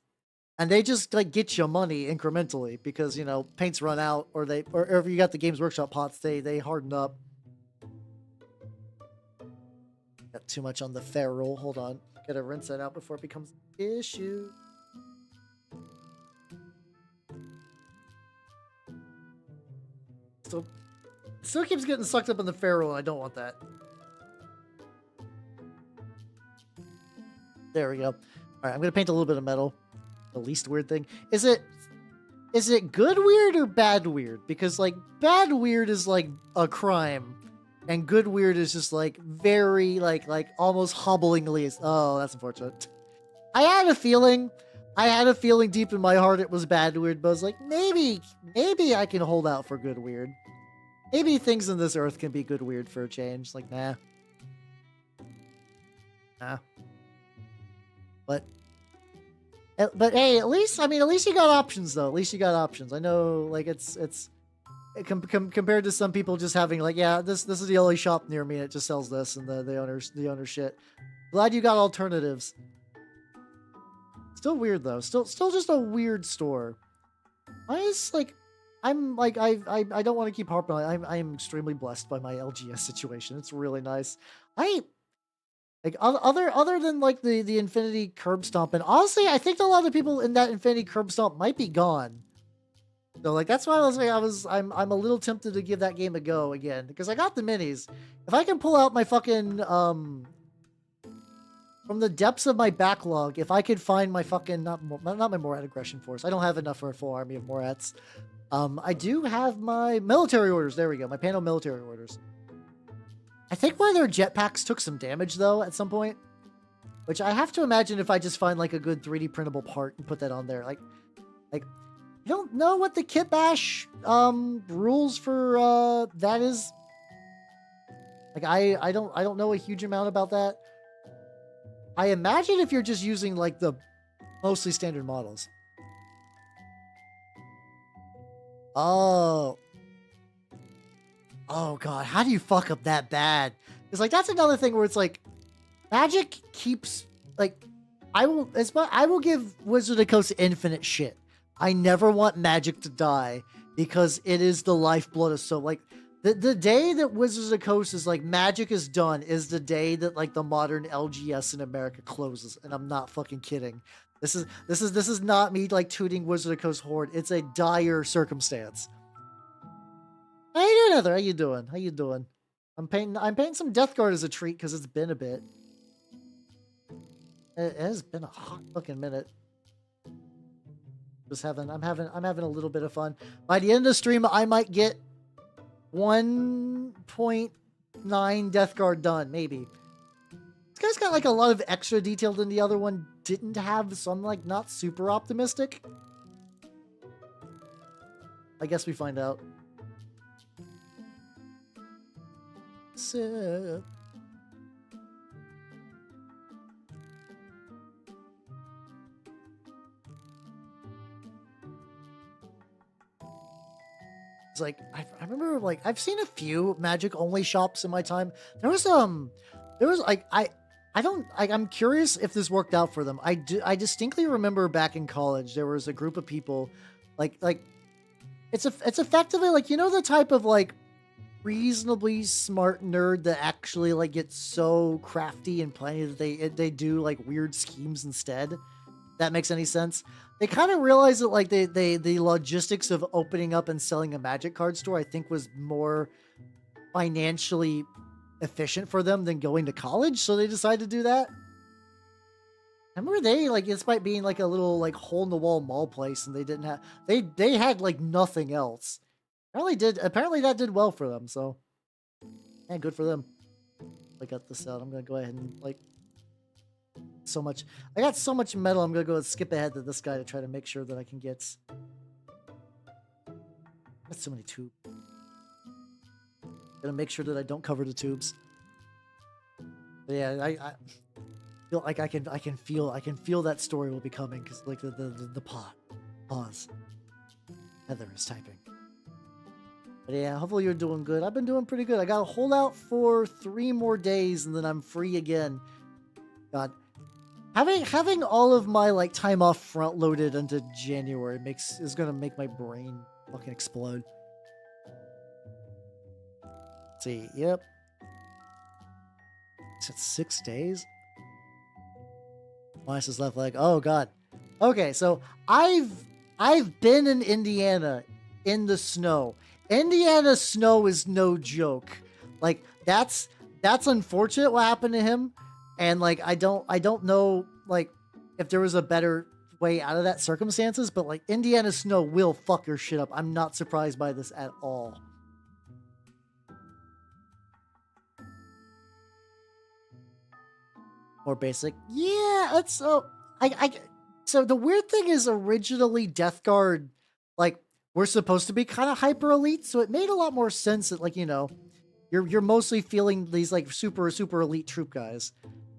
and they just like get you money incrementally because, you know, paints run out or if you got the Games Workshop pots, they harden up. Got too much on the ferrule. Hold on. Gotta rinse that out before it becomes an issue. Still keeps getting sucked up in the ferrule, and I don't want that. There we go. All right, I'm gonna paint a little bit of metal. The least weird thing. Is it good weird or bad weird? Because like bad weird is like a crime, and good weird is just like very like almost hobblingly. Oh, that's unfortunate. I had a feeling deep in my heart it was bad weird, but I was like, maybe I can hold out for good weird. Maybe things in this earth can be good weird for a change. Like, nah. But hey, at least you got options though. At least you got options. I know, like compared to some people just having like, yeah, this is the only shop near me and it just sells this and the owner's shit. Glad you got alternatives. Still weird though. Still just a weird store. Why is like I don't want to keep harping on it. I'm extremely blessed by my LGS situation. It's really nice. Like other than like the Infinity Curb Stomp, and honestly, I think a lot of people in that Infinity Curb Stomp might be gone. So like that's why I'm a little tempted to give that game a go again because I got the minis. If I can pull out my fucking from the depths of my backlog, if I could find my fucking not my Morat aggression force. I don't have enough for a full army of Morats. I do have my military orders. There we go. My panel military orders. I think one of their jetpacks took some damage though at some point, which I have to imagine if I just find like a good 3D printable part and put that on there. Like I don't know what the kit bash rules for that is. Like I don't know a huge amount about that. I imagine if you're just using like the mostly standard models. Oh god, how do you fuck up that bad? It's like that's another thing where it's like Magic keeps like I will give Wizard of the Coast infinite shit. I never want Magic to die because it is the lifeblood of so like the day that Wizards of the Coast is like Magic is done is the day that like the modern LGS in America closes, and I'm not fucking kidding. This is not me like tooting Wizard of the Coast Horde. It's a dire circumstance. How you doing, Heather? How you doing? I'm painting some Death Guard as a treat because it's been a bit. It has been a hot fucking minute. I'm having a little bit of fun. By the end of the stream, I might get 1.9 Death Guard done, maybe. This guy's got like a lot of extra detail than the other one didn't have, so I'm like not super optimistic. I guess we find out. So it's like I remember like I've seen a few Magic only shops in my time. There was like I'm curious if this worked out for them. I distinctly remember back in college there was a group of people like it's effectively like, you know, the type of like reasonably smart nerd that actually like gets so crafty and planning that they do like weird schemes instead. That makes any sense? They kind of realized that like the logistics of opening up and selling a Magic card store I think was more financially efficient for them than going to college, so they decided to do that. I remember they like, despite being like a little like hole in the wall mall place, and they didn't have they had like nothing else. Apparently that did well for them, so yeah, good for them. I got this out. I'm gonna go ahead and like so much. I got so much metal. I'm gonna go skip ahead to this guy to try to make sure that I can get. That's so many tubes. Gonna make sure that I don't cover the tubes. But yeah, I feel like I can feel that story will be coming because like the pause. Heather is typing. But yeah, hopefully you're doing good. I've been doing pretty good. I got to hold out for 3 more days and then I'm free again. God, having all of my like time off front loaded into January is gonna make my brain fucking explode. Let's see, yep. Is it 6 days? Minus his left leg. Oh god. Okay, so I've been in Indiana in the snow. Indiana snow is no joke. Like that's unfortunate what happened to him. And like I don't know like if there was a better way out of that circumstances, but like Indiana snow will fuck your shit up. I'm not surprised by this at all. More basic. Yeah, that's so so the weird thing is originally Death Guard, like, we're supposed to be kind of hyper elite, so it made a lot more sense that, like, you know, you're mostly feeling these like super elite troop guys.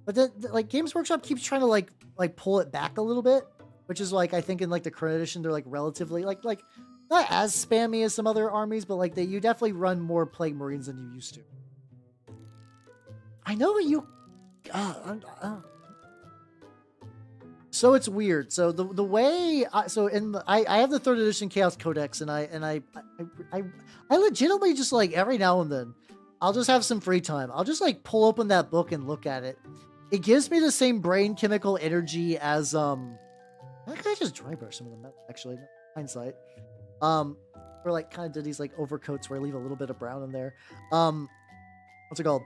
But then like Games Workshop keeps trying to like pull it back a little bit, which is like I think in like the current edition they're like relatively like not as spammy as some other armies, but like you definitely run more Plague Marines than you used to. I know you so it's weird. So the way I have the 3rd edition Chaos Codex, and I legitimately just like every now and then I'll just have some free time. I'll just like pull open that book and look at it. It gives me the same brain chemical energy as I could just dry brush some of the metal actually. Hindsight, or like kind of did these like overcoats where I leave a little bit of brown in there. What's it called?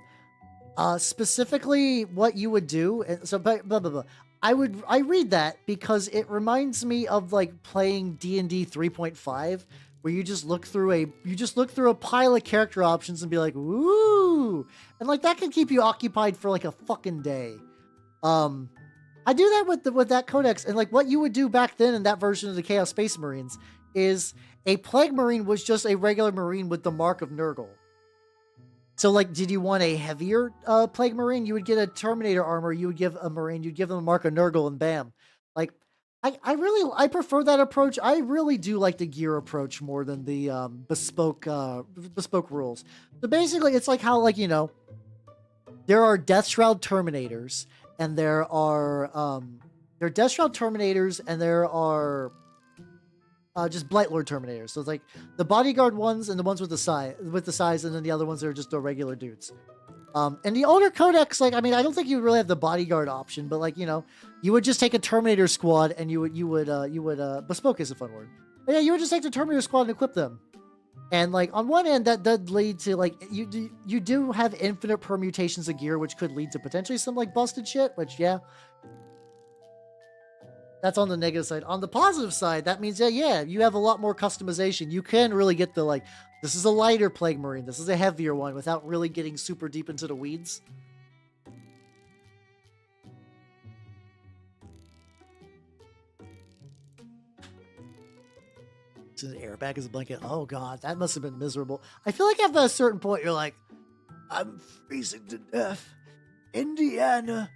Specifically what you would do. So blah, blah, blah. I read that because it reminds me of like playing D&D 3.5 where you just look through a pile of character options and be like, "Ooh." And like that can keep you occupied for like a fucking day. I do that with that codex, and like what you would do back then in that version of the Chaos Space Marines is a Plague Marine was just a regular Marine with the mark of Nurgle. So, like, did you want a heavier Plague Marine? You would get a Terminator armor. You would give a Marine. You'd give them a mark of Nurgle, and bam. Like, I prefer that approach. I really do like the gear approach more than the bespoke rules. So basically, it's like how, like, you know, there are Death Shroud Terminators, and there are Death Shroud Terminators, and there are just Blightlord Terminators. So it's like the bodyguard ones and the ones with the size, and then the other ones are just the regular dudes. And the older codex, like, I mean, I don't think you would really have the bodyguard option, but like, you know, you would just take a Terminator squad and you would bespoke is a fun word. But yeah, you would just take the Terminator squad and equip them. And like on one end, that does lead to like you do have infinite permutations of gear, which could lead to potentially some like busted shit. Which yeah, that's on the negative side. On the positive side, that means yeah, you have a lot more customization. You can really get the like, this is a lighter Plague Marine, this is a heavier one, without really getting super deep into the weeds. An airbag as a blanket. Oh god, that must have been miserable. I feel like at a certain point you're like, I'm freezing to death. Indiana,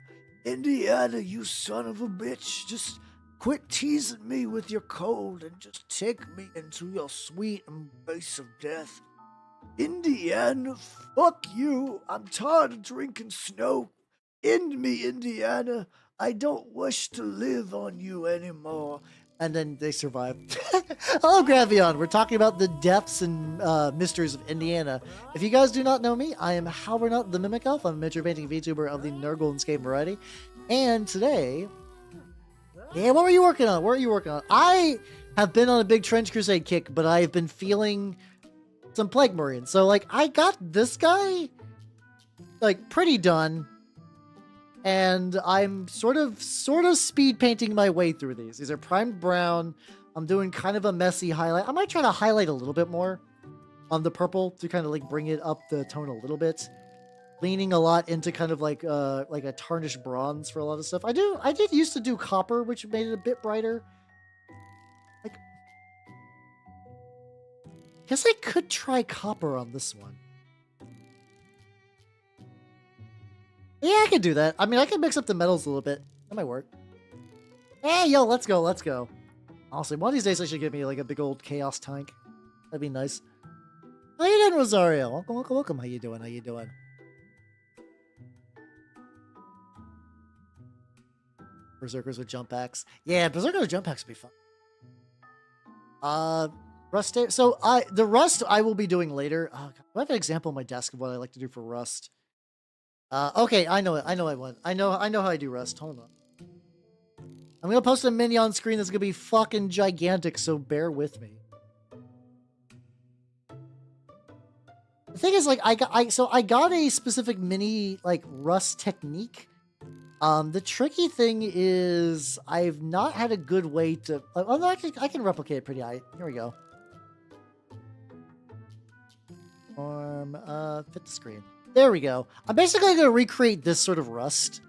you son of a bitch. Just quit teasing me with your cold and just take me into your sweet embrace of death. Indiana, fuck you. I'm tired of drinking snow. End me, Indiana. I don't wish to live on you anymore. And then they survive. Hello, Gravion. We're talking about the depths and mysteries of Indiana. If you guys do not know me, I am Halvernut the Mimic Elf. I'm a miniature painting VTuber of the Nurgle and Escape variety. And today... Yeah, what were you working on? What are you working on? I have been on a big Trench Crusade kick, but I've been feeling some Plague Marines. So, like, I got this guy, like, pretty done. And I'm sort of speed painting my way through these. These are primed brown. I'm doing kind of a messy highlight. I might try to highlight a little bit more on the purple to kind of like bring it up the tone a little bit. leaning a lot into kind of like a tarnished bronze for a lot of stuff. I did used to do copper, which made it a bit brighter. Like, guess I could try copper on this one. Yeah, I could do that. I mean, I can mix up the metals a little bit. That might work. Hey, yo, let's go, let's go. Honestly, one of these days I should get me like a big old chaos tank. That'd be nice. How you doing, Rosario? Welcome, welcome, welcome. How you doing? How you doing? Berserkers with jump packs. Yeah, Berserkers with jump packs would be fun. Rust. So the Rust I will be doing later. I have an example on my desk of what I like to do for Rust. Okay, I know it. I know I know how I do Rust. Hold on. I'm gonna post a mini on screen that's gonna be fucking gigantic, so bear with me. The thing is, like, I got a specific mini like Rust technique. The tricky thing is I've not had a good way to. Oh no, I can replicate it pretty high. Here we go. Fit the screen. There we go. I'm basically going to recreate this sort of Rust,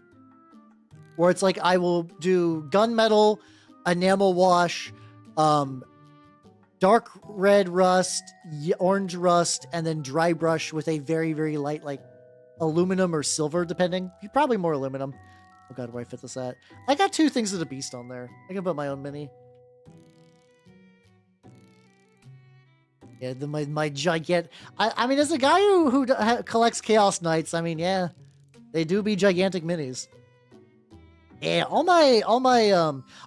where it's like I will do gunmetal, enamel wash, dark red rust, orange rust, and then dry brush with a very, very light, like aluminum or silver, depending. Probably more aluminum. Oh god, where I fit this at? I got 2 things of the beast on there. I can put my own mini. Yeah, my gigantic. I mean, as a guy who collects Chaos Knights, I mean, yeah, they do be gigantic minis. Yeah, all my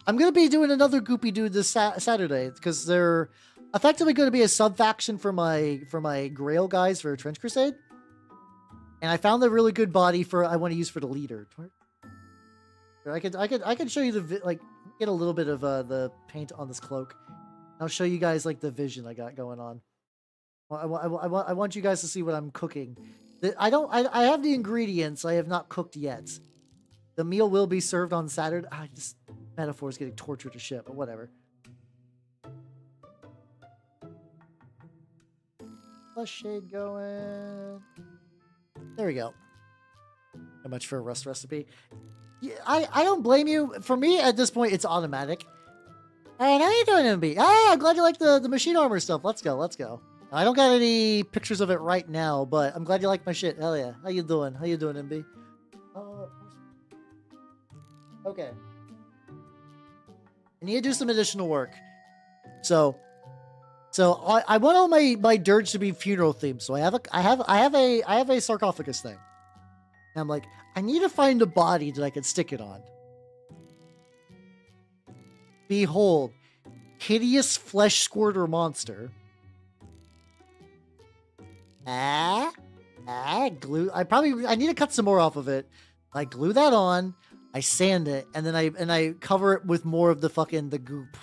I'm gonna be doing another Goopy Dude this Saturday because they're effectively going to be a sub faction for my Grail guys for Trench Crusade, and I found a really good body for I want to use for the leader. I could show you the like get a little bit of the paint on this cloak. I'll show you guys like the vision I got going on. I want you guys to see what I'm cooking. I have the ingredients. I have not cooked yet. The meal will be served on Saturday. This metaphor is getting tortured to shit, but whatever. Plus shade going. There we go. How much for a Rust recipe? Yeah, I don't blame you. For me, at this point, it's automatic. Alright, how you doing, MB? Hey, I'm glad you like the machine armor stuff. Let's go, let's go. I don't got any pictures of it right now, but I'm glad you like my shit. Hell yeah. How you doing? How you doing, MB? Okay. I need to do some additional work. So I want all my dirge to be funeral themed. So I have a sarcophagus thing. And I'm like, I need to find a body that I can stick it on. Behold, hideous flesh squirter monster. Glue. I need to cut some more off of it. I glue that on. I sand it, and then I cover it with more of the goop.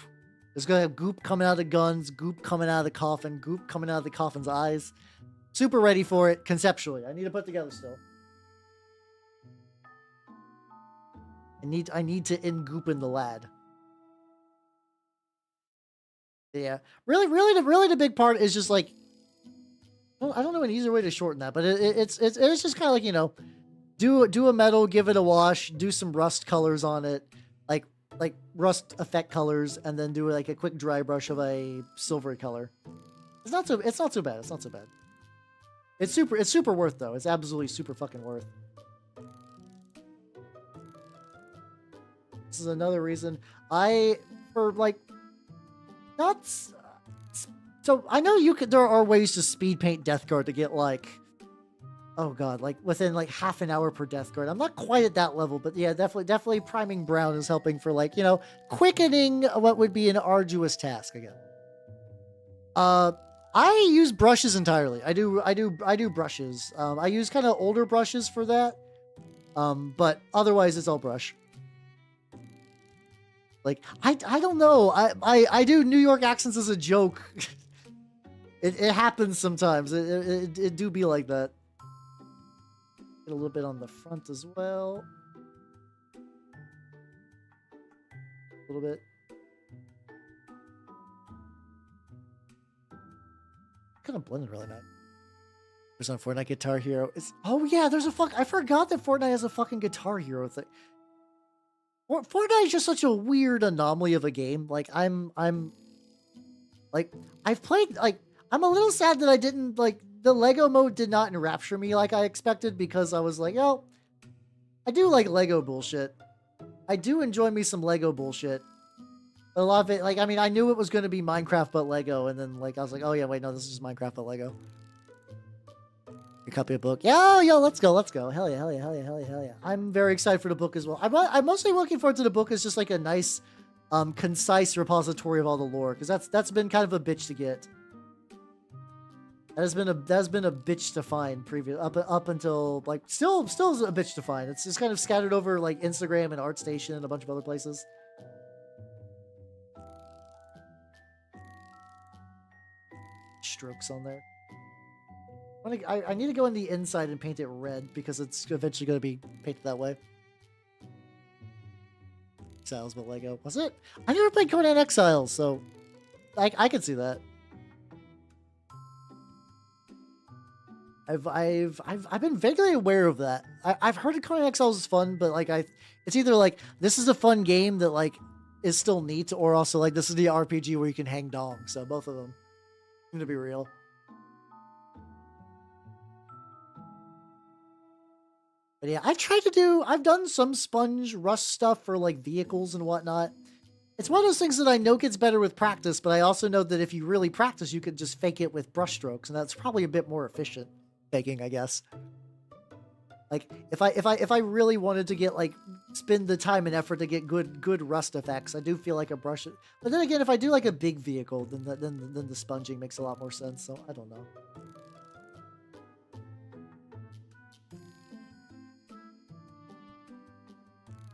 There's gonna have goop coming out of the guns, goop coming out of the coffin, goop coming out of the coffin's eyes. Super ready for it conceptually. I need to put together still. I need to in-goop in the lad. Yeah, really, the big part is just like, I don't know an easier way to shorten that, but it's just kind of like, you know, do a metal, give it a wash, do some rust colors on it, like rust effect colors, and then do like a quick dry brush of a silvery color. It's not too bad. It's not so bad. It's super worth though. It's absolutely super fucking worth. This is another reason so I know there are ways to speed paint Death Guard to get like, oh god, like within like half an hour per Death Guard. I'm not quite at that level, but yeah, definitely priming brown is helping for like, you know, quickening what would be an arduous task again. I use brushes entirely. I do brushes. I use kind of older brushes for that. But otherwise it's all brush. Like, I don't know. I do New York accents as a joke. It happens sometimes. It do be like that. Get a little bit on the front as well. A little bit. Kind of blended really nice. There's no Fortnite Guitar Hero. Oh yeah, there's a I forgot that Fortnite has a fucking Guitar Hero thing. Fortnite is just such a weird anomaly of a game. Like I'm like I've played like I'm a little sad that I didn't like the Lego mode did not enrapture me like I expected because I was like, oh, I do like Lego bullshit. I do enjoy me some Lego bullshit. A lot of it, like, I mean, I knew it was going to be Minecraft but Lego, and then, like, I was like, oh, yeah, wait, no, this is just Minecraft but Lego. Your copy of book. Yeah, yo, let's go, let's go. Hell yeah, hell yeah, hell yeah, hell yeah, hell yeah. I'm very excited for the book as well. I'm mostly looking forward to the book as just, like, a nice, concise repository of all the lore, because that's been kind of a bitch to get. That has been a bitch to find up until, like, still is a bitch to find. It's just kind of scattered over, like, Instagram and ArtStation and a bunch of other places. Strokes on there. I need to go on the inside and paint it red because it's eventually going to be painted that way. Exiles but Lego. Was it? I never played Conan Exiles, so I can see that. I've been vaguely aware of that. I've heard of Conan Exiles is fun, but like it's either like this is a fun game that like is still neat, or also like this is the RPG where you can hang dong. So both of them seem to be real. But yeah, I've done some sponge rust stuff for like vehicles and whatnot. It's one of those things that I know gets better with practice, but I also know that if you really practice, you could just fake it with brush strokes, and that's probably a bit more efficient faking, I guess. Like if I really wanted to get like spend the time and effort to get good rust effects, I do feel like a brush. But then again, if I do like a big vehicle, then the sponging makes a lot more sense. So I don't know.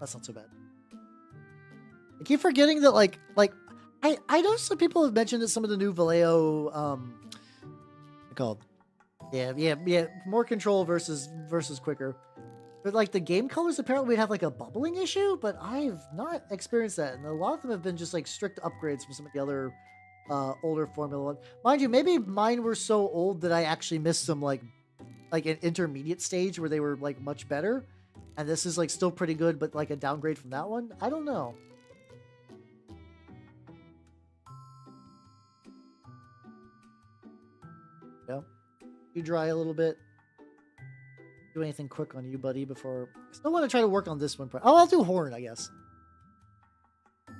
That's not so bad. I keep forgetting that like I know some people have mentioned that some of the new Vallejo called yeah more control versus quicker, but like the game colors apparently would have like a bubbling issue, but I've not experienced that, and a lot of them have been just like strict upgrades from some of the other older Formula One. Mind you, maybe mine were so old that I actually missed some like an intermediate stage where they were like much better, and this is like still pretty good, but like a downgrade from that one. I don't know. Yeah. You dry a little bit. Do anything quick on you, buddy, before... I still want to try to work on this one. Oh, I'll do horn, I guess. I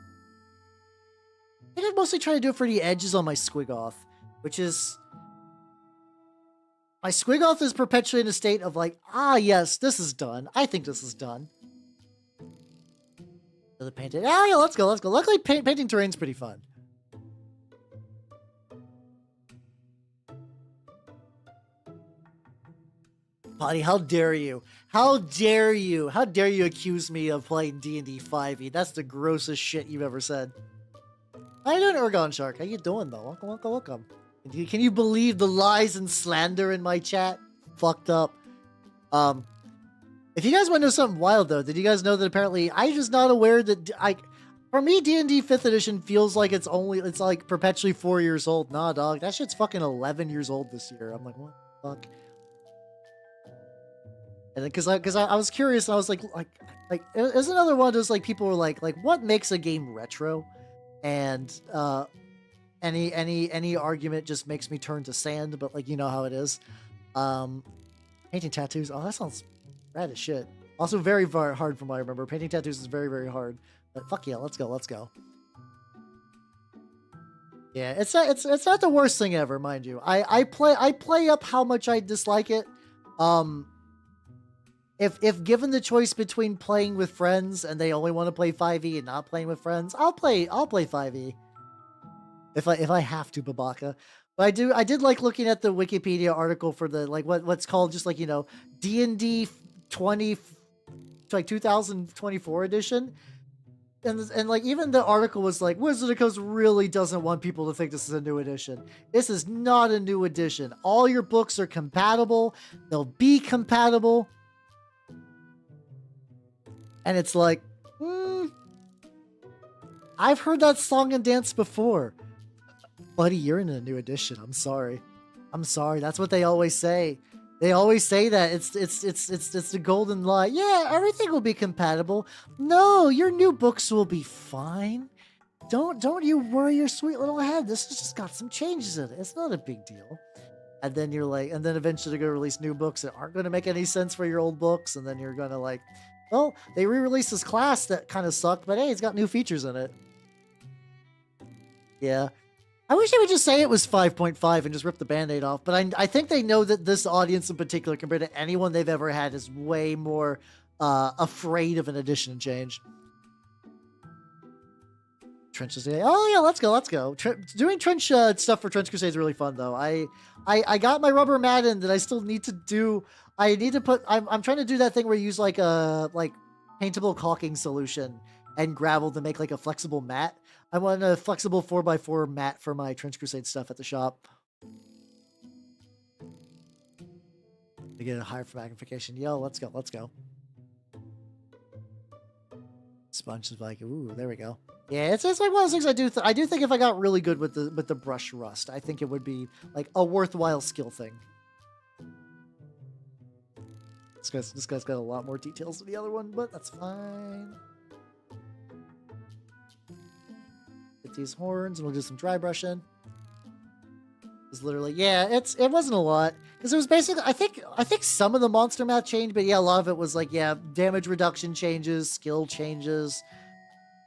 think I mostly try to do it for the edges on my squig-off, which is... My squig-off is perpetually in a state of like, ah, yes, this is done. I think this is done. So the painted... Oh, yeah, let's go, let's go. Luckily, painting terrain's pretty fun. Buddy, how dare you? How dare you? How dare you accuse me of playing D&D 5e? That's the grossest shit you've ever said. How you doing, Ergon Shark? How you doing, though? Welcome, welcome, welcome. Can you believe the lies and slander in my chat? Fucked up. If you guys want to know something wild, though, did you guys know that apparently I'm just not aware that for me, D&D 5th edition feels like it's like perpetually 4 years old. Nah, dog. That shit's fucking 11 years old this year. I'm like, what the fuck? And because I was curious, and I was like it was another one of those like people were like what makes a game retro, and any argument just makes me turn to sand, but like you know how it is. Painting tattoos. Oh, that sounds rad as shit. Also very hard from what I remember. Painting tattoos is very, very hard. But fuck yeah, let's go, let's go. Yeah, it's not the worst thing ever, mind you. I play up how much I dislike it. If given the choice between playing with friends and they only want to play 5e and not playing with friends, I'll play 5e. If I have to, Babaka. But I did like looking at the Wikipedia article for the like what's called just like, you know, D&D 2024 edition. And like even the article was like, Wizard Coast really doesn't want people to think this is a new edition. This is not a new edition. All your books are compatible. They'll be compatible. And it's like, I've heard that song and dance before. Buddy, you're in a new edition. I'm sorry. I'm sorry. That's what they always say. They always say that it's the golden lie. Yeah, everything will be compatible. No, your new books will be fine. Don't you worry your sweet little head. This has just got some changes in it. It's not a big deal. And then you're like, and then eventually they're gonna release new books that aren't gonna make any sense for your old books, and then you're gonna like, well, they re-released this class that kind of sucked, but hey, it's got new features in it. Yeah. I wish they would just say it was 5.5 and just rip the band-aid off, but I think they know that this audience in particular, compared to anyone they've ever had, is way more afraid of an edition change. Trenches. Oh yeah, let's go. Doing trench stuff for Trench Crusade is really fun though. I got my rubber mat in that I still need to do. I need to put. I'm trying to do that thing where you use like a paintable caulking solution and gravel to make like a flexible mat. I want a flexible 4x4 mat for my Trench Crusade stuff at the shop. To get a higher for magnification. Yo, let's go. Sponge is like, ooh, there we go. Yeah, it's like one of those things I do think if I got really good with the brush rust, I think it would be like a worthwhile skill thing. This guy's got a lot more details than the other one, but that's fine. Get these horns and we'll do some dry brushing. It's literally, yeah, it wasn't a lot because it was basically I think some of the monster math changed, but yeah, a lot of it was like, yeah, damage reduction changes, skill changes.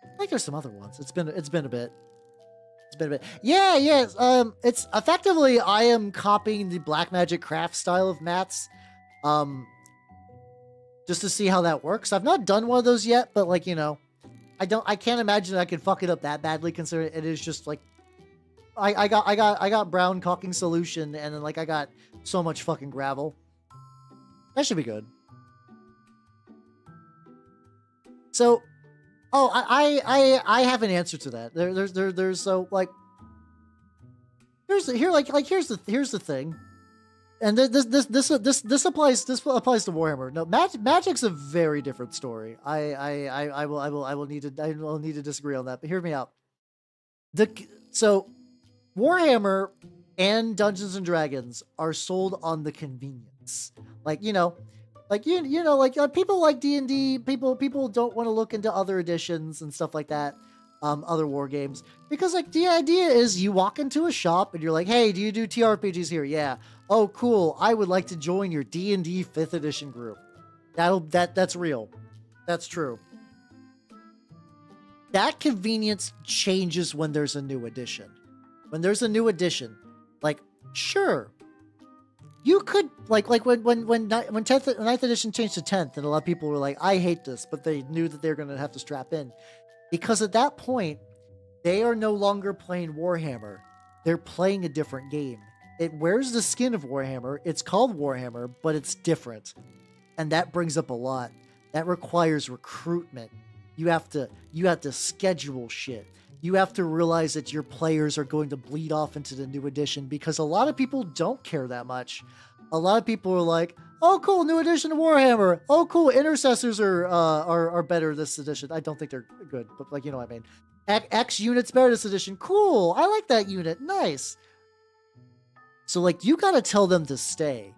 I think there's some other ones. It's been a bit. Yeah. It's effectively I am copying the Black Magic Craft style of mats, just to see how that works. I've not done one of those yet, but like, you know, I can't imagine I could fuck it up that badly considering it is just like I got brown caulking solution and then like I got so much fucking gravel. That should be good. So, oh, I have an answer to that. There's so like here's the thing, and this applies to Warhammer. No, Magic's a very different story. I will need to disagree on that. But hear me out. So Warhammer and Dungeons and Dragons are sold on the convenience, like you know. Like people like D&D, people don't want to look into other editions and stuff like that, other war games, because like the idea is you walk into a shop and you're like, hey, do you do TRPGs here? Yeah. Oh, cool. I would like to join your D&D 5th edition group. That's real. That's true. That convenience changes when there's a new edition. When there's a new edition, like sure. You could like when 9th edition changed to 10th, and a lot of people were like, I hate this, but they knew that they were gonna have to strap in. Because at that point, they are no longer playing Warhammer. They're playing a different game. It wears the skin of Warhammer. It's called Warhammer, but it's different. And that brings up a lot. That requires recruitment. You have to schedule shit. You have to realize that your players are going to bleed off into the new edition because a lot of people don't care that much. A lot of people are like, oh, cool, new edition of Warhammer. Oh, cool, intercessors are better this edition. I don't think they're good, but like, you know what I mean. X unit's better this edition. Cool, I like that unit. Nice. So like, you got to tell them to stay.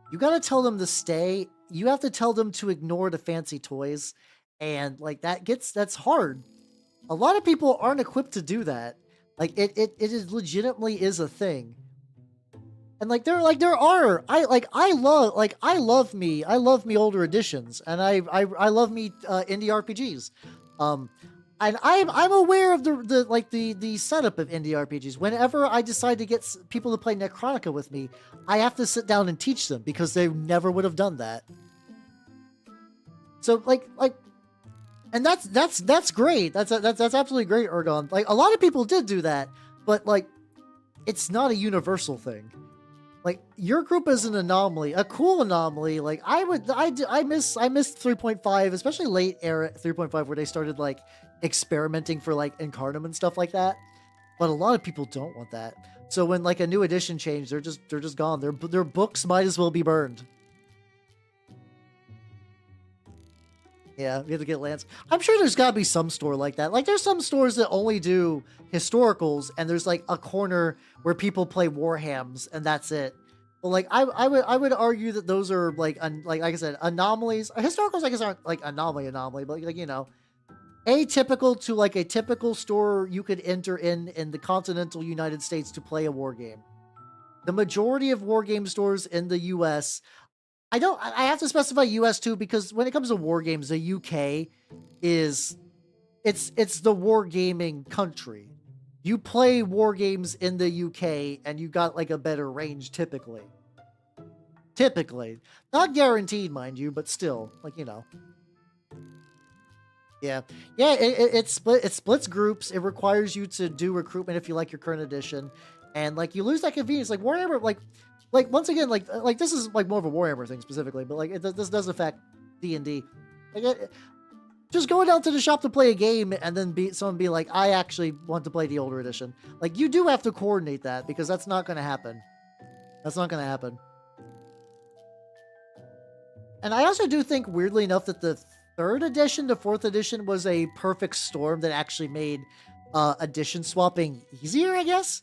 You got to tell them to stay. You have to tell them to ignore the fancy toys. And like, that's hard. A lot of people aren't equipped to do that. Like it is legitimately is a thing. And like there are I love me older editions, and I love me indie RPGs. And I'm aware of the setup of indie RPGs. Whenever I decide to get people to play Necrotica with me, I have to sit down and teach them because they never would have done that. So like and that's great. That's absolutely great, Ergon. Like a lot of people did do that, but like it's not a universal thing. Like your group is an anomaly, a cool anomaly. Like I miss 3.5, especially late era 3.5 where they started like experimenting for like Incarnum and stuff like that. But a lot of people don't want that. So when like a new edition changed, they're just gone. Their books might as well be burned. Yeah, we have to get lands. I'm sure there's got to be some store like that. Like, there's some stores that only do historicals, and there's, like, a corner where people play Warhams, and that's it. But like I would argue that those are like like I said, anomalies. Historicals I guess aren't like anomaly, but like atypical to like a typical store you could enter in the continental United States to play a war game. The majority of war game stores in the US, I have to specify US too, because when it comes to war games, the UK is it's the war gaming country. You play war games in the UK and you got like a better range typically. Typically. Not guaranteed, mind you, but still, like, Yeah. Yeah, it splits groups. It requires you to do recruitment if you like your current edition. And like you lose that convenience. Like Warhammer, like once again, like this is like more of a Warhammer thing specifically, but like this does affect D&D. Like just going down to the shop to play a game and then someone be like, I actually want to play the older edition. Like you do have to coordinate that because that's not gonna happen. That's not gonna happen. And I also do think, weirdly enough, that the third edition to fourth edition was a perfect storm that actually made edition swapping easier, I guess.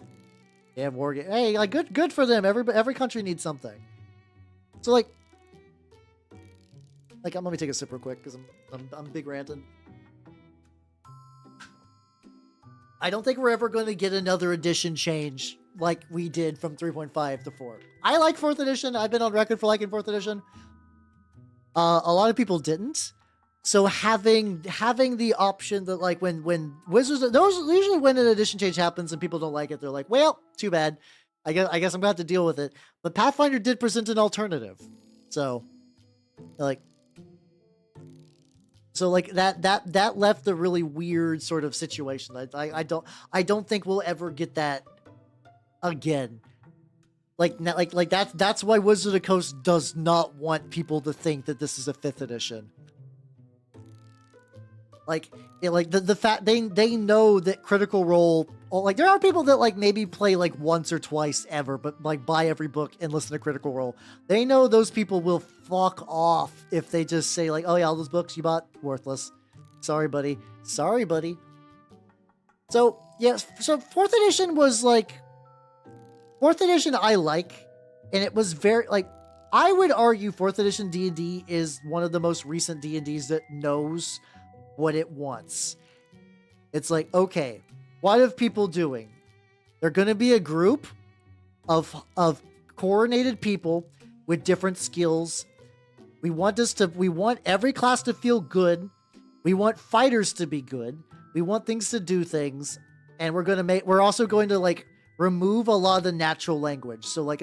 Yeah, war game. Hey, like good for them. Every country needs something. So like let me take a sip real quick because I'm big ranting. I don't think we're ever going to get another edition change like we did from 3.5 to 4. I like fourth edition. I've been on record for liking fourth edition. A lot of people didn't. So having the option that like when Wizards, those usually when an edition change happens and people don't like it, they're like, well, too bad. I guess I'm gonna have to deal with it. But Pathfinder did present an alternative. So like that left a really weird sort of situation. I don't think we'll ever get that again. Like that's why Wizards of the Coast does not want people to think that this is a 5th edition. Like the fact they know that Critical Role, like there are people that like maybe play like once or twice ever, but like buy every book and listen to Critical Role. They know those people will fuck off if they just say like, oh yeah, all those books you bought, worthless. Sorry, buddy. Sorry, buddy. So yes, so 4th edition was like 4th edition I like, and it was very, like, I would argue 4th edition D&D is one of the most recent D&Ds that knows what it wants. It's like, okay, what are people doing? They're going to be a group of coordinated people with different skills. We want every class to feel good. We want fighters to be good. We want things to do things. And we're also going to like remove a lot of the natural language. So like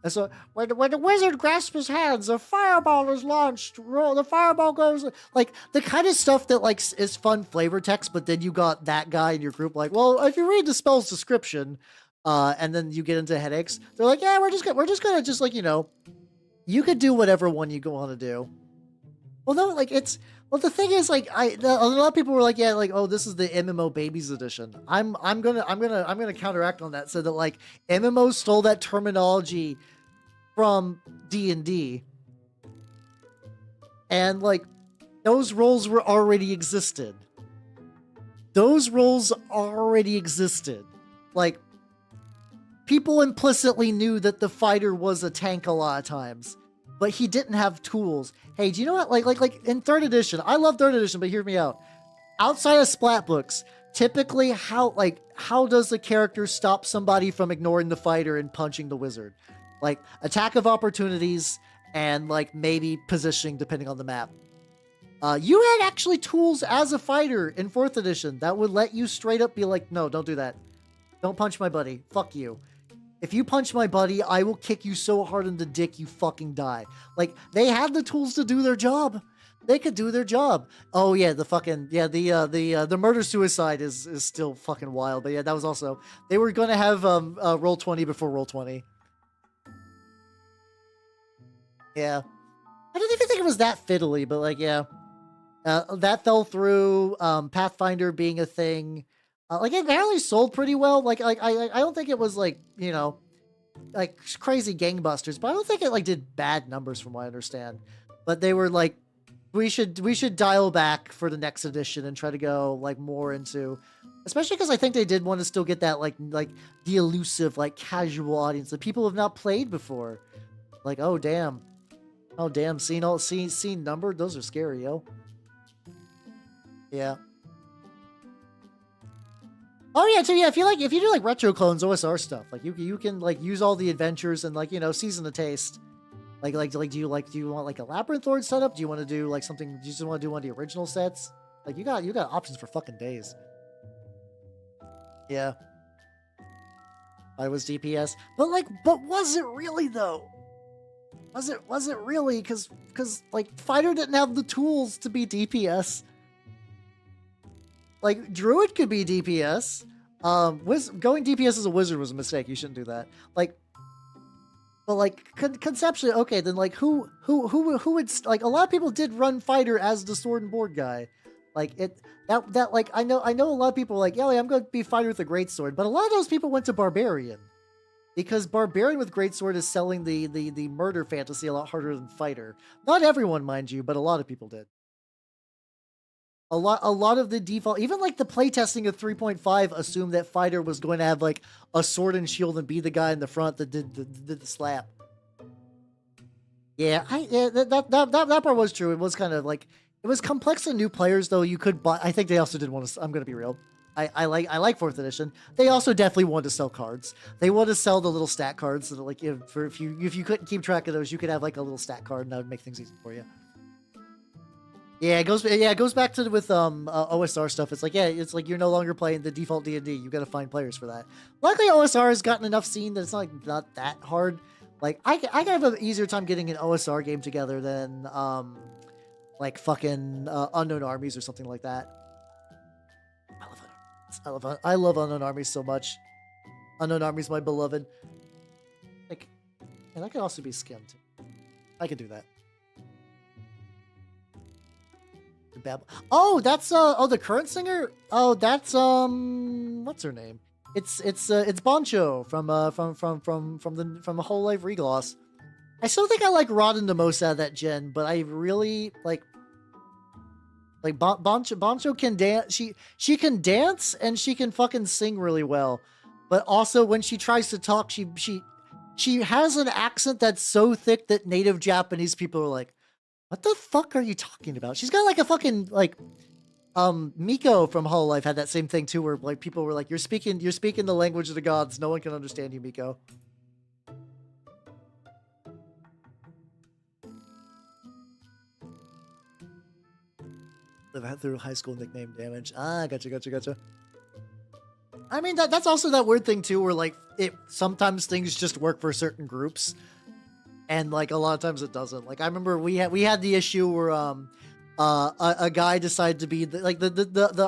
so when the wizard grasps his hands, a fireball is launched. The fireball goes, like the kind of stuff that like is fun flavor text, but then you got that guy in your group like, well, if you read the spell's description, and then you get into headaches, they're like, yeah, we're just gonna just like, you could do whatever one you want to do. Well, no, like the thing is, like, a lot of people were like, yeah, like, oh, this is the MMO Babies edition. I'm gonna counteract on that, so that like MMO stole that terminology from D&D, and like those roles were already existed. Those roles already existed. Like people implicitly knew that the fighter was a tank a lot of times, but he didn't have tools. Hey, do you know what? Like in 3rd edition, I love 3rd edition, but hear me out. Outside of splat books, typically how does the character stop somebody from ignoring the fighter and punching the wizard? Like attack of opportunities and like maybe positioning depending on the map. You had actually tools as a fighter in 4th edition that would let you straight up be like, no, don't do that. Don't punch my buddy. Fuck you. If you punch my buddy, I will kick you so hard in the dick you fucking die. Like, they had the tools to do their job. They could do their job. Oh yeah, the murder-suicide is still fucking wild. But yeah, that was also, they were gonna have Roll20 before Roll20. Yeah. I don't even think it was that fiddly, but like, yeah. That fell through, Pathfinder being a thing. Like it apparently sold pretty well. Like I don't think it was like, like crazy gangbusters, but I don't think it like did bad numbers from what I understand. But they were like, we should dial back for the next edition and try to go like more into Especially because I think they did want to still get that like the elusive like casual audience, the people who have not played before. Like, oh damn, seeing numbered, those are scary, yo. Yeah. Oh yeah, too. Yeah, if you do like retro clones OSR stuff, like you can like use all the adventures and like season the taste. Do you want like a Labyrinth Lord setup? Do you want to do like something? Do you just want to do one of the original sets? Like you got options for fucking days. Yeah. I was DPS, but was it really though? Was it really? Because like Fighter didn't have the tools to be DPS. Like Druid could be DPS. Going DPS as a wizard was a mistake. You shouldn't do that. Like, but like conceptually, okay, then like who would like a lot of people did run Fighter as the sword and board guy. Like that like I know a lot of people are like, yeah, I'm going to be Fighter with a greatsword, but a lot of those people went to Barbarian. Because Barbarian with Greatsword is selling the murder fantasy a lot harder than Fighter. Not everyone, mind you, but a lot of people did. A lot of the default, even like the playtesting of 3.5 assumed that Fighter was going to have like a sword and shield and be the guy in the front that did the slap. Yeah, that part was true. It was kind of like, it was complex to new players though. You could buy, I think they also did want to, I'm going to be real. I like 4th edition. They also definitely wanted to sell cards. They want to sell the little stat cards that like if you couldn't keep track of those, you could have like a little stat card and that would make things easy for you. Yeah, it goes back to with OSR stuff. It's like, yeah, it's like you're no longer playing the default D&D. You got to find players for that. Luckily, OSR has gotten enough scene that it's not that hard. Like I have an easier time getting an OSR game together than like fucking Unknown Armies or something like that. I love Unknown Armies so much. Unknown Armies, my beloved. Like, and that could also be skimmed. I could do that. Oh, that's the current singer. Oh, that's what's her name? It's Boncho from the Whole Life Regloss. I still think I like Rodden the most out of that gen, but I really like Boncho can dance. She can dance and she can fucking sing really well, but also when she tries to talk, she has an accent that's so thick that native Japanese people are like, what the fuck are you talking about? She's got like a fucking like Miko from Hololive had that same thing too, where like people were like, you're speaking the language of the gods. No one can understand you, Miko. Live through high school nickname damage. Ah, gotcha. I mean that's also that weird thing too, where like sometimes things just work for certain groups. And like a lot of times it doesn't. Like I remember we had the issue where a guy decided to be the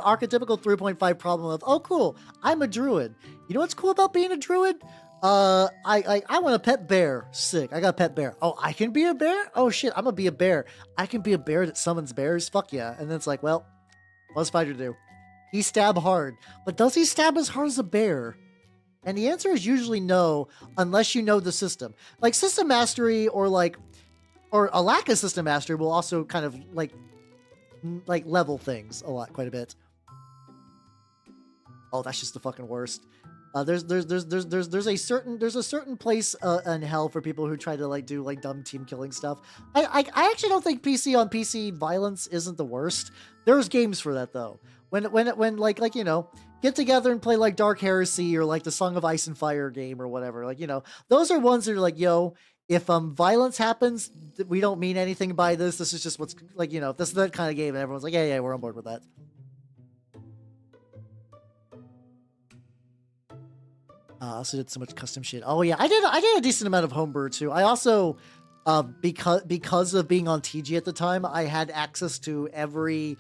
archetypical 3.5 problem of, oh cool, I'm a druid. You know what's cool about being a druid? I want a pet bear. Sick. I got a pet bear. Oh, I can be a bear? Oh shit, I'm gonna be a bear. I can be a bear that summons bears? Fuck yeah. And then it's like, well, what's Fighter do? He stab hard. But does he stab as hard as a bear? And the answer is usually no, unless you know the system. Like system mastery or a lack of system mastery will also kind of like level things quite a bit. Oh, that's just the fucking worst. There's a certain place in hell for people who try to like do like dumb team killing stuff. I actually don't think PC on PC violence isn't the worst. There's games for that though. When like you know, get together and play like Dark Heresy or like the Song of Ice and Fire game or whatever. Like, you know, those are ones that are like, yo, if violence happens, we don't mean anything by this. This is just what's like, you know, this is that kind of game, and everyone's like, yeah, we're on board with that. I also did so much custom shit. Oh yeah, I did a decent amount of homebrew too. I also, because of being on TG at the time, I had access to every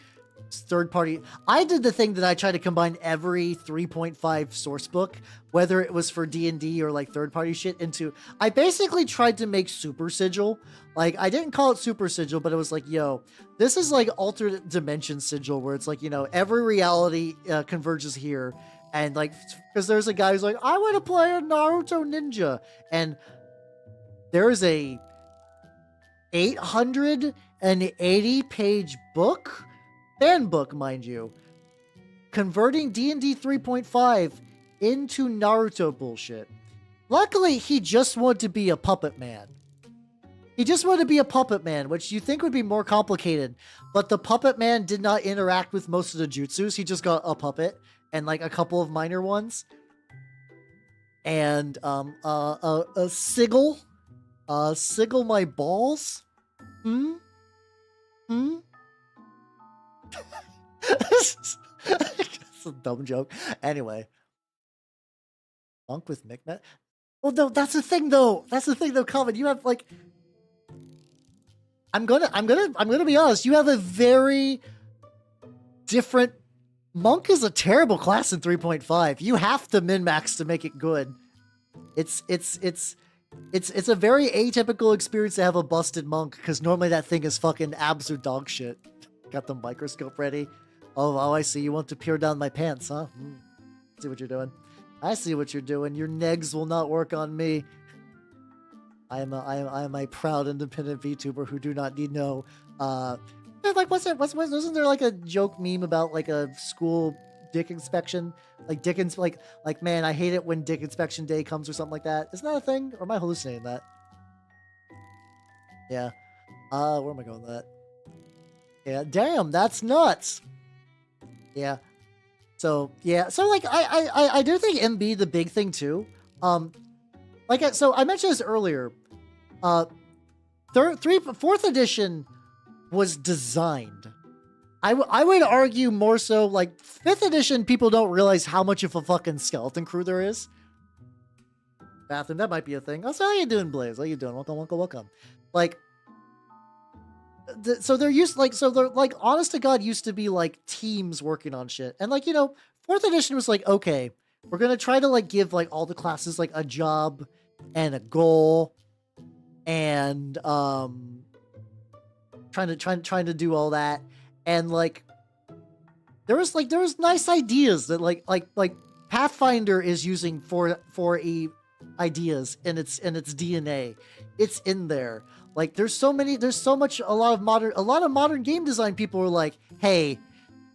third party. I did the thing that I tried to combine every 3.5 source book, whether it was for D&D or like third party shit, into. I basically tried to make Super Sigil. Like, I didn't call it Super Sigil, but it was like, yo, this is like alternate dimension sigil, where it's like, you know, every reality converges here. And like, because there's a guy who's like, I want to play a Naruto ninja, and there's a 880 page book, fan book, mind you, converting D&D 3.5 into Naruto bullshit. Luckily, he just wanted to be a puppet man. He just wanted to be a puppet man, which you think would be more complicated, but the puppet man did not interact with most of the jutsus. He just got a puppet and like a couple of minor ones. And a sigil my balls. That's a dumb joke. Anyway, monk with Micmac. Well, no, that's the thing though. That's the thing though, Calvin. You have like, I'm gonna be honest. You have a very different. Monk is a terrible class in 3.5. You have to min-max to make it good. It's a very atypical experience to have a busted monk, because normally that thing is fucking absolute dog shit. Got the microscope ready. Oh, I see. You want to peer down my pants, huh? See what you're doing. I see what you're doing. Your negs will not work on me. I am a proud independent VTuber who do not need no. Like, wasn't there like a joke meme about like a school dick inspection? Like like man, I hate it when dick inspection day comes or something like that. Isn't that a thing? Or am I hallucinating that? Yeah. Where am I going with that? Yeah, damn, that's nuts. Yeah. So yeah, so like I do think MB the big thing too. So I mentioned this earlier. Fourth edition was designed. I would argue more so like 5th edition, people don't realize how much of a fucking skeleton crew there is. Bathroom, that might be a thing. Oh, so how you doing, Blaze? How you doing? Welcome. Like, so they're honest to God used to be like teams working on shit. And like, 4th edition was like, okay, we're going to try to like give like all the classes like a job and a goal and, trying to do all that. And like there was nice ideas that like Pathfinder is using for ideas in its DNA. It's in there. Like a lot of modern game design people were like, hey,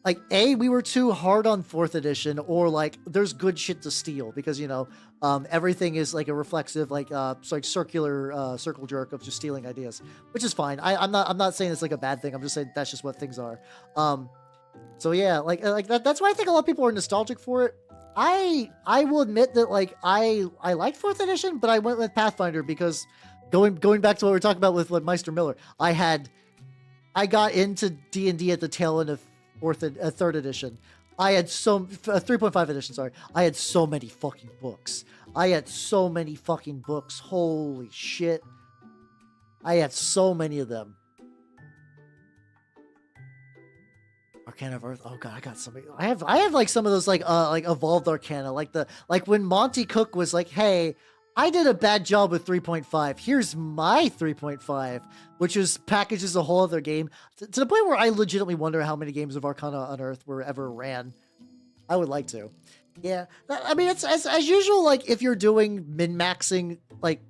like we were too hard on 4th edition, or like there's good shit to steal because everything is like a reflexive circular circle jerk of just stealing ideas, which is fine. I'm not saying it's like a bad thing. I'm just saying that's just what things are. So yeah, like that's why I think a lot of people are nostalgic for it. I will admit that like I liked 4th edition, but I went with Pathfinder because going back to what we were talking about with Meister Miller, I got into D&D at the tail end of 3rd edition. I had 3.5 edition, sorry. I had so many fucking books. Holy shit. I had so many of them. Arcana of Earth. Oh god, I got so many. I have like some of those like evolved Arcana, like when Monty Cook was like, hey, I did a bad job with 3.5. Here's my 3.5, which is packages a whole other game to the point where I legitimately wonder how many games of Arcana Unearthed were ever ran. I would like to. Yeah, I mean, it's as usual. Like if you're doing min-maxing, like,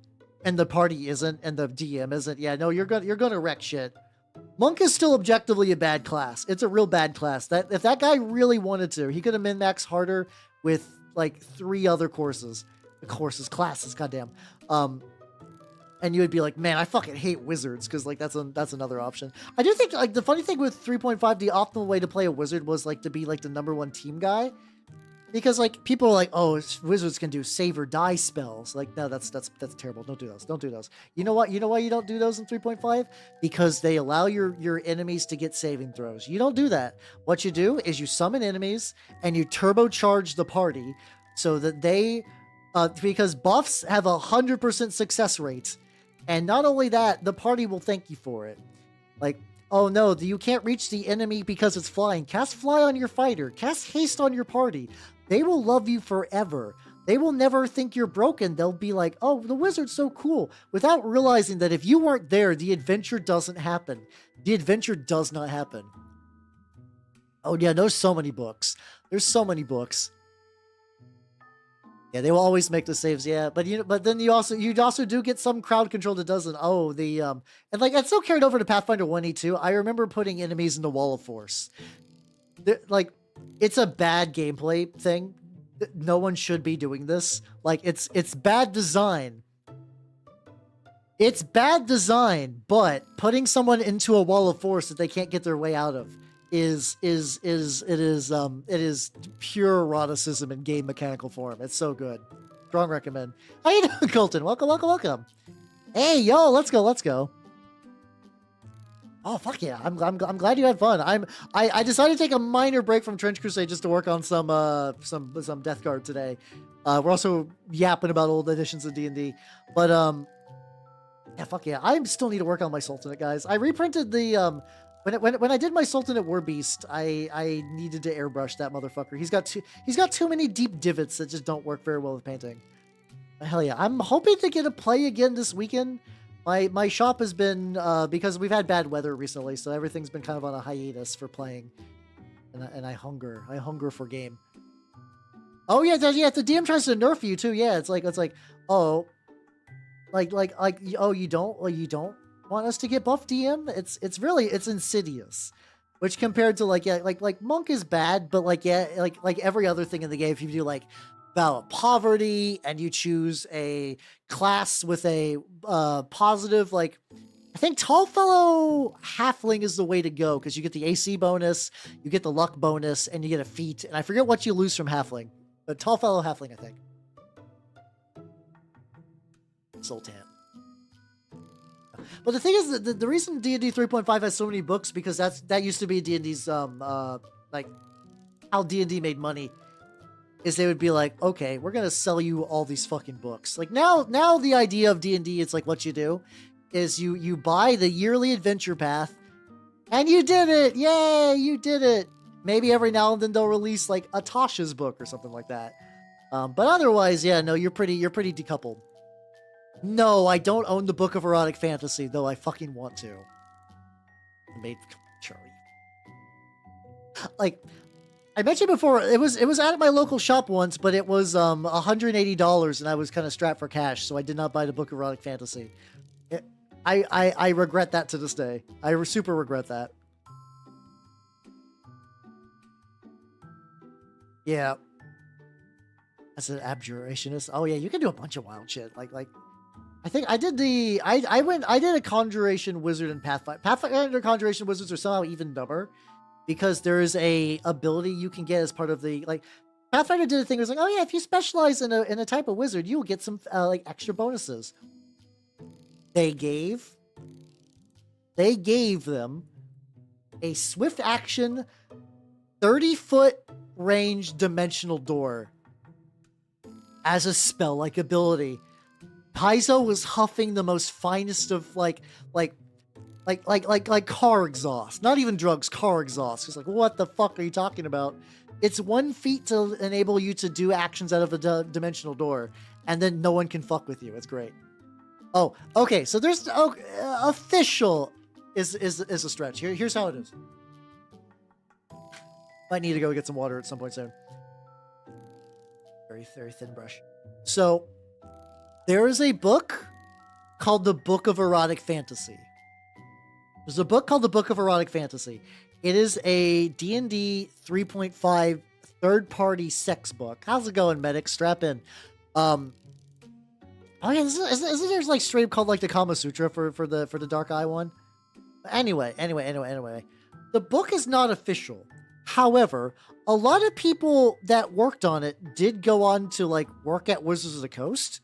and the party isn't, and the DM isn't. Yeah, no, you're gonna wreck shit. Monk is still objectively a bad class. It's a real bad class. That if that guy really wanted to, he could have min-max harder with like 3 other classes, goddamn. And you would be like, man, I fucking hate wizards, because like that's another option. I do think like the funny thing with 3.5, the optimal way to play a wizard was like to be like the #1 team guy, because like people are like, oh, wizards can do save or die spells. Like, no, that's terrible. Don't do those. You know what? You know why you don't do those in 3.5? Because they allow your enemies to get saving throws. You don't do that. What you do is you summon enemies and you turbocharge the party so that they, because buffs have 100% success rate. And not only that, the party will thank you for it. Like, oh no, you can't reach the enemy because it's flying. Cast fly on your fighter. Cast haste on your party. They will love you forever. They will never think you're broken. They'll be like, oh, the wizard's so cool, without realizing that if you weren't there, the adventure doesn't happen. The adventure does not happen. Oh yeah, there's so many books. Yeah, they will always make the saves. Yeah, but then you also do get some crowd control that doesn't. Oh, and like it's still carried over to Pathfinder 1e2. I remember putting enemies in the wall of force. Like it's a bad gameplay thing. No one should be doing this. Like, it's bad design. It's bad design, but putting someone into a wall of force that they can't get their way out of is pure eroticism in game mechanical form. It's so good. Strong recommend. How you doing, Colton? Welcome, welcome, welcome. Hey, yo, let's go. Oh, fuck yeah. I'm glad you had fun. I decided to take a minor break from Trench Crusade just to work on some Death Guard today. We're also yapping about old editions of D&D. But yeah, fuck yeah. I still need to work on my Sultanate, guys. I reprinted the when I did my Sultanate War Beast, I needed to airbrush that motherfucker. He's got too many deep divots that just don't work very well with painting. Hell yeah. I'm hoping to get a play again this weekend. My shop has been, because we've had bad weather recently, so everything's been kind of on a hiatus for playing. And I hunger for game. Oh yeah, yeah, the DM tries to nerf you too. Yeah, it's like, oh, oh, you don't want us to get buff, DM? It's really insidious. Which compared to like, yeah, like Monk is bad, but like, yeah, like every other thing in the game, if you do like Vow of Poverty and you choose a class with a positive, like, I think Tall Fellow Halfling is the way to go because you get the AC bonus, you get the luck bonus, and you get a feat. And I forget what you lose from Halfling, but Tall Fellow Halfling, I think. Sultan. But the thing is, the reason D&D 3.5 has so many books, because that used to be D&D's like how D&D made money. Is they would be like, okay, we're gonna sell you all these fucking books. Like now the idea of D&D, it's like what you do is you buy the yearly adventure path, and you did it, yay, you did it. Maybe every now and then they'll release like a Tasha's book or something like that. But otherwise, yeah, no, you're pretty decoupled. No, I don't own the Book of Erotic Fantasy, though I fucking want to. Made Charlie. Like, I mentioned before, it was at my local shop once, but it was $180, and I was kind of strapped for cash, so I did not buy the Book of Erotic Fantasy. I regret that to this day. I super regret that. Yeah. As an abjurationist. Oh yeah, you can do a bunch of wild shit. Like I think I did I did a Conjuration Wizard and Pathfinder. Pathfinder Conjuration Wizards are somehow even dumber, because there is a ability you can get as part of the, like, Pathfinder did a thing. It was like, oh yeah, if you specialize in a type of wizard, you will get some like extra bonuses. They gave them a swift action 30-foot range dimensional door as a spell-like ability. Paizo was huffing the most finest of like car exhaust. Not even drugs, car exhaust. It's like, what the fuck are you talking about? It's 1 feet to enable you to do actions out of a dimensional door, and then no one can fuck with you. It's great. Oh, okay. So there's official is a stretch. Here's how it is. Might need to go get some water at some point soon. Very, very thin brush. So there is a book called the Book of Erotic Fantasy. There's a book called the Book of Erotic Fantasy. It is a D&D 3.5 third-party sex book. How's it going, medic? Strap in. Oh yeah, isn't there like straight called like the Kama Sutra for the Dark Eye one? Anyway. The book is not official. However, a lot of people that worked on it did go on to like work at Wizards of the Coast.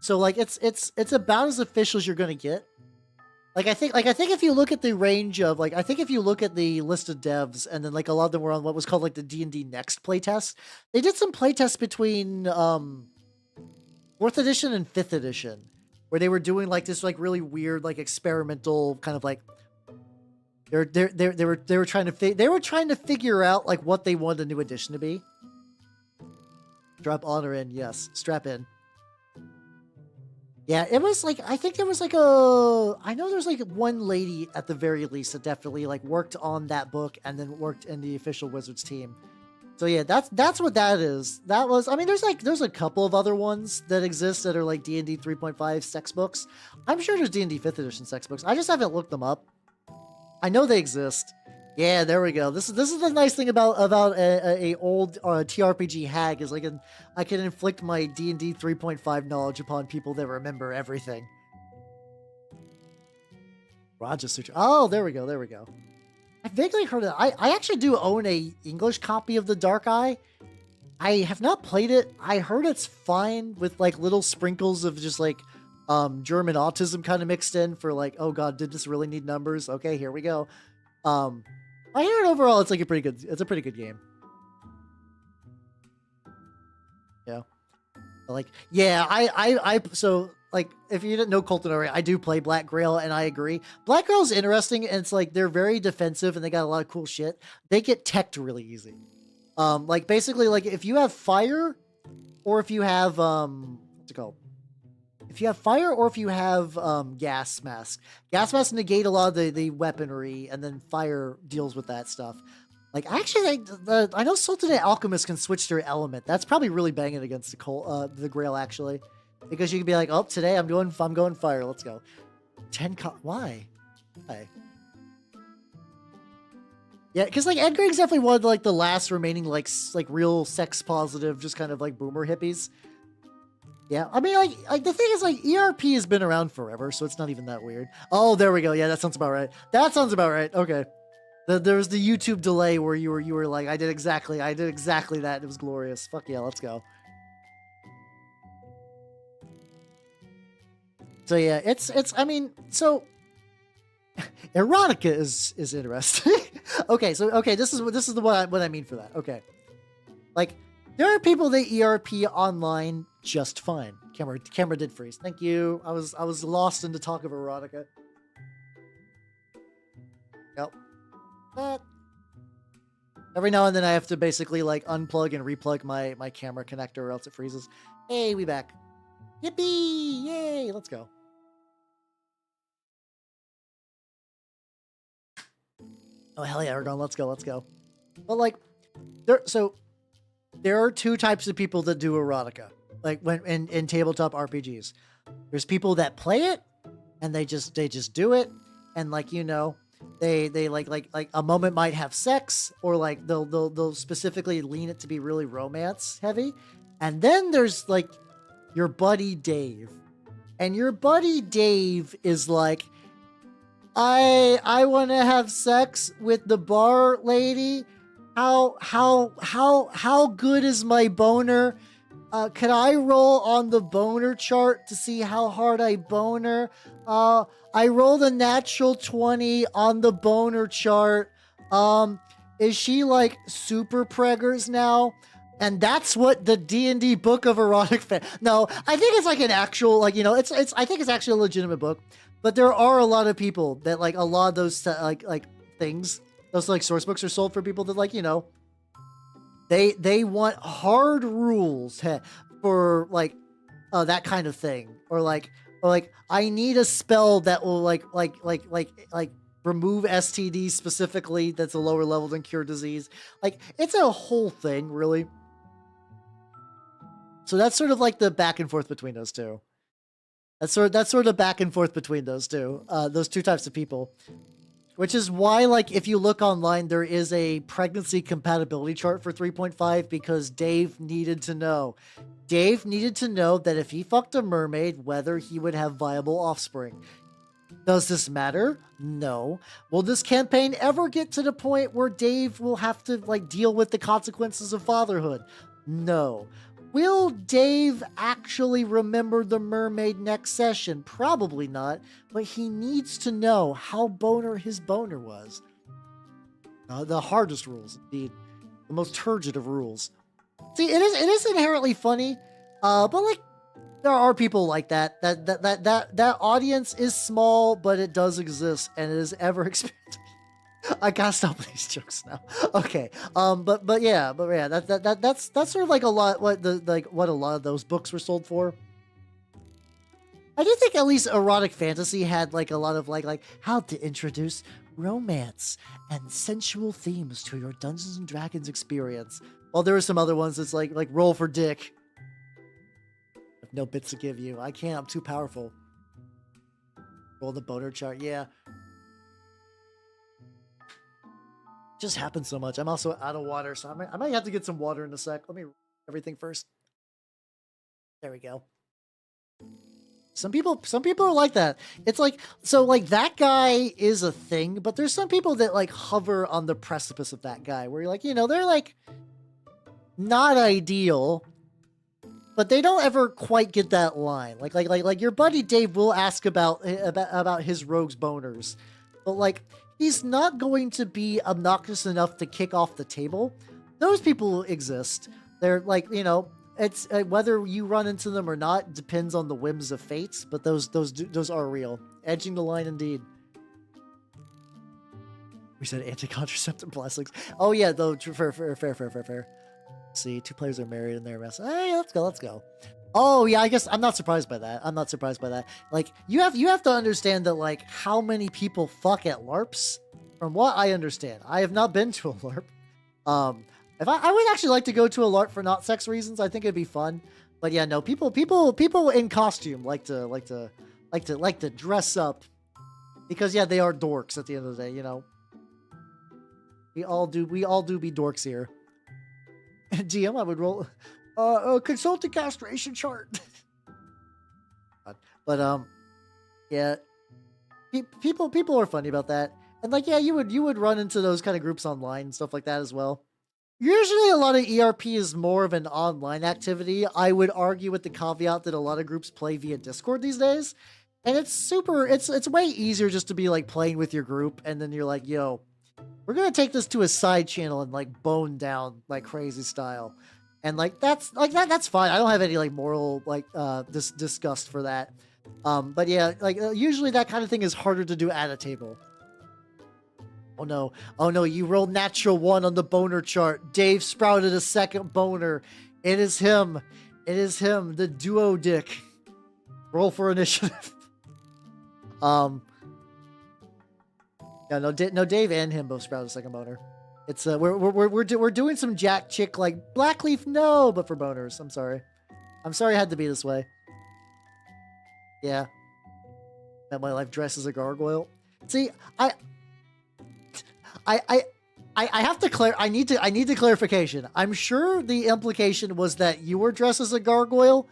So like it's about as official as you're gonna get. Like I think if you look at the range of like, I think if you look at the list of devs, and then like a lot of them were on what was called like the D&D Next playtest. They did some playtests between 4th edition and 5th edition, where they were doing like this like really weird like experimental kind of like they were trying to figure out like what they wanted a new edition to be. Drop honor in, yes, strap in. Yeah, it was like, I think there was like I know there's like one lady at the very least that definitely like worked on that book and then worked in the official Wizards team. So yeah, that's what that is. That was, I mean, there's a couple of other ones that exist that are like D&D 3.5 sex books. I'm sure there's D&D 5th edition sex books. I just haven't looked them up. I know they exist. Yeah, there we go. This is the nice thing about a old TRPG hag is I can inflict my D&D 3.5 knowledge upon people that remember everything. Raja Sutra. Oh, there we go. There we go. I vaguely heard of it. I actually do own a English copy of the Dark Eye. I have not played it. I heard it's fine with like little sprinkles of just like German autism kind of mixed in for like, oh god, did this really need numbers? Okay, here we go. Um I heard overall it's like a pretty good game. Yeah. Like, yeah, so like if you didn't know Colton already, I do play Black Grail and I agree. Black Grail's interesting and it's like they're very defensive and they got a lot of cool shit. They get teched really easy. Like basically like if you have fire or if you have what's it called? If you have fire or if you have gas mask negate a lot of the weaponry, and then fire deals with that stuff. Like actually, I know Sultan and Alchemist can switch their element. That's probably really banging against the Grail actually, because you can be like, oh, today I'm going fire. Let's go. 10. Why? Yeah, because like Ed Grig's definitely one of like the last remaining like real sex positive, just kind of like boomer hippies. Yeah, I mean, like the thing is, like, ERP has been around forever, so it's not even that weird. Oh, there we go. Yeah, that sounds about right. That sounds about right. Okay. There was the YouTube delay where you were like, I did exactly that. It was glorious. Fuck yeah, let's go. So yeah, it's I mean, so erotica is interesting. Okay, so this is what I mean for that. Okay, like there are people that ERP online just fine. Camera did freeze. Thank you. I was lost in the talk of erotica. Yep. But every now and then I have to basically like unplug and replug my camera connector or else it freezes. Hey, we back. Yippee! Yay! Let's go. Oh hell yeah, we're going. Let's go. But like, there are two types of people that do erotica. Like when in tabletop RPGs, there's people that play it and they just do it, and like they like a moment might have sex, or like they'll specifically lean it to be really romance heavy, and then there's like your buddy Dave, and your buddy Dave is like, I want to have sex with the bar lady. How good is my boner? Could I roll on the boner chart to see how hard I boner? I rolled a natural 20 on the boner chart. Is she like super preggers now? And that's what the D&D book of erotic No, I think it's like an actual, like, it's I think it's actually a legitimate book. But there are a lot of people that like a lot of those like things, those like source books are sold for people that like, they want hard rules for like that kind of thing, or like I need a spell that will like remove STDs specifically that's a lower level than cure disease. Like it's a whole thing, really. So that's sort of like the back and forth between those two. That's sort of back and forth between those two types of people. Which is why, like, if you look online, there is a pregnancy compatibility chart for 3.5 because Dave needed to know. Dave needed to know that if he fucked a mermaid, whether he would have viable offspring. Does this matter? No. Will this campaign ever get to the point where Dave will have to, like, deal with the consequences of fatherhood? No. Will Dave actually remember the mermaid next session? Probably not, but he needs to know how boner his boner was. The hardest rules, indeed. The most turgid of rules. See, it is inherently funny, but like, there are people like that. That audience is small, but it does exist, and it is ever expanding. I gotta stop these jokes now. Okay. But yeah, that's sort of like a lot what a lot of those books were sold for. I do think at least erotic fantasy had like a lot of like how to introduce romance and sensual themes to your Dungeons and Dragons experience. While there are some other ones that's like roll for dick. I have no bits to give you. I can't, I'm too powerful. Roll the boner chart, yeah. just happens so much. I'm also out of water, so I might have to get some water in a sec. Let me everything first. There we go. Some people are like that. It's like, so like that guy is a thing, but there's some people that like hover on the precipice of that guy where you're like, you know, they're like not ideal, but they don't ever quite get that line. Like your buddy Dave will ask about his rogues boners, but like he's not going to be obnoxious enough to kick off the table. Those people exist. They're like, you know, it's whether you run into them or not depends on the whims of fate, but those are real. Edging the line indeed. We said anti-contraceptive blessings. Oh yeah, though fair. See, 2 players are married in their mess. Hey, let's go. Oh yeah, I guess I'm not surprised by that. Like you have to understand that like how many people fuck at LARPs. From what I understand, I have not been to a LARP. If I would actually like to go to a LARP for not sex reasons, I think it'd be fun. But yeah, no, people in costume like to dress up because yeah, they are dorks at the end of the day, you know. We all do be dorks here. GM, I would roll consult the castration chart. But yeah, people are funny about that. And like yeah, you would run into those kind of groups online and stuff like that as well. Usually a lot of ERP is more of an online activity. I would argue with the caveat that a lot of groups play via Discord these days. And it's way easier just to be like playing with your group and then you're like, yo, we're going to take this to a side channel and like bone down like crazy style. And like that's fine. I don't have any like moral like disgust for that. But yeah, like usually that kind of thing is harder to do at a table. Oh no, you rolled natural 1 on the boner chart. Dave sprouted a second boner. It is him, the duo dick. Roll for initiative. Yeah, no, Dave and him both sprouted a second boner. It's we're doing some jack chick like Blackleaf, no, but for boners. I'm sorry it had to be this way. Yeah. That my life dressed as a gargoyle. See, I have to I need the clarification. I'm sure the implication was that you were dressed as a gargoyle,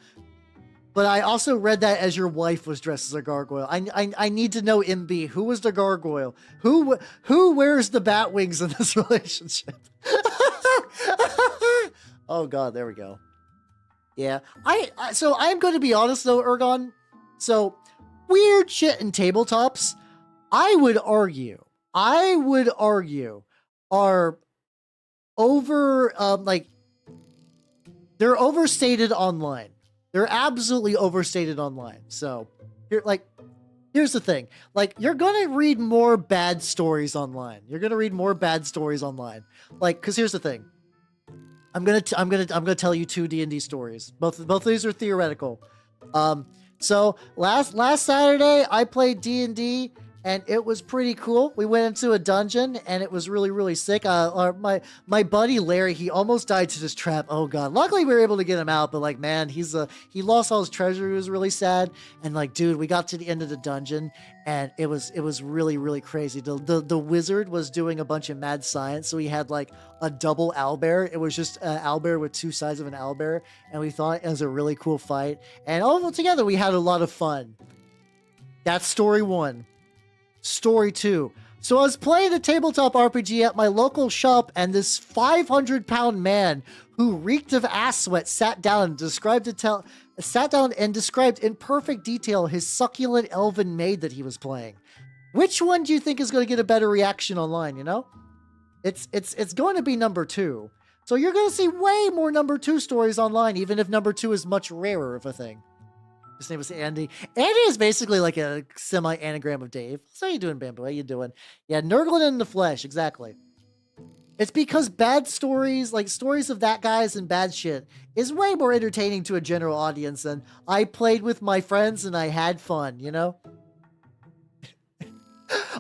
but I also read that as your wife was dressed as a gargoyle. I need to know MB, who was the gargoyle? Who wears the bat wings in this relationship? Oh god, there we go. Yeah. So I'm going to be honest though, Ergon. So weird shit in tabletops, I would argue are over like they're overstated online. They're absolutely overstated online. So here's the thing. Like you're gonna read more bad stories online. Like, cause here's the thing. I'm gonna tell you 2 D&D stories. Both of these are theoretical. So last Saturday I played D&D and it was pretty cool. We went into a dungeon and it was really, really sick. My buddy Larry, he almost died to this trap. Oh god. Luckily we were able to get him out, but like, man, he lost all his treasure. He was really sad. And like, dude, we got to the end of the dungeon and it was really, really crazy. The wizard was doing a bunch of mad science. So he had like a double owlbear. It was just an owlbear with 2 sides of an owlbear. And we thought it was a really cool fight. And all together we had a lot of fun. That's story 1. Story 2. So I was playing a tabletop RPG at my local shop, and this 500-pound man who reeked of ass sweat sat down and described in perfect detail his succulent elven maid that he was playing. Which one do you think is going to get a better reaction online? You know, it's going to be number 2. So you're going to see way more number 2 stories online, even if number 2 is much rarer of a thing. His name was Andy. Andy is basically like a semi-anagram of Dave. So how you doing, Bamboo? How you doing? Yeah, Nurglin in the flesh, exactly. It's because bad stories, like stories of that guys and bad shit, is way more entertaining to a general audience than I played with my friends and I had fun, you know?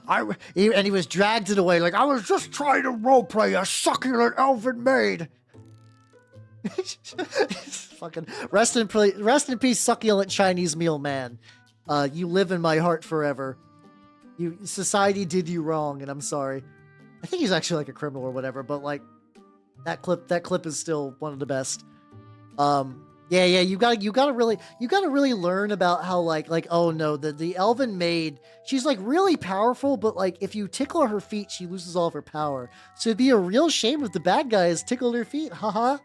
And he was dragged it away like, I was just trying to roleplay a succulent elven maid. Fucking rest in peace, succulent Chinese meal man. You live in my heart forever. Society did you wrong, and I'm sorry. I think he's actually like a criminal or whatever, but like that clip is still one of the best. Yeah, you gotta really learn about how like oh no, the elven maid, she's like really powerful, but like if you tickle her feet, she loses all of her power. So it'd be a real shame if the bad guys tickled her feet, haha.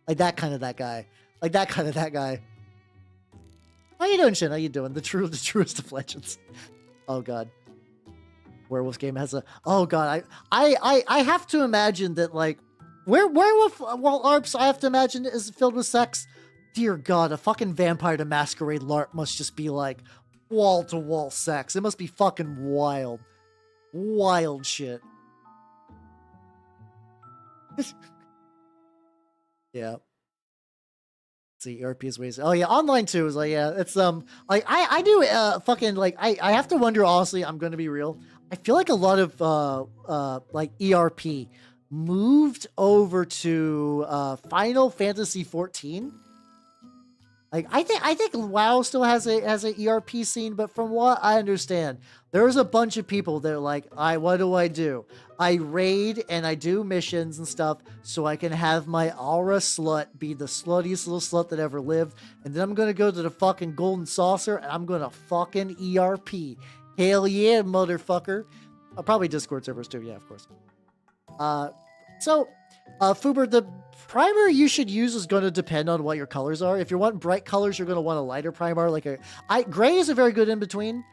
Like that kind of that guy. Like that kind of that guy. How you doing, Shin? How you doing? The truest of legends. Oh god. Werewolf game has a oh god, I have to imagine that like werewolf well LARPs I have to imagine is filled with sex. Dear god, a fucking Vampire the Masquerade LARP must just be like wall to wall sex. It must be fucking wild. Wild shit. Yeah. See, ERP is ways. Oh yeah, online too is like yeah, it's like I do fucking like I have to wonder honestly, I'm gonna be real. I feel like a lot of like ERP moved over to Final Fantasy 14. Like I think WoW still has a ERP scene, but from what I understand, there's a bunch of people that are like, what do? I raid and I do missions and stuff so I can have my aura slut be the sluttiest little slut that ever lived, and then I'm gonna go to the fucking golden saucer and I'm gonna fucking ERP. Hell yeah, motherfucker. Probably Discord servers too, yeah, of course. Fuber, the primer you should use is going to depend on what your colors are. If you want bright colors, you're going to want a lighter primer. Gray is a very good in between.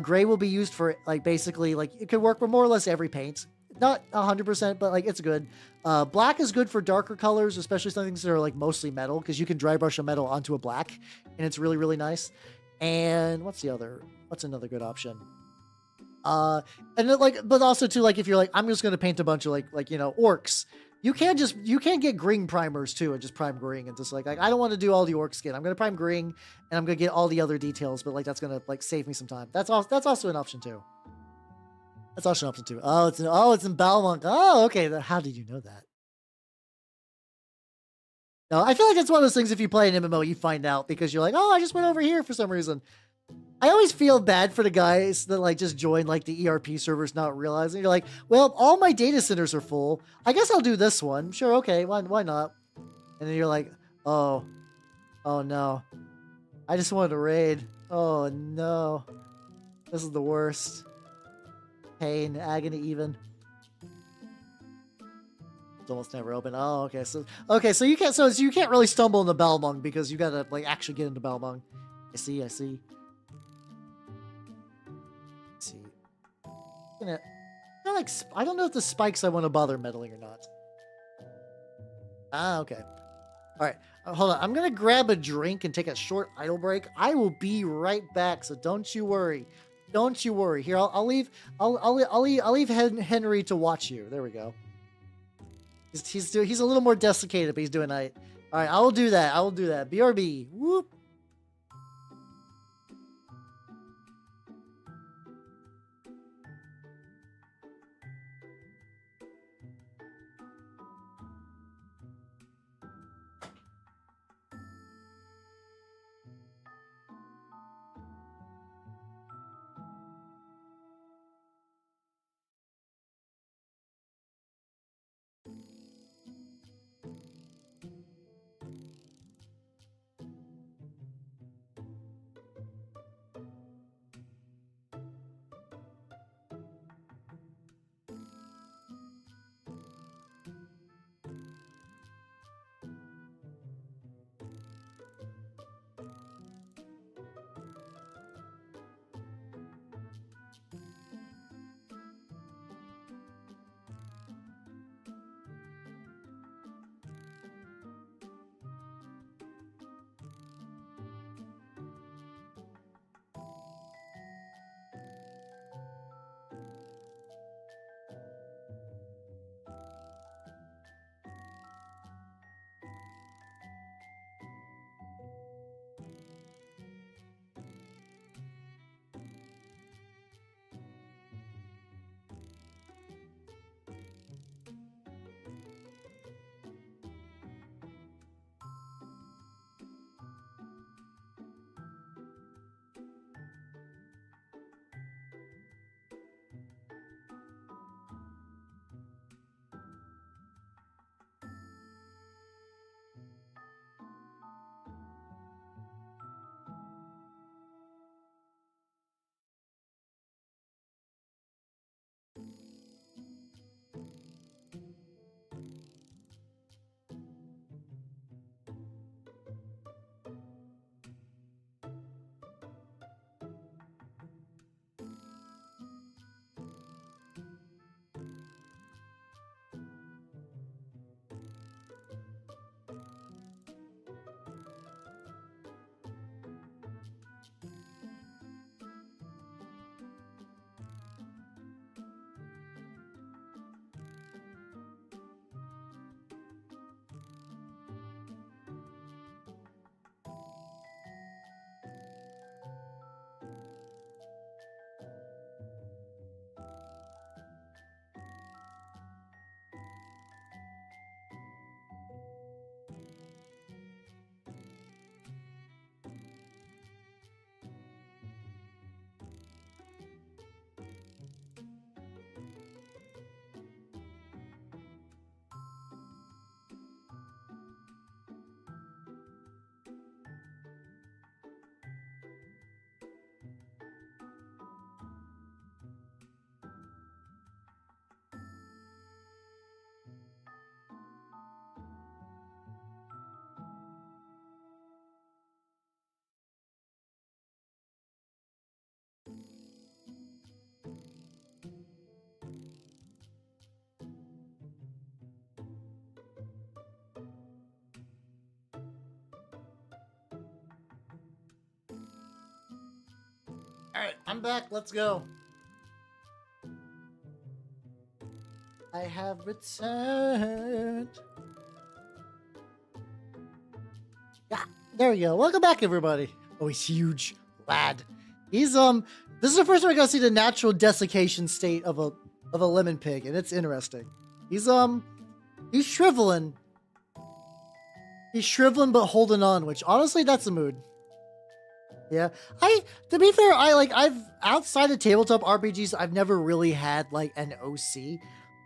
Gray will be used for like basically like it could work for more or less every paint. Not 100%, but like it's good. Black is good for darker colors, especially some things that are like mostly metal, because you can dry brush a metal onto a black, and it's really really nice. And what's another good option? And then, like, but also too, like if you're like, I'm just gonna paint a bunch of like orcs, you can't get green primers too and just prime green and just like I don't want to do all the orc skin. I'm gonna prime green and I'm gonna get all the other details, but like that's gonna like save me some time. That's also an option too. That's also an option too. It's in Balmont. Oh, okay. How did you know that? No, I feel like it's one of those things if you play an MMO, you find out because you're like, oh, I just went over here for some reason. I always feel bad for the guys that like just join like the ERP servers not realizing. You're like, well, all my data centers are full. I guess I'll do this one. Sure, okay, why not? And then you're like, oh no. I just wanted to raid. Oh no. This is the worst. Pain, agony even. It's almost never open. Oh, okay. So you can't really stumble into Balmung because you gotta like actually get into Balmung. I see. I don't know if the spikes I want to bother meddling or not. Ah, okay. All right, hold on. I'm gonna grab a drink and take a short idle break. I will be right back, so don't you worry. Don't you worry. Here, I'll leave Henry to watch you. There we go. He's a little more desiccated, but he's doing it. All right, I will do that. BRB. Whoop. Alright, I'm back. Let's go. I have returned. Yeah, there we go. Welcome back, everybody. Oh, he's huge. Lad. He's, this is the first time I got to see the natural desiccation state of a lemon pig, and it's interesting. He's shriveling. He's shriveling but holding on, which honestly, that's a mood. Yeah, to be fair, I've outside of tabletop RPGs, I've never really had like an OC,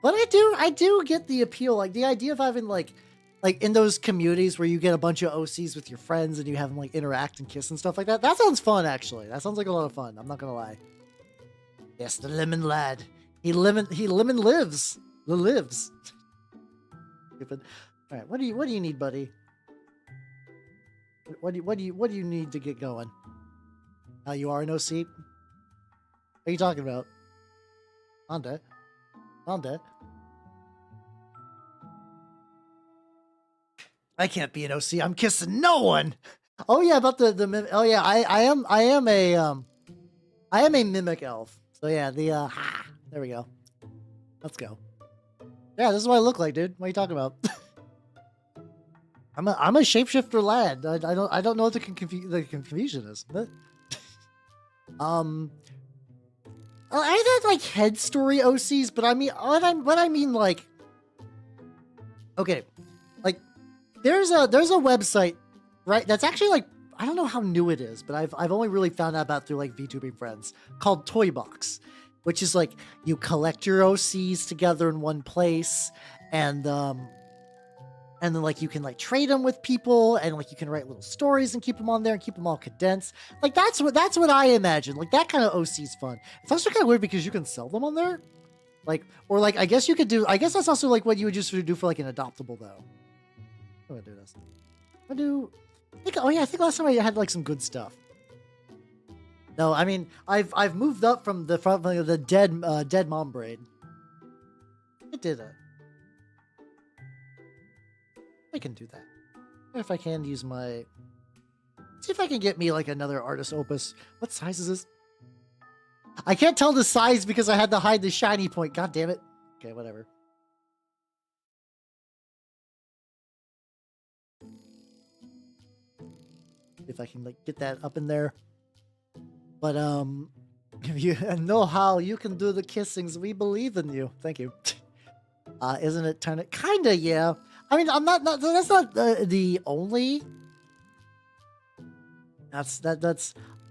but I do get the appeal, like the idea of having like in those communities where you get a bunch of OCs with your friends and you have them like interact and kiss and stuff like that. That sounds fun, actually. That sounds like a lot of fun. I'm not gonna lie. Yes, the lemon lad. He lemon lives. Lives. Stupid. All right, what do you need, buddy? What do you need to get going? You are an OC? What are you talking about? Honda. I can't be an OC. I'm kissing no one. Oh yeah, about the oh yeah, I am a mimic elf. So yeah, there we go. Let's go. Yeah, this is what I look like, dude. What are you talking about? I'm a shapeshifter lad. I don't know what the confusion is. But I had like head story OCs, but I mean what I mean like, okay, like there's a website, right? That's actually like, I don't know how new it is, but I've only really found out about through like VTubing friends, called Toy Box, which is like you collect your OCs together in one place, and then like you can like trade them with people, and like you can write little stories and keep them on there and keep them all condensed. Like that's what I imagine. Like that kind of OC is fun. It's also kind of weird because you can sell them on there, like, or like I guess you could do. I guess that's also like what you would just do for like an adoptable though. I'm gonna do this. I think last time I had like some good stuff. No, I mean I've moved up from the dead mom braid. It did it. I can do that. If I can use my... See if I can get me like another artist opus. What size is this? I can't tell the size because I had to hide the shiny point. God damn it. Okay, whatever. If I can like get that up in there. But if you know how you can do the kissings, we believe in you. Thank you. Isn't it kind of... Kinda, yeah. I mean, that's not the only. That's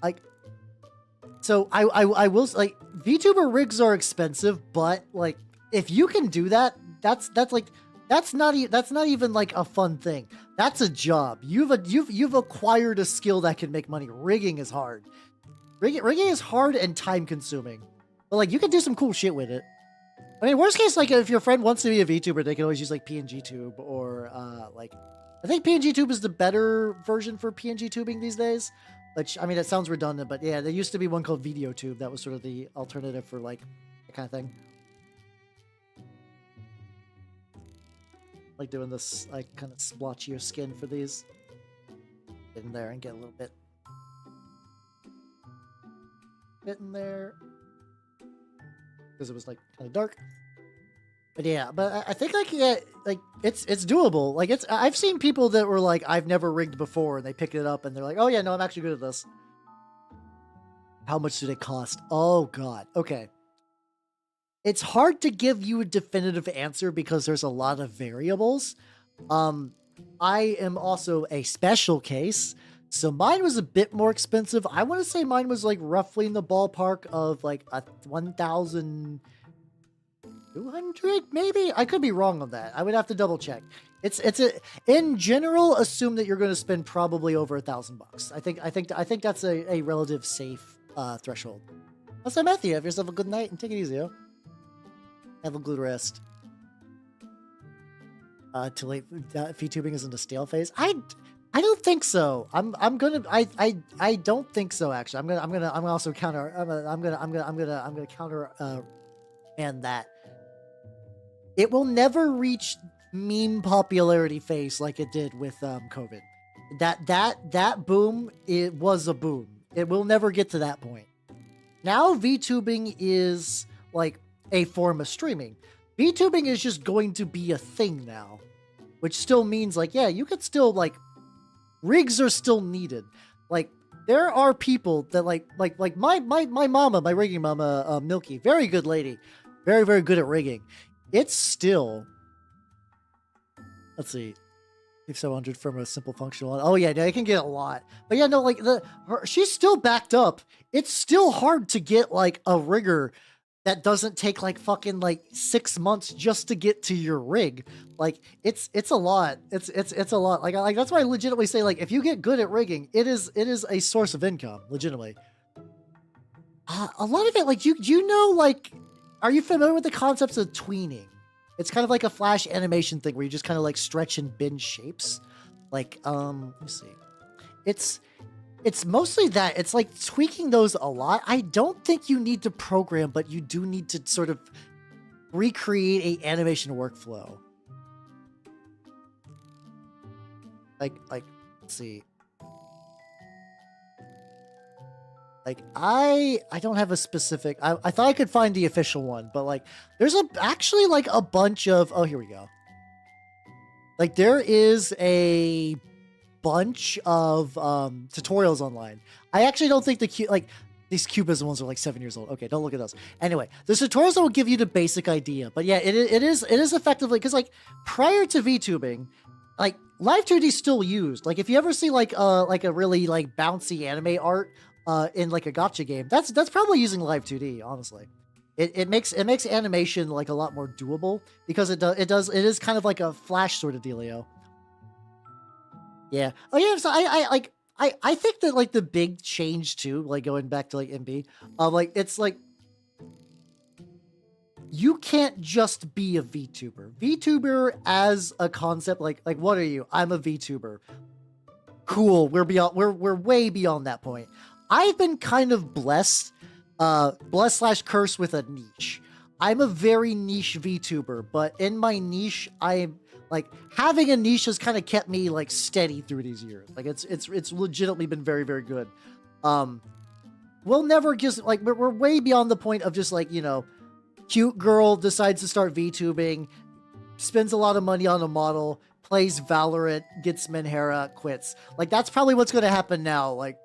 like. So I will like VTuber rigs are expensive, but like if you can do that, that's not even like a fun thing. That's a job. You've acquired a skill that can make money. Rigging is hard. Rigging is hard and time consuming, but like you can do some cool shit with it. I mean, worst case, like if your friend wants to be a VTuber, they can always use like PNG Tube or like, I think PNG Tube is the better version for PNG tubing these days. Which, I mean, it sounds redundant, but yeah, there used to be one called Video Tube that was sort of the alternative for like that kind of thing. Like doing this like kind of splotchier skin for these. Get in there and get a little bit in there. Because it was like kind of dark, but yeah, but I think like yeah, like it's doable. Like I've seen people that were like, I've never rigged before, and they pick it up and they're like, oh yeah, no, I'm actually good at this. How much did it cost? Oh god, okay. It's hard to give you a definitive answer because there's a lot of variables. I am also a special case. So mine was a bit more expensive. I want to say mine was like roughly in the ballpark of like a 1,200 maybe. I could be wrong on that. I would have to double check. In general, assume that you're going to spend probably over $1,000. I think that's a relative safe threshold. I'll say, Matthew, have yourself a good night and take it easy, yo. Have a good rest. Too late. VTubing is in the stale phase. I don't think so. I don't think so. Actually, I'm gonna also counter. I'm gonna counter. And that it will never reach meme popularity phase like it did with COVID. That boom. It was a boom. It will never get to that point. now VTubing is like a form of streaming. VTubing is just going to be a thing now, which still means like, yeah, you could still like, rigs are still needed. Like there are people that like my mama, my rigging mama, Milky, very good lady, very, very good at rigging. It's still, let's see, if 700 from a simple functional one. Oh yeah, no, it can get a lot. But yeah, no, like she's still backed up. It's still hard to get like a rigger that doesn't take like fucking like 6 months just to get to your rig. Like it's a lot. It's a lot. Like that's why I legitimately say like if you get good at rigging, it is a source of income, legitimately. A lot of it, like you know, like, are you familiar with the concepts of tweening? It's kind of like a flash animation thing where you just kind of like stretch and bend shapes. Like, let's see. It's mostly that. It's like tweaking those a lot. I don't think you need to program, but you do need to sort of recreate a animation workflow. Like, let's see. Like, I don't have a specific, I thought I could find the official one, but like, there's actually like a bunch of, oh, here we go. Like, there is a bunch of tutorials online. I actually don't think these Cubism ones are like 7 years old. Okay, don't look at those. Anyway, there's tutorials that will give you the basic idea. But yeah, it is effectively, because like prior to VTubing, like Live 2D is still used. Like if you ever see like a really like bouncy anime art in like a gacha game, that's probably using Live 2D, honestly. It makes animation like a lot more doable because it is kind of like a Flash sort of dealio. Yeah. Oh yeah. So I think that like the big change too, like going back to like MB, like it's like you can't just be a VTuber. VTuber as a concept, like what are you? I'm a VTuber. Cool. We're way beyond that point. I've been kind of blessed / cursed with a niche. I'm a very niche VTuber, but in my niche, I'm like having a niche has kind of kept me like steady through these years. Like it's legitimately been very, very good. We'll never just like we're way beyond the point of just like, you know, cute girl decides to start VTubing, spends a lot of money on a model, plays Valorant, gets Menhera, quits. Like that's probably what's going to happen now. Like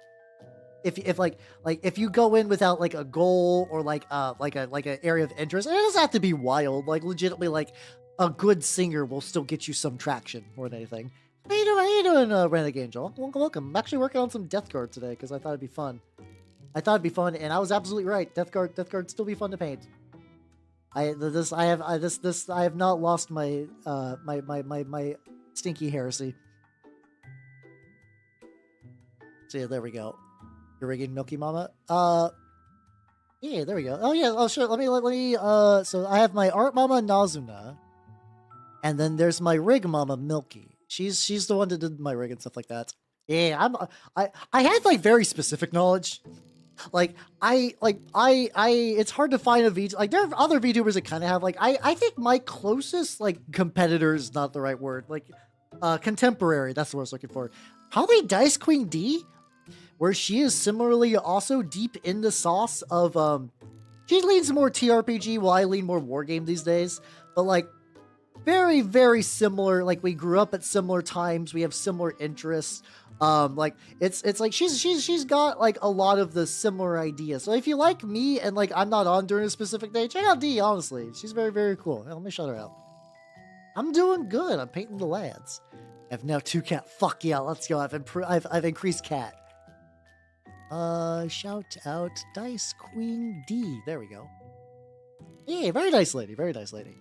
if if you go in without like a goal or like an area of interest, it doesn't have to be wild. Like legitimately, like a good singer will still get you some traction more than anything. How you doing, Renegade Angel? Welcome. I'm actually working on some Death Guard today because I thought it'd be fun. And I was absolutely right. Death Guard still be fun to paint. I have not lost my my stinky heresy. So yeah, there we go. You're rigging Milky Mama. Yeah, there we go. Oh yeah. Oh sure. Let me. So I have my art mama Nazuna, and then there's my rig mama Milky. She's the one that did my rig and stuff like that. Yeah, I had like very specific knowledge. Like it's hard to find a V. Like there are other VTubers that kind of have like I think my closest like competitor is not the right word. Like contemporary. That's the word I was looking for. Probably Dice Queen D, where she is similarly also deep in the sauce of she leans more TRPG while I lean more wargame these days. But like very, very similar. Like we grew up at similar times. We have similar interests. Like it's like she's got like a lot of the similar ideas. So if you like me and like I'm not on during a specific day, check out D. Honestly, she's very, very cool. Let me shout her out. I'm doing good. I'm painting the lads. I have now 2 cat. Fuck yeah, let's go. I've increased cat. Shout out Dice Queen D. There we go. Yeah, very nice lady. Very nice lady.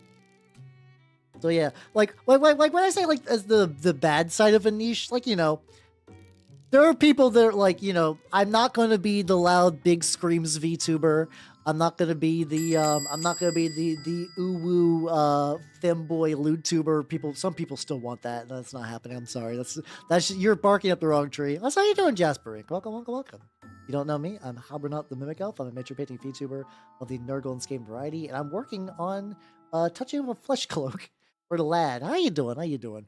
So yeah, like when I say like as the bad side of a niche, like, you know, there are people that are like, you know, I'm not going to be the loud big screams VTuber. I'm not going to be the uwu femboy LewTuber. Some people still want that. That's not happening. I'm sorry. You're barking up the wrong tree. That's how you doing, Jasper Inc. Welcome. You don't know me? I'm Halbernaut the Mimic Elf. I'm a miniature painting VTuber of the Nurgle and Scame variety, and I'm working on touching of a flesh cloak for the lad. How you doing?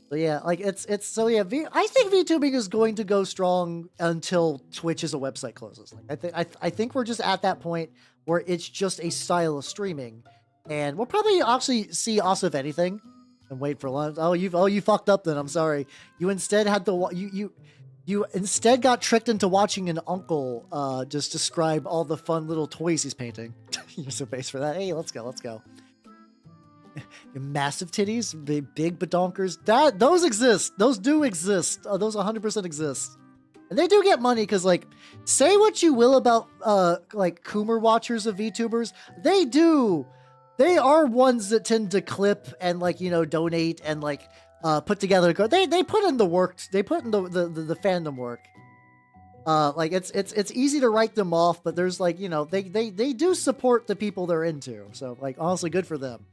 So yeah, like so yeah. I think VTubing is going to go strong until Twitch as a website closes. Like I think we're just at that point where it's just a style of streaming, and we'll probably actually see us if anything, and wait for lunch. Oh you fucked up then. I'm sorry. You instead had to you instead got tricked into watching an uncle just describe all the fun little toys he's painting. Use a base for that. Hey, let's go. Your massive titties, big badonkers. Those exist. Those do exist. Those 100% exist, and they do get money because, like, say what you will about like Coomer watchers of VTubers, they do. They are ones that tend to clip and, like, you know, donate and, like, put together. They put in the work. They put in the fandom work. Like it's easy to write them off, but there's, like, you know, they do support the people they're into. So, like, honestly, good for them.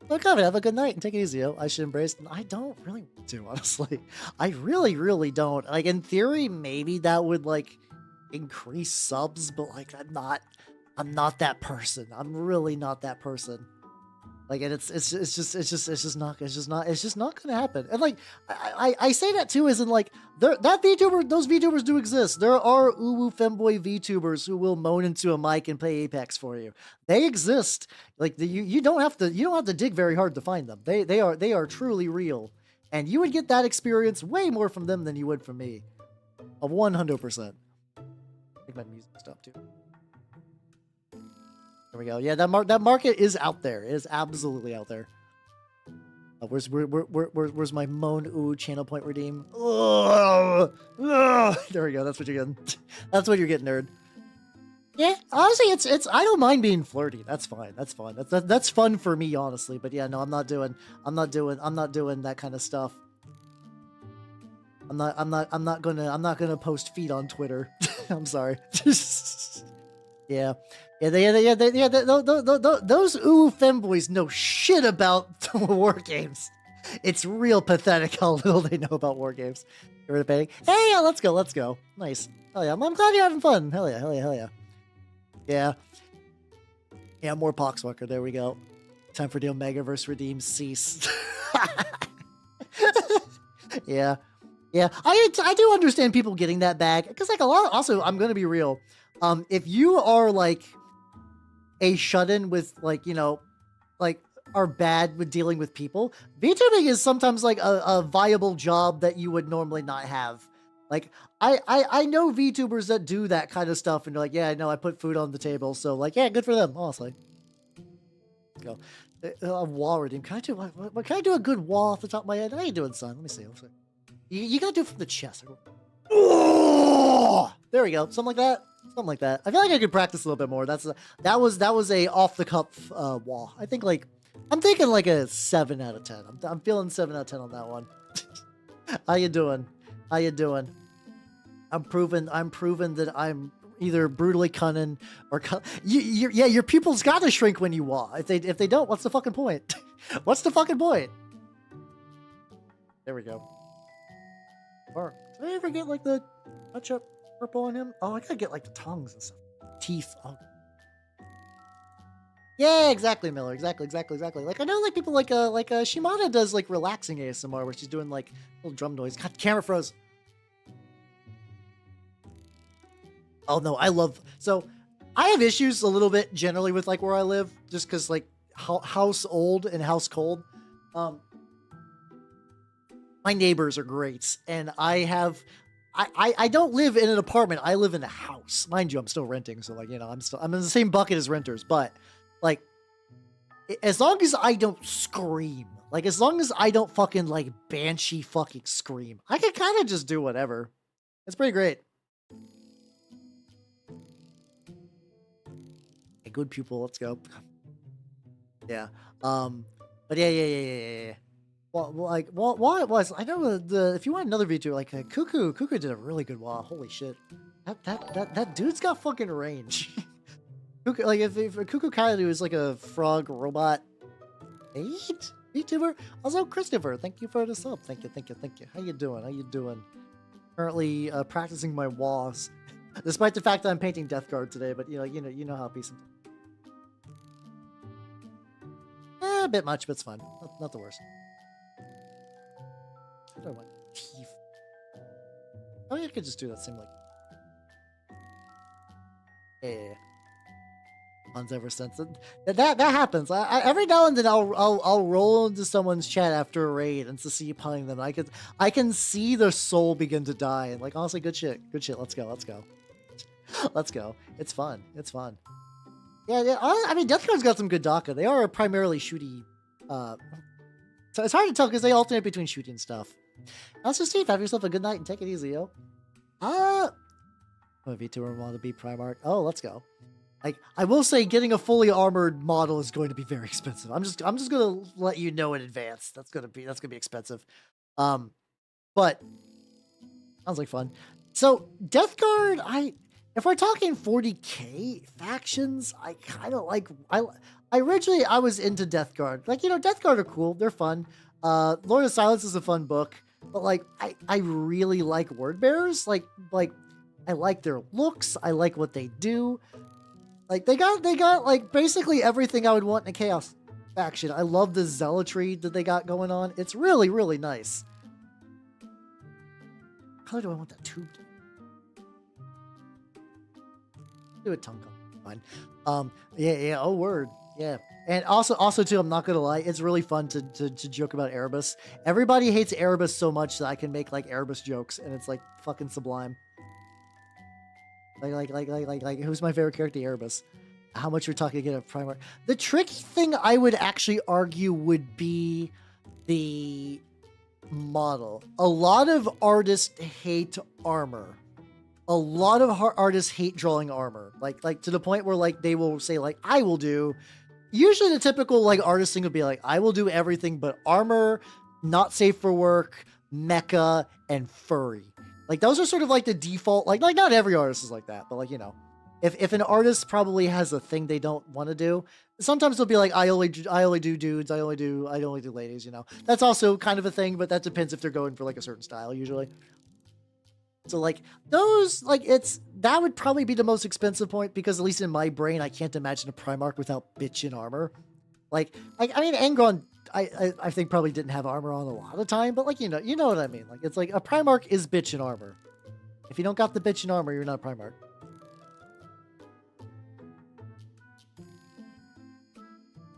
Look, have a good night and take it easy. I should embrace. I don't really want to, honestly. I really don't. Like, in theory, maybe that would, like, increase subs, but, like, I'm not that person. I'm really not that person. Like, and it's just not gonna happen. And, like, I say that too, as in, like, those VTubers do exist. There are uwu femboy VTubers who will moan into a mic and play Apex for you. They exist. Like, you don't have to dig very hard to find them. They are truly real, and you would get that experience way more from them than you would from me. 100%. I think my music stopped too. There we go. Yeah, that market is out there. It is absolutely out there. Where's my moan ooh channel point redeem? There we go. That's what you're getting. That's what you're getting, nerd. Yeah, honestly, it's I don't mind being flirty. That's fine. That's fun. That's fun for me, honestly. But yeah, no, I'm not doing that kind of stuff. I'm not gonna post feet on Twitter. I'm sorry. Yeah. Those ooh femboys know shit about war games. It's real pathetic how little they know about war games. You're debating. Hey, yeah, let's go. Nice. Hell yeah, I'm glad you're having fun. Hell yeah. Yeah, more Poxwalker. There we go. Time for the Omegaverse redeem. Cease. Yeah. I do understand people getting that bag, because, like, a lot. Also, I'm gonna be real. If you are, like, a shut-in with, like, you know, like, are bad with dealing with people, VTubing is sometimes, like, a viable job that you would normally not have. Like, I know VTubers that do that kind of stuff, and they're like, yeah, I know, I put food on the table, so, like, yeah, good for them, honestly. Let's go. A wall redeem. Can I do a good wall off the top of my head? How you doing, son? Let me see. You gotta do it from the chest. Oh! There we go. Something like that. I feel like I could practice a little bit more. That was a off the cuff wall. I'm thinking like a 7 out of 10. I'm feeling 7 out of 10 on that one. How you doing? I'm proving that I'm either brutally cunning or your pupils gotta shrink when you wall. If they don't, what's the fucking point? What's the fucking point? There we go. Or did I ever get, like, the touch up purple on him? Oh, I gotta get, like, the tongues and stuff. Teeth. Oh. Yeah, exactly, Miller. Exactly. Like, I know, like, people like Shimada does, like, relaxing ASMR where she's doing, like, little drum noise. God, camera froze. Oh no, so I have issues a little bit generally with, like, where I live, just because, like, house old and house cold. My neighbors are great, and I don't live in an apartment. I live in a house. Mind you, I'm still renting, so, like, you know, I'm in the same bucket as renters, but, like, as long as I don't scream, like, as long as I don't fucking, like, banshee fucking scream, I can kind of just do whatever. It's pretty great. A good pupil, let's go. Yeah. But yeah. Well, like, why it was, I know if you want another VTuber, like, Cuckoo did a really good wall. Holy shit. That dude's got fucking range. Cuckoo, like, if Cuckoo Kaiju is like a frog robot VTuber. Also, Christopher, thank you for the sub. Thank you. How you doing? Currently practicing my walls, despite the fact that I'm painting Death Guard today. But you know how it be sometimes. A bit much, but it's fine. Not the worst. do I want? Teeth. Oh, yeah, I could just do that same like. Yeah. Ones ever since that happens. Every now and then I'll roll into someone's chat after a raid and to see punning them. I can see their soul begin to die and like honestly, good shit. Let's go. Let's go. It's fun. Yeah. I mean, Death Guard's got some good DACA. They are primarily shooty. So it's hard to tell because they alternate between shooting and stuff. Also, Steve, have yourself a good night and take it easy, yo. Vtuber want to be Primarch. Oh, let's go. Like, I will say getting a fully armored model is going to be very expensive. I'm just gonna let you know in advance. That's gonna be expensive. But sounds like fun. So Death Guard, if we're talking 40K factions, I kind of like originally I was into Death Guard. Like, you know, Death Guard are cool, they're fun. Lord of Silence is a fun book, but like I really like Word Bearers. Like I like their looks, I like what they do. Like, they got like, basically everything I would want in a Chaos faction. I love the zealotry that they got going on. It's really, really nice. How color do I want that tube to be? Do a tongue color. Fine. Yeah, oh, word. Yeah. And also too, I'm not gonna lie, it's really fun to joke about Erebus. Everybody hates Erebus so much that I can make, like, Erebus jokes, and it's, like, fucking sublime. Like, who's my favorite character? Erebus. How much you're talking to get a Primarch. The tricky thing I would actually argue would be the model. A lot of artists hate armor. A lot of artists hate drawing armor. Like to the point where, like, they will say, like, I will do. Usually the typical, like, artist thing would be like, I will do everything but armor, not safe for work, mecha, and furry. Like, those are sort of like the default, like not every artist is like that, but, like, you know, if an artist probably has a thing they don't want to do, sometimes they'll be like, I only do dudes, I only do ladies, you know. That's also kind of a thing, but that depends if they're going for, like, a certain style usually. So, like, those, like, that would probably be the most expensive point, because at least in my brain, I can't imagine a Primarch without bitchin' armor. Like, I mean, Angron, I think probably didn't have armor on a lot of the time, but, like, you know what I mean. Like, it's like a Primarch is bitchin' armor. If you don't got the bitchin' armor, you're not a Primarch.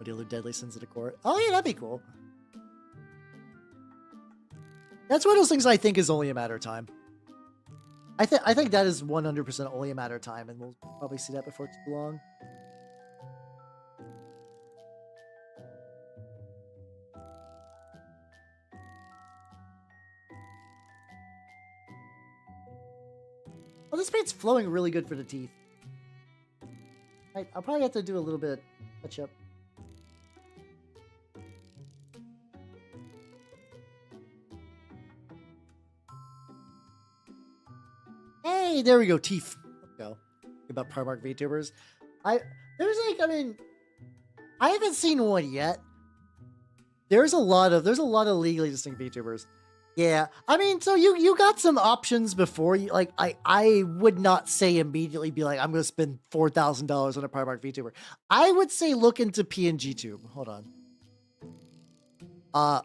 Deal with deadly sins of the court. Oh yeah, that'd be cool. That's one of those things I think is only a matter of time. I think that is 100% only a matter of time, and we'll probably see that before too long. Well, this paint's flowing really good for the teeth. I'll probably have to do a little bit of touch up. Hey, there we go, teeth. Let's go. About Primarch VTubers. I haven't seen one yet. There's a lot of legally distinct VTubers. Yeah, I mean, so you got some options before you, like, I would not say immediately be like, I'm gonna spend $4,000 on a Primarch VTuber. I wowould say look into PNG Tube. Hold on.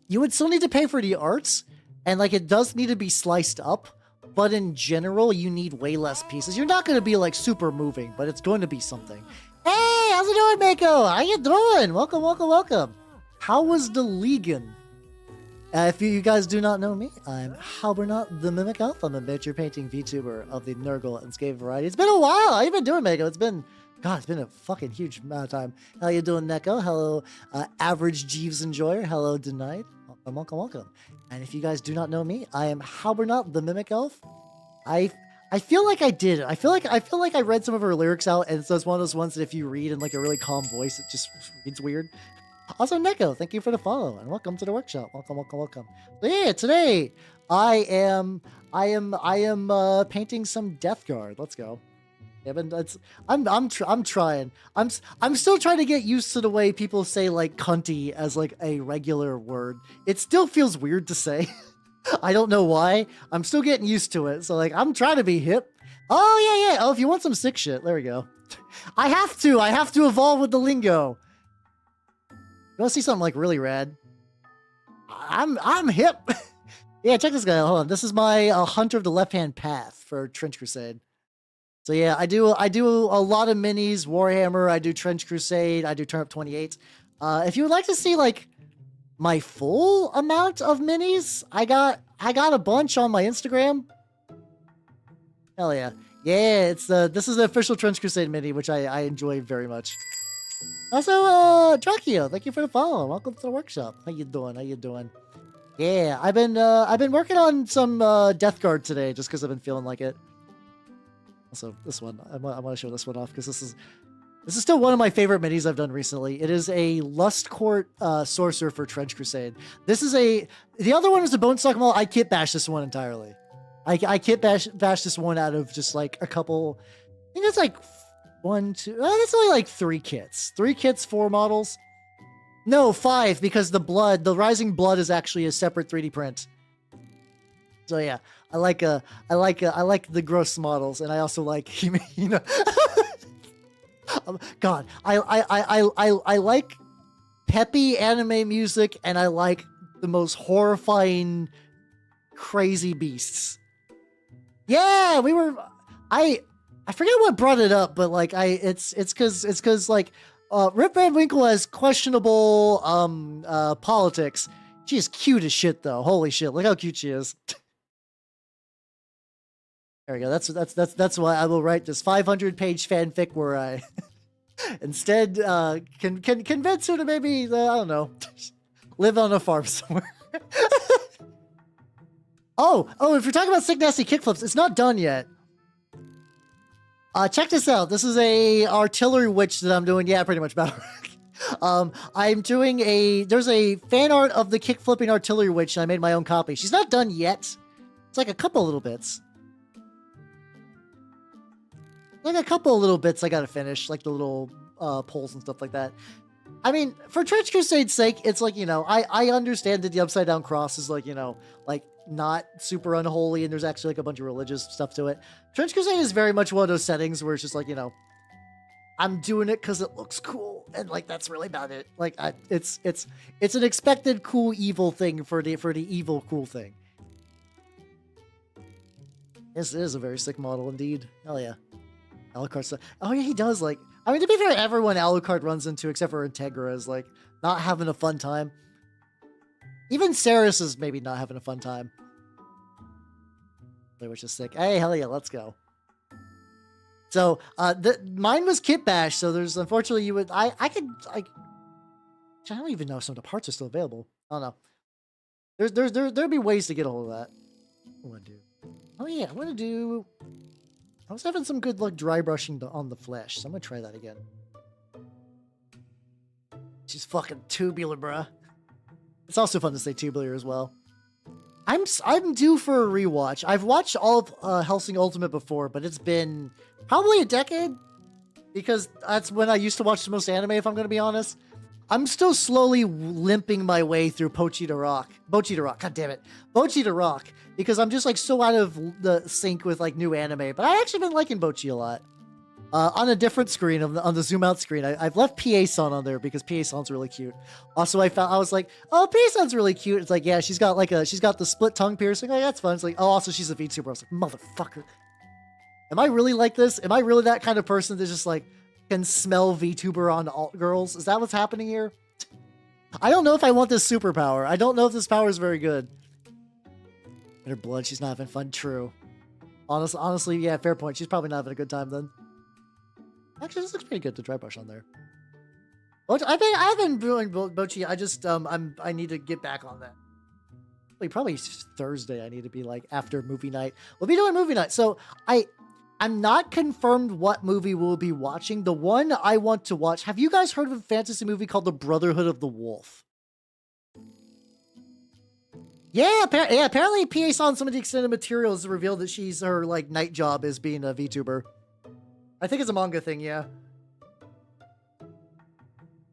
You would still need to pay for the arts, and, like, it does need to be sliced up. But in general, you need way less pieces. You're not going to be, like, super moving, but it's going to be something. Hey, how's it doing, Mako? How you doing? Welcome, welcome, welcome. How was the Legion? If you guys do not know me, I'm Halbernot the Mimic Elf. I'm a miniature painting VTuber of the Nurgle and Scave variety. It's been a while. How you been doing, Mako? It's been a fucking huge amount of time. How you doing, Neko? Hello, Average Jeeves Enjoyer. Hello, Denied. Welcome, welcome, welcome. And if you guys do not know me, I am Halbernot the Mimic Elf. I feel like I did. I feel like I read some of her lyrics out, and it's one of those ones that if you read in, like, a really calm voice, it just reads weird. Also, Neko, thank you for the follow, and welcome to the workshop. Welcome, welcome, welcome. So yeah, today I am painting some Death Guard. Let's go. I'm trying. I'm still trying to get used to the way people say, like, cunty as, like, a regular word. It still feels weird to say. I don't know why. I'm still getting used to it. So, like, I'm trying to be hip. Oh yeah. Oh, if you want some sick shit, there we go. I have to evolve with the lingo. You want to see something, like, really rad? I'm hip. Yeah, check this guy out. Hold on. This is my Hunter of the Left-Hand Path for Trench Crusade. So yeah, I do a lot of minis, Warhammer, I do Trench Crusade, I do Turnip 28. If you would like to see like my full amount of minis, I got a bunch on my Instagram. Hell yeah. Yeah, this is the official Trench Crusade mini, which I enjoy very much. Also, Dracchio, thank you for the follow. Welcome to the workshop. How you doing? How you doing? Yeah, I've been working on some Death Guard today just because I've been feeling like it. Also, this one I want to show this one off because this is still one of my favorite minis I've done recently. It is a Lust Court Sorcerer for Trench Crusade. The other one is a Bone Suck Maul. I kit bash this one entirely. I kit bash this one out of just like a couple. I think it's like one, two. That's only like 3 kits. 3 kits, 4 models. No, 5 because the Rising Blood is actually a separate 3D print. So yeah, I like the gross models, and I also like you know. God, I like peppy anime music, and I like the most horrifying, crazy beasts. Yeah, I forget what brought it up, but like it's because like Rip Van Winkle has questionable politics. She is cute as shit though. Holy shit, look how cute she is. There we go. That's why I will write this 500-page fanfic where I instead can convince her to maybe I don't know, live on a farm somewhere. oh, if you're talking about sick nasty kickflips, it's not done yet. Check this out. This is a artillery witch that I'm doing. Yeah, pretty much battle. I'm doing there's a fan art of the kick flipping artillery witch, and I made my own copy. She's not done yet. It's like a couple little bits. Like a couple of little bits I gotta finish, like the little poles and stuff like that. I mean, for Trench Crusade's sake, it's like, you know, I understand that the Upside Down Cross is like, you know, like not super unholy, and there's actually like a bunch of religious stuff to it. Trench Crusade is very much one of those settings where it's just like, you know, I'm doing it because it looks cool, and like that's really about it. Like it's an expected cool evil thing for the evil cool thing. This is a very sick model indeed. Hell yeah. Alucard stuff. Oh yeah, he does like. I mean, to be fair, everyone Alucard runs into, except for Integra, is like not having a fun time. Even Ceres is maybe not having a fun time. Which is sick. Hey, hell yeah, let's go. So, mine was kit bash. So there's unfortunately you would I could like. I don't even know if some of the parts are still available. I don't know. There'd be ways to get a hold of that. What do I want to do? Oh yeah, I want to do. I was having some good luck dry brushing on the flesh, so I'm gonna try that again. She's fucking tubular, bruh. It's also fun to say tubular as well. I'm due for a rewatch. I've watched all of Hellsing Ultimate before, but it's been probably a decade, because that's when I used to watch the most anime, if I'm gonna be honest. I'm still slowly limping my way through Bocchi to Rock. God damn it. Bocchi to Rock. Because I'm just like so out of the sync with like new anime. But I actually been liking Bocchi a lot. On a different screen, on the zoom out screen, I've left PA-san on there because PA-san's really cute. Also, I was like, oh, PA-san's really cute. It's like, yeah, she's got the split tongue piercing. Oh, that's fun. It's like, oh, also she's a VTuber. I was like, motherfucker. Am I really like this? Am I really that kind of person that's just like, can smell VTuber on alt girls? Is that what's happening here? I don't know if I want this superpower. I don't know if this power is very good. In her blood, she's not having fun. True. Honestly, yeah, fair point. She's probably not having a good time then. Actually, this looks pretty good to dry brush on there. I've been doing Bocchi. I just I need to get back on that. Probably Thursday. I need to be like after movie night. We'll be doing movie night. So I'm not confirmed what movie we'll be watching. The one I want to watch. Have you guys heard of a fantasy movie called The Brotherhood of the Wolf? Yeah, apparently PA-san, some of the extended materials revealed that her like night job is being a VTuber. I think it's a manga thing, yeah.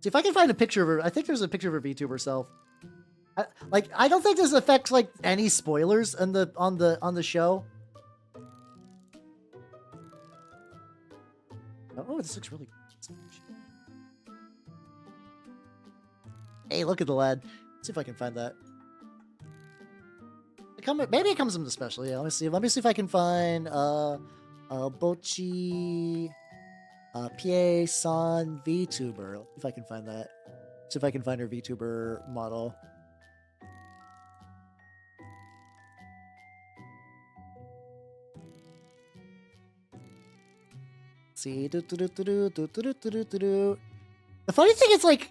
See if I can find a picture of her. I think there's a picture of her VTuber self. I don't think this affects like any spoilers on the show. Oh, this looks really good. Hey, look at the lad. Let's see if I can find that. Maybe it comes from the special. Yeah, let me see. Let me see if I can find Bochi PA San Vtuber. Let's see if I can find that. See if I can find her Vtuber model. See. The funny thing is, like,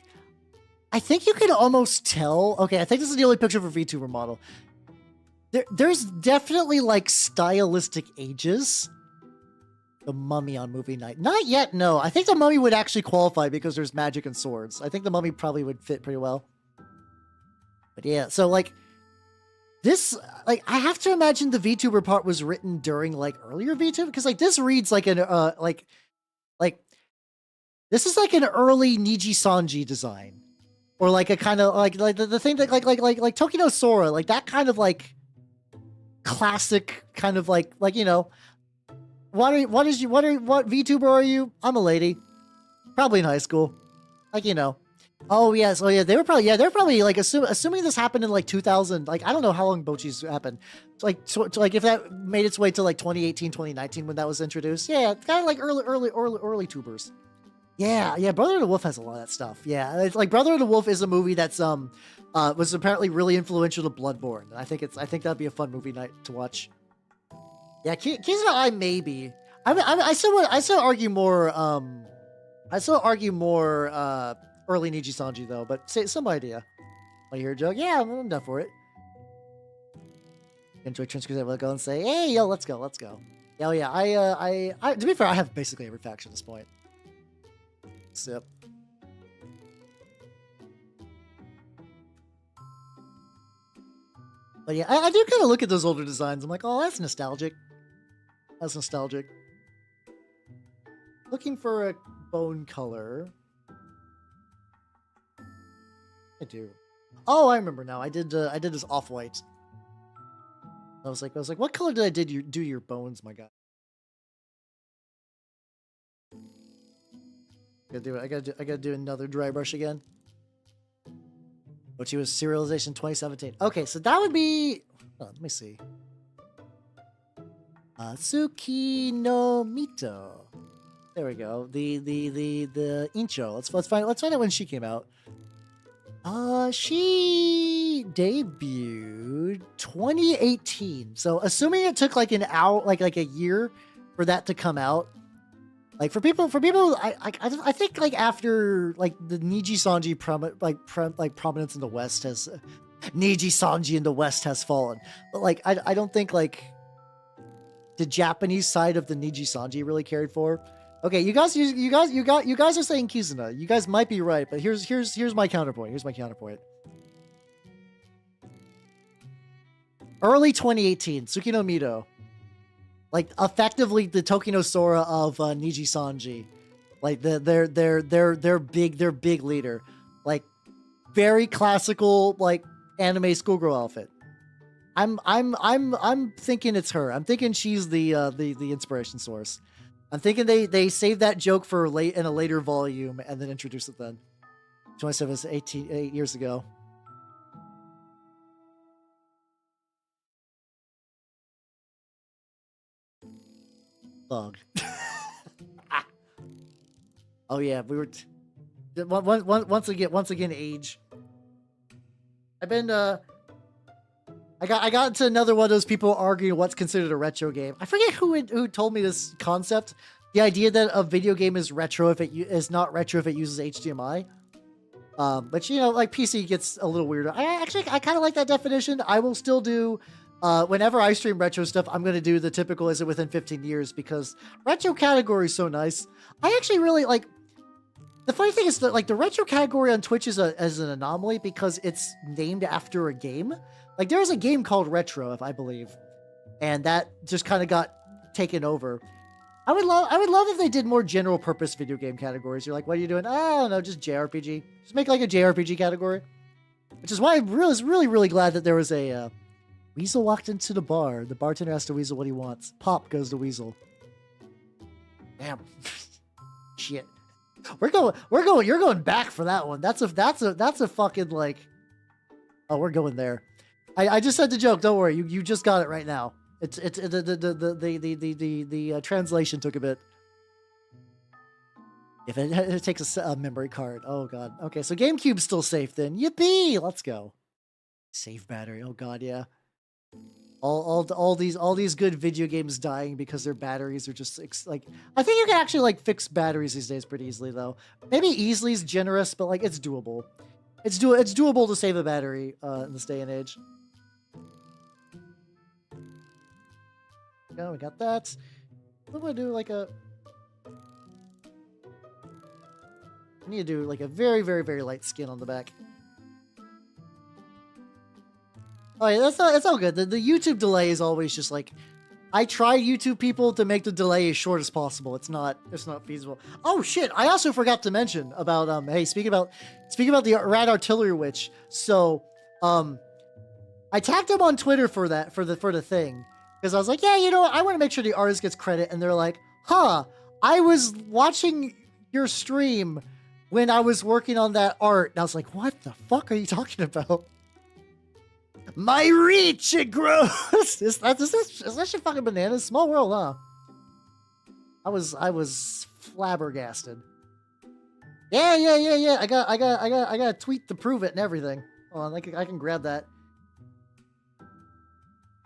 I think you can almost tell. Okay, I think this is the only picture of a VTuber model. There's definitely like stylistic ages. The Mummy on movie night. Not yet, no. I think the Mummy would actually qualify because there's magic and swords. I think the Mummy probably would fit pretty well. But yeah, so like this, like I have to imagine the VTuber part was written during like earlier VTuber because like this reads like an like this is like an early Niji Sanji design. Or like a kind of like the thing that like Tokino Sora, like that kind of like classic kind of like you know, what VTuber are you? I'm a lady, probably in high school, like you know. Oh yes, oh yeah, they're probably like assuming this happened in like 2000, like I don't know how long Bochi's happened, so like if that made its way to like 2018, 2019 when that was introduced, yeah, it's kind of like early tubers. Yeah, Brother of the Wolf has a lot of that stuff. Yeah, it's like Brother of the Wolf is a movie that's was apparently really influential to Bloodborne. And I think that'd be a fun movie night to watch. Yeah, Kizuna I maybe. I still argue more early Niji Sanji though, but say some idea. Want to hear a joke? Yeah, I'm down for it. Enjoy Trench Crusade, we'll go and say, hey yo, let's go. Oh yeah, I to be fair, I have basically every faction at this point. Yep. But yeah, I do kind of look at those older designs. I'm like, oh, that's nostalgic. That's nostalgic. Looking for a bone color. I do. Oh, I remember now. I did this off-white. I was like, what color did I do your bones, my guy? I gotta do another dry brush again. Which was Serialization 2017. Okay, so that would be. Oh, let me see. Tsuki no Mito. There we go. The Incho. Let's find out when she came out. She debuted 2018. So assuming it took like an hour, like a year for that to come out. Like for people, I think like after like the Niji Sanji prominence in the West has Niji Sanji in the West has fallen, but like I don't think like the Japanese side of the Niji Sanji really carried forward. Okay, you guys are saying Kizuna. You guys might be right, but here's my counterpoint. Here's my counterpoint. Early 2018, Tsukino Mito. Like effectively the Tokino Sora of Niji Sanji, like their big leader, like very classical like anime schoolgirl outfit. I'm thinking it's her. I'm thinking she's the inspiration source. I'm thinking they saved that joke for in a later volume and then introduced it then. 27 was 8 years ago. Bug. Oh yeah, we were once again age. I've been I got into another one of those people arguing what's considered a retro game. I forget who told me this concept. The idea that a video game is retro if it is not retro if it uses HDMI. But you know, like PC gets a little weirder. I kind of like that definition. I will still do. Whenever I stream retro stuff, I'm going to do the typical is it within 15 years because retro category is so nice. I actually really like, the funny thing is that like the retro category on Twitch is an anomaly because it's named after a game. Like there's a game called Retro, I believe, and that just kind of got taken over. I would love if they did more general purpose video game categories. You're like, what are you doing? Oh no, just JRPG. Just make like a JRPG category. Which is why I was really glad that there was a, Weasel walked into the bar. The bartender asked the Weasel what he wants. Pop goes to Weasel. Damn. Shit. You're going back for that one. That's a fucking like. Oh, we're going there. I just said the joke. Don't worry. You just got it right now. It's the translation took a bit. If it takes a memory card. Oh god. Okay, so GameCube's still safe then. Yippee! Let's go. Save battery. Oh god, yeah. All these good video games dying because their batteries are just like, I think you can actually like fix batteries these days pretty easily though. Maybe easily is generous, but like it's doable. It's doable to save a battery in this day and age. Oh, we got that. What do I do? Like a... I need to do like a very, very, very light skin on the back. Oh yeah, that's all good. The YouTube delay is always just like, I try YouTube people to make the delay as short as possible. It's not feasible. Oh shit! I also forgot to mention about hey, speaking about the Rad Artillery Witch. So I tagged him on Twitter for that for the thing because I was like, yeah, you know what? I want to make sure the artist gets credit, and they're like, huh? I was watching your stream when I was working on that art, and I was like, what the fuck are you talking about? My reach, it grows. Is that shit fucking bananas? Small world, huh? I was flabbergasted. Yeah. I got a tweet to prove it and everything. Hold on, I can grab that.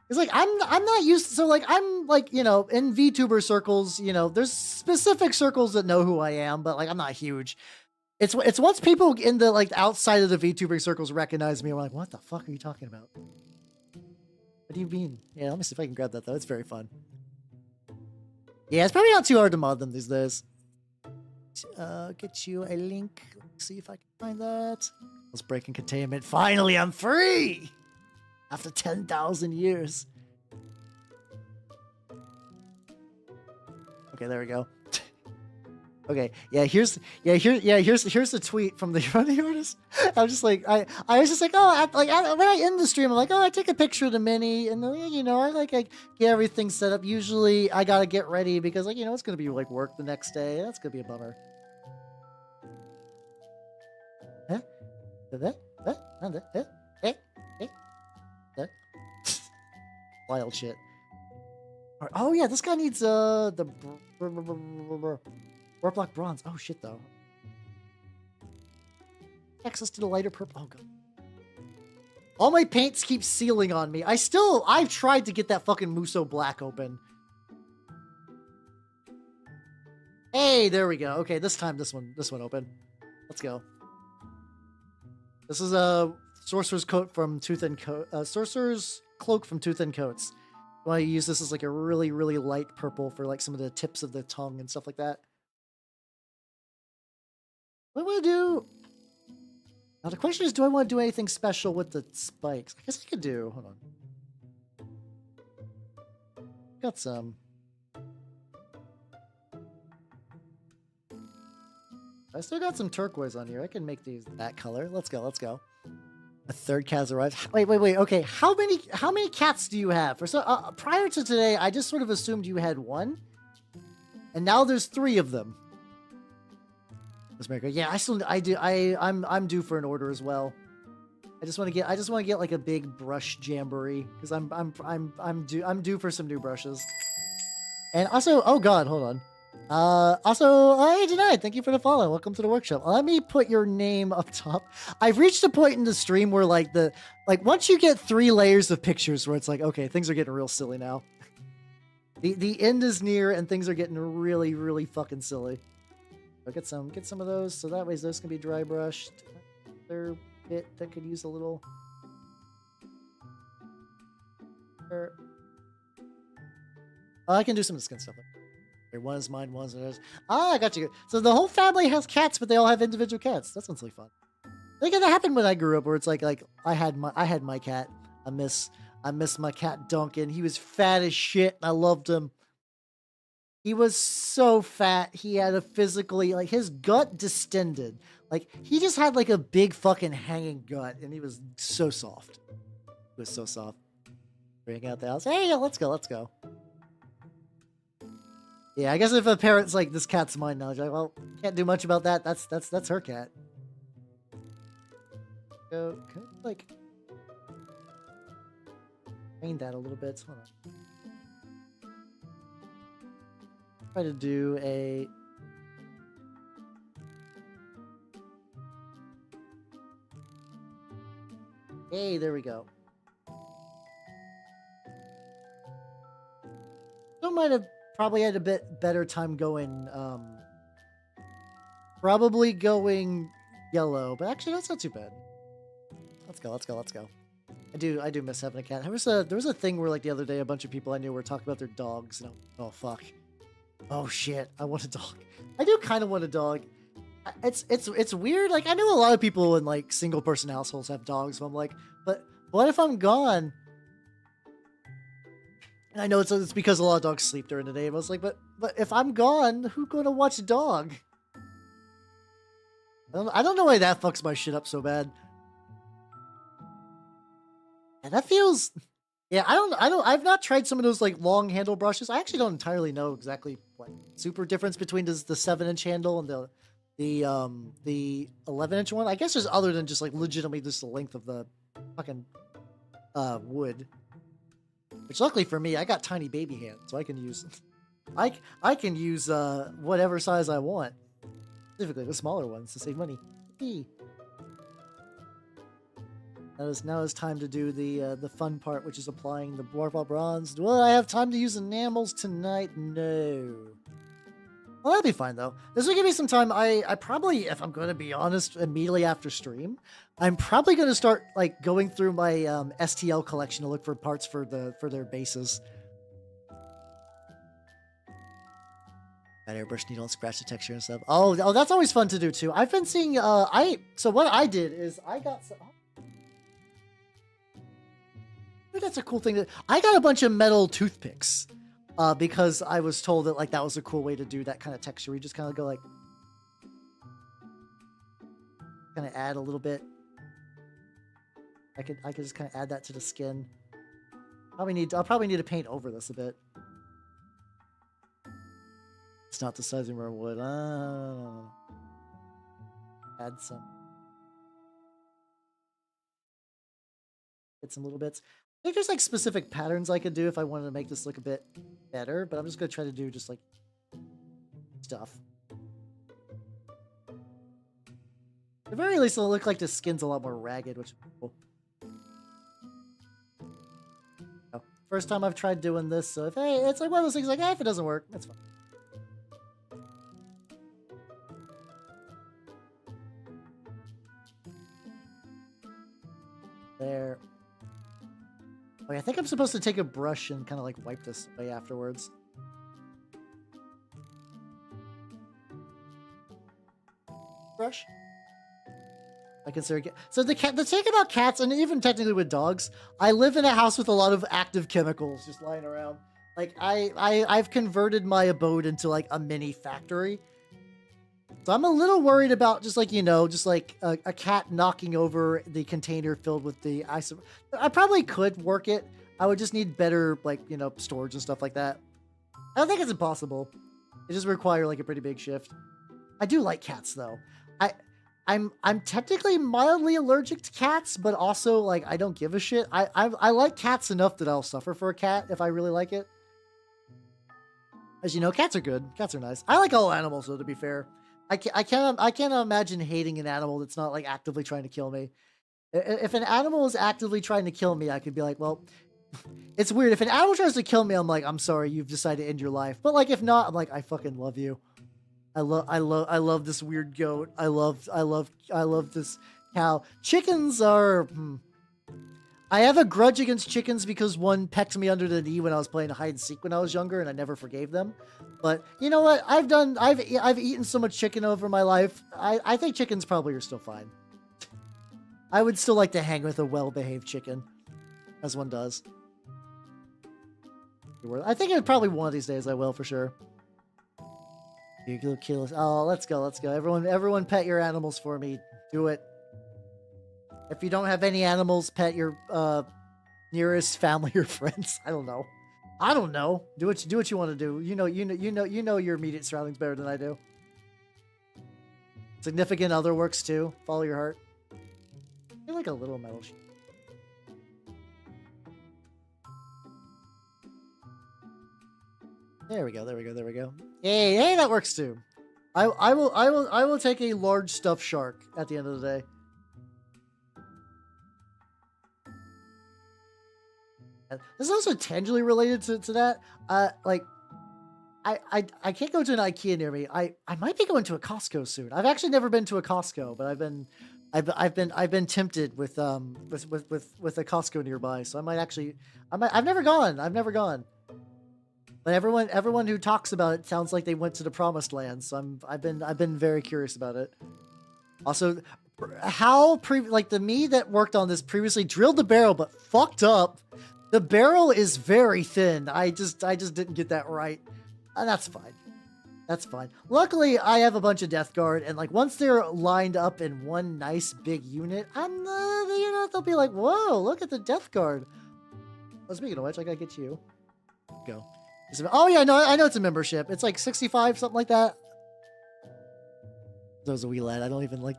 It's like I'm not used to, so like I'm like, you know, in VTuber circles, you know, there's specific circles that know who I am, but like I'm not huge. It's once people in the like outside of the VTuber circles recognize me, I'm like, what the fuck are you talking about? What do you mean? Yeah, let me see if I can grab that though. It's very fun. Yeah, it's probably not too hard to mod them these days. Get you a link. Let's see if I can find that. Let's break in containment. Finally, I'm free! After 10,000 years. Okay, there we go. Okay, yeah, here's the tweet from the artist. I'm just like, I was just like, oh, when I end the stream, I'm like, oh, I take a picture of the mini, and then, you know, I get everything set up. Usually, I gotta get ready because, like, you know, it's gonna be like work the next day. That's gonna be a bummer. Huh? Wild shit. Oh yeah, this guy needs the Warplock bronze. Oh shit though. Access to the lighter purple. Oh god. All my paints keep sealing on me. I've tried to get that fucking Muso black open. Hey, there we go. Okay, this time this one open. Let's go. This is a Sorcerer's Coat from Tooth and Coat. Sorcerer's Cloak from Tooth and Coats. I want to use this as like a really, really light purple for like some of the tips of the tongue and stuff like that. What do I do? Now the question is, do I want to do anything special with the spikes? I guess I could do. Hold on. Got some. I still got some turquoise on here. I can make these that color. Let's go. Let's go. A third cat's arrived. Wait. Okay, how many cats do you have? For prior to today, I just sort of assumed you had one, and now there's 3 of them. Yeah, I'm due for an order as well. I just want to get like a big brush jamboree because I'm due for some new brushes. And also, oh god, hold on. Also, hey Denied, thank you for the follow. Welcome to the workshop. Let me put your name up top. I've reached a point in the stream where like once you get 3 layers of pictures where it's like, okay, things are getting real silly now. The end is near and things are getting really, really fucking silly. So get some of those so that way those can be dry brushed. Another bit that could use a little. Oh, I can do some of the skin stuff. One is mine, one's theirs. Ah, I got you. So the whole family has cats, but they all have individual cats. That sounds like fun. I think that happened when I grew up, where it's like I had my cat. I miss my cat Duncan. He was fat as shit, and I loved him. He was so fat. He had a physically like his gut distended. Like he just had like a big fucking hanging gut, and he was so soft. He was so soft. Bring out the house. Hey, let's go. Let's go. Yeah, I guess if a parent's like, this cat's mine now, like, well, can't do much about that. That's her cat. So, like, Change that a little bit. Hold on. Try to do a. Hey, there we go. Still might have probably had a bit better time going. Probably going yellow, but actually that's not too bad. Let's go. Let's go. Let's go. I do miss having a cat. There was a thing where like the other day a bunch of people I knew were talking about their dogs, and oh fuck, oh shit, I want a dog. I do kind of want a dog. It's weird. Like I know a lot of people in like single person households have dogs, but I'm like, but what if I'm gone? And I know it's because a lot of dogs sleep during the day. But I was like, but if I'm gone, who's gonna watch a dog? I don't know why that fucks my shit up so bad. And that feels, yeah, I've not tried some of those like long handle brushes. I actually don't entirely know exactly what super difference between the 7-inch handle and the 11-inch one. I guess there's other than just like legitimately just the length of the fucking wood. Which luckily for me, I got tiny baby hands, so I can use I can use whatever size I want. Specifically the smaller ones to save money. Now is time to do the fun part, which is applying the Warfall Bronze. Will I have time to use enamels tonight? No. Well, that'll be fine, though. This will give me some time. I probably, if I'm going to be honest, immediately after stream, I'm probably going to start, like, going through my STL collection to look for parts for their bases. Got airbrush needle and scratch the texture and stuff. Oh, that's always fun to do, too. I've been seeing, so what I did is I got some... That's a cool thing. I got a bunch of metal toothpicks because I was told that like that was a cool way to do that kind of texture. We just kind of go like, kind of add a little bit. I could just kind of add that to the skin. I'll probably need to paint over this a bit. It's not the size of more wood. Add some. Get some little bits. I think there's like specific patterns I could do if I wanted to make this look a bit better, but I'm just gonna try to do just like stuff. At the very least, it'll look like the skin's a lot more ragged, which is cool. Oh, first time I've tried doing this, so if hey, it's like one of those things like, hey, if it doesn't work, that's fine. There. Okay, I think I'm supposed to take a brush and kind of like wipe this away afterwards. Brush. I consider so the thing about cats, and even technically with dogs, I live in a house with a lot of active chemicals just lying around. Like I've converted my abode into like a mini factory. So I'm a little worried about just like, just like a cat knocking over the container filled with the ice. I probably could work it. I would just need better, like, storage and stuff like that. I don't think it's impossible. It just require like a pretty big shift. I do like cats though. I'm technically mildly allergic to cats, but also like I don't give a shit. I like cats enough that I'll suffer for a cat if I really like it. As you know, cats are good. Cats are nice. I like all animals though, to be fair. I can't imagine hating an animal that's not like actively trying to kill me. If an animal is actively trying to kill me, I could be like, well, it's weird. If an animal tries to kill me, I'm like, I'm sorry, you've decided to end your life. But like, if not, I'm like, I fucking love you. I love this weird goat. I love this cow. Chickens are. I have a grudge against chickens because one pecked me under the knee when I was playing hide and seek when I was younger, and I never forgave them. But you know what? I've eaten so much chicken over my life. I think chickens probably are still fine. I would still like to hang with a well-behaved chicken, as one does. I think probably one of these days I will for sure. You go kill us. Oh, let's go. Everyone pet your animals for me. Do it. If you don't have any animals, pet your nearest family or friends. I don't know. Do what you want to do. You know your immediate surroundings better than I do. Significant other works too. Follow your heart. I feel like a little metal sheet. There we go. There we go. There we go. Hey, that works too. I will take a large stuffed shark at the end of the day. This is also tangentially related to that. Like, I can't go to an IKEA near me. I might be going to a Costco soon. I've actually never been to a Costco, but I've been tempted with a Costco nearby. So I might actually, I've never gone. I've never gone. But everyone who talks about it sounds like they went to the promised land. So I've been very curious about it. Also, like the me that worked on this previously drilled the barrel but fucked up. The barrel is very thin. I just didn't get that right. That's fine. That's fine. Luckily, I have a bunch of Death Guard, and like once they're lined up in one nice big unit, they'll be like, whoa, look at the Death Guard. Oh, speaking of which, I gotta get you. Go. Oh yeah, no, I know it's a membership. It's like 65, something like that. That was a wee lad. I don't even like.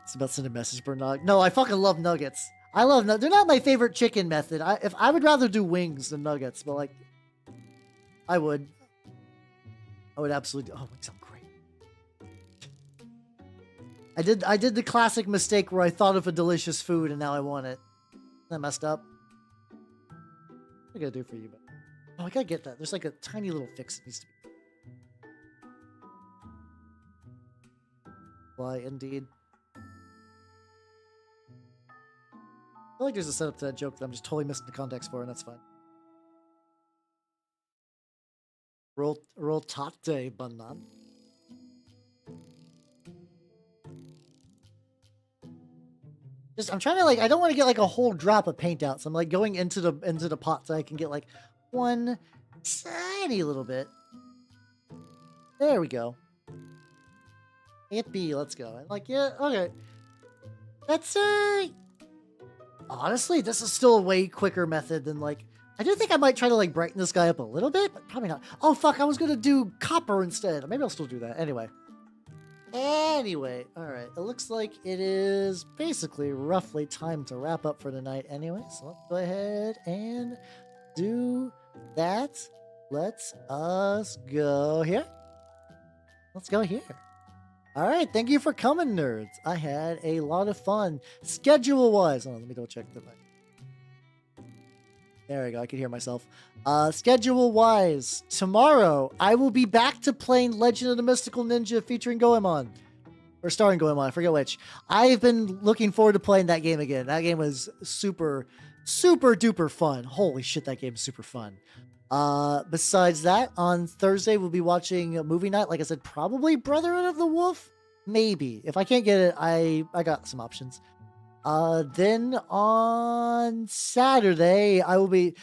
It's about to send a message for Nug. No, I fucking love nuggets. I love nuggets. They're not my favorite chicken method. I would rather do wings than nuggets, but like, I would absolutely. Oh, wings sound great. I did the classic mistake where I thought of a delicious food and now I want it. I messed up. What I gotta do for you, but oh, I gotta get that. There's like a tiny little fix that needs to be. Why, indeed. I feel like there's a setup to that joke that I'm just totally missing the context for, and that's fine. Rotate banan. I'm trying to like, I don't want to get like a whole drop of paint out, so I'm like going into the pot so I can get like one tiny little bit. There we go. Hit B, let's go. And like, yeah, okay. That's honestly, this is still a way quicker method than like, I do think I might try to like brighten this guy up a little bit, but probably not. Oh fuck, I was gonna do copper instead. Maybe I'll still do that. Anyway, all right. It looks like it is basically roughly time to wrap up for tonight anyway. So let's go ahead and do that. Let's go here. Let's go here. All right, thank you for coming, nerds. I had a lot of fun. Schedule-wise, let me double check the mic. There we go, I can hear myself. Schedule-wise, tomorrow, I will be back to playing Legend of the Mystical Ninja featuring Goemon. Or starring Goemon, I forget which. I've been looking forward to playing that game again. That game was super, super duper fun. Holy shit, that game is super fun. Besides that, on Thursday, we'll be watching a movie night. Like I said, probably Brotherhood of the Wolf. Maybe. If I can't get it, I got some options. Then on Saturday, this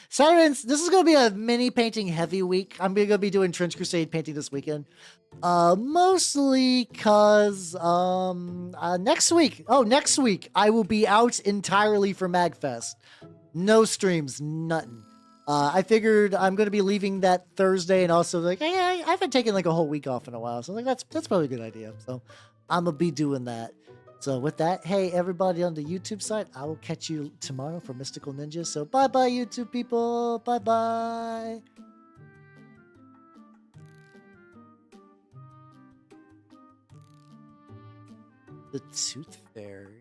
is going to be a mini painting heavy week. I'm going to be doing Trench Crusade painting this weekend. Mostly cause, next week, I will be out entirely for MagFest. No streams, nothing. I figured I'm going to be leaving that Thursday, and also like, hey, I haven't taken like a whole week off in a while, so like that's probably a good idea. So I'm gonna be doing that. So with that, hey everybody on the YouTube side, I will catch you tomorrow for Mystical Ninja. So bye bye YouTube people, bye bye. The Tooth Fairy.